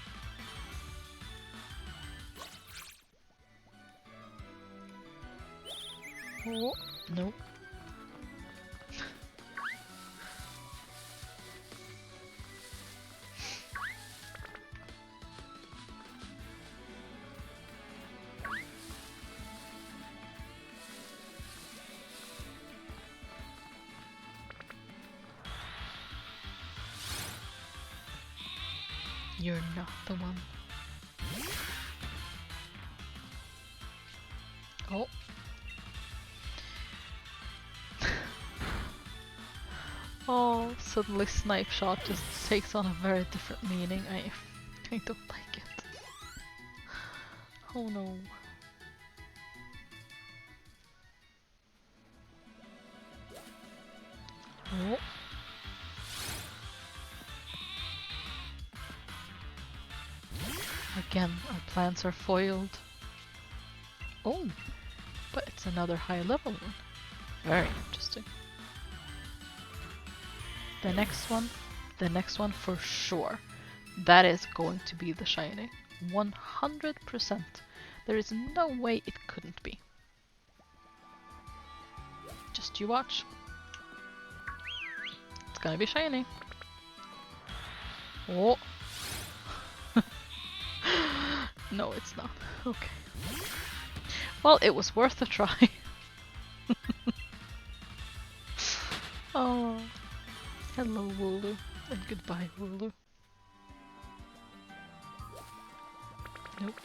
S1: Oh, no. You're not the one. Oh. Oh, suddenly snipe shot just takes on a very different meaning. I don't like it. Oh no. Oh. Again, our plans are foiled. Oh, but it's another high level one. Very interesting. The next one for sure. That is going to be the shiny. 100%. There is no way it couldn't be. Just you watch. It's gonna be shiny. Oh. No, it's not. Okay. Well, it was worth a try. Oh. Hello, Wooloo. And goodbye, Wooloo. Nope.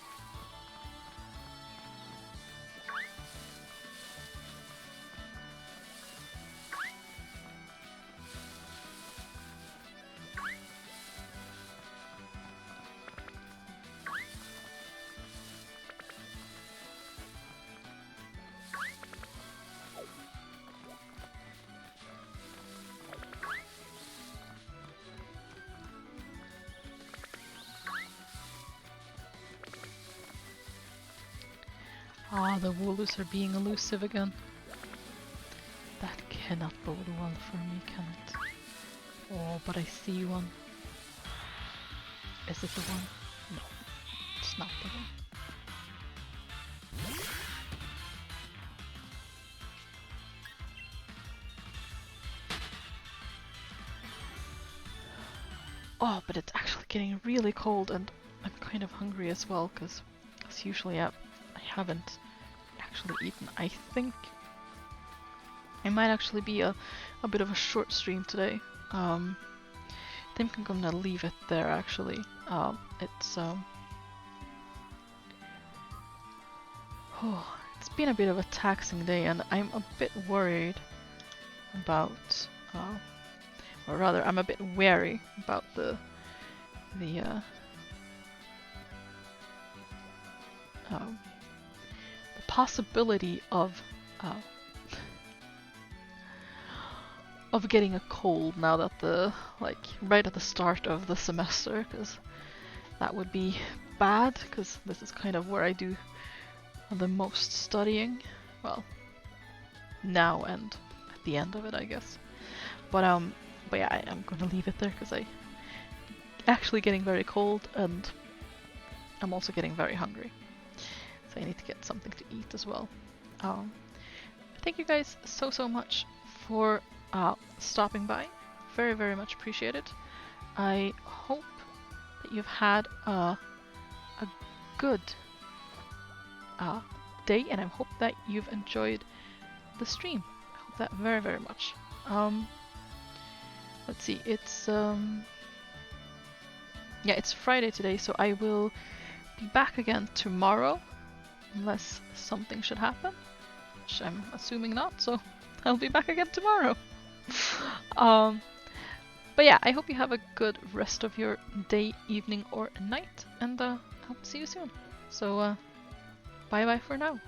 S1: Ah, the Wooloos are being elusive again. That cannot bode well for me, can it? Oh, but I see one. Is it the one? No, it's not the one. Oh, but it's actually getting really cold and I'm kind of hungry as well, because usually I haven't actually eaten. I think it might actually be a bit of a short stream today. I think I'm gonna leave it there actually. It's been a bit of a taxing day and I'm a bit worried about, or rather I'm a bit wary about the possibility of getting a cold now that right at the start of the semester, because that would be bad, because this is kind of where I do the most studying. Well, now and at the end of it, I guess. But yeah, I'm gonna leave it there because I'm actually getting very cold and I'm also getting very hungry. So I need to get something to eat as well. Thank you guys so much for stopping by. Very, very much appreciated. I hope that you've had a good day, and I hope that you've enjoyed the stream. I hope that very, very much. Let's see, it's yeah, it's Friday today, so I will be back again tomorrow, unless something should happen, which I'm assuming not, so I'll be back again tomorrow. But yeah, I hope you have a good rest of your day, evening, or night, and I hope to see you soon. So, bye bye for now.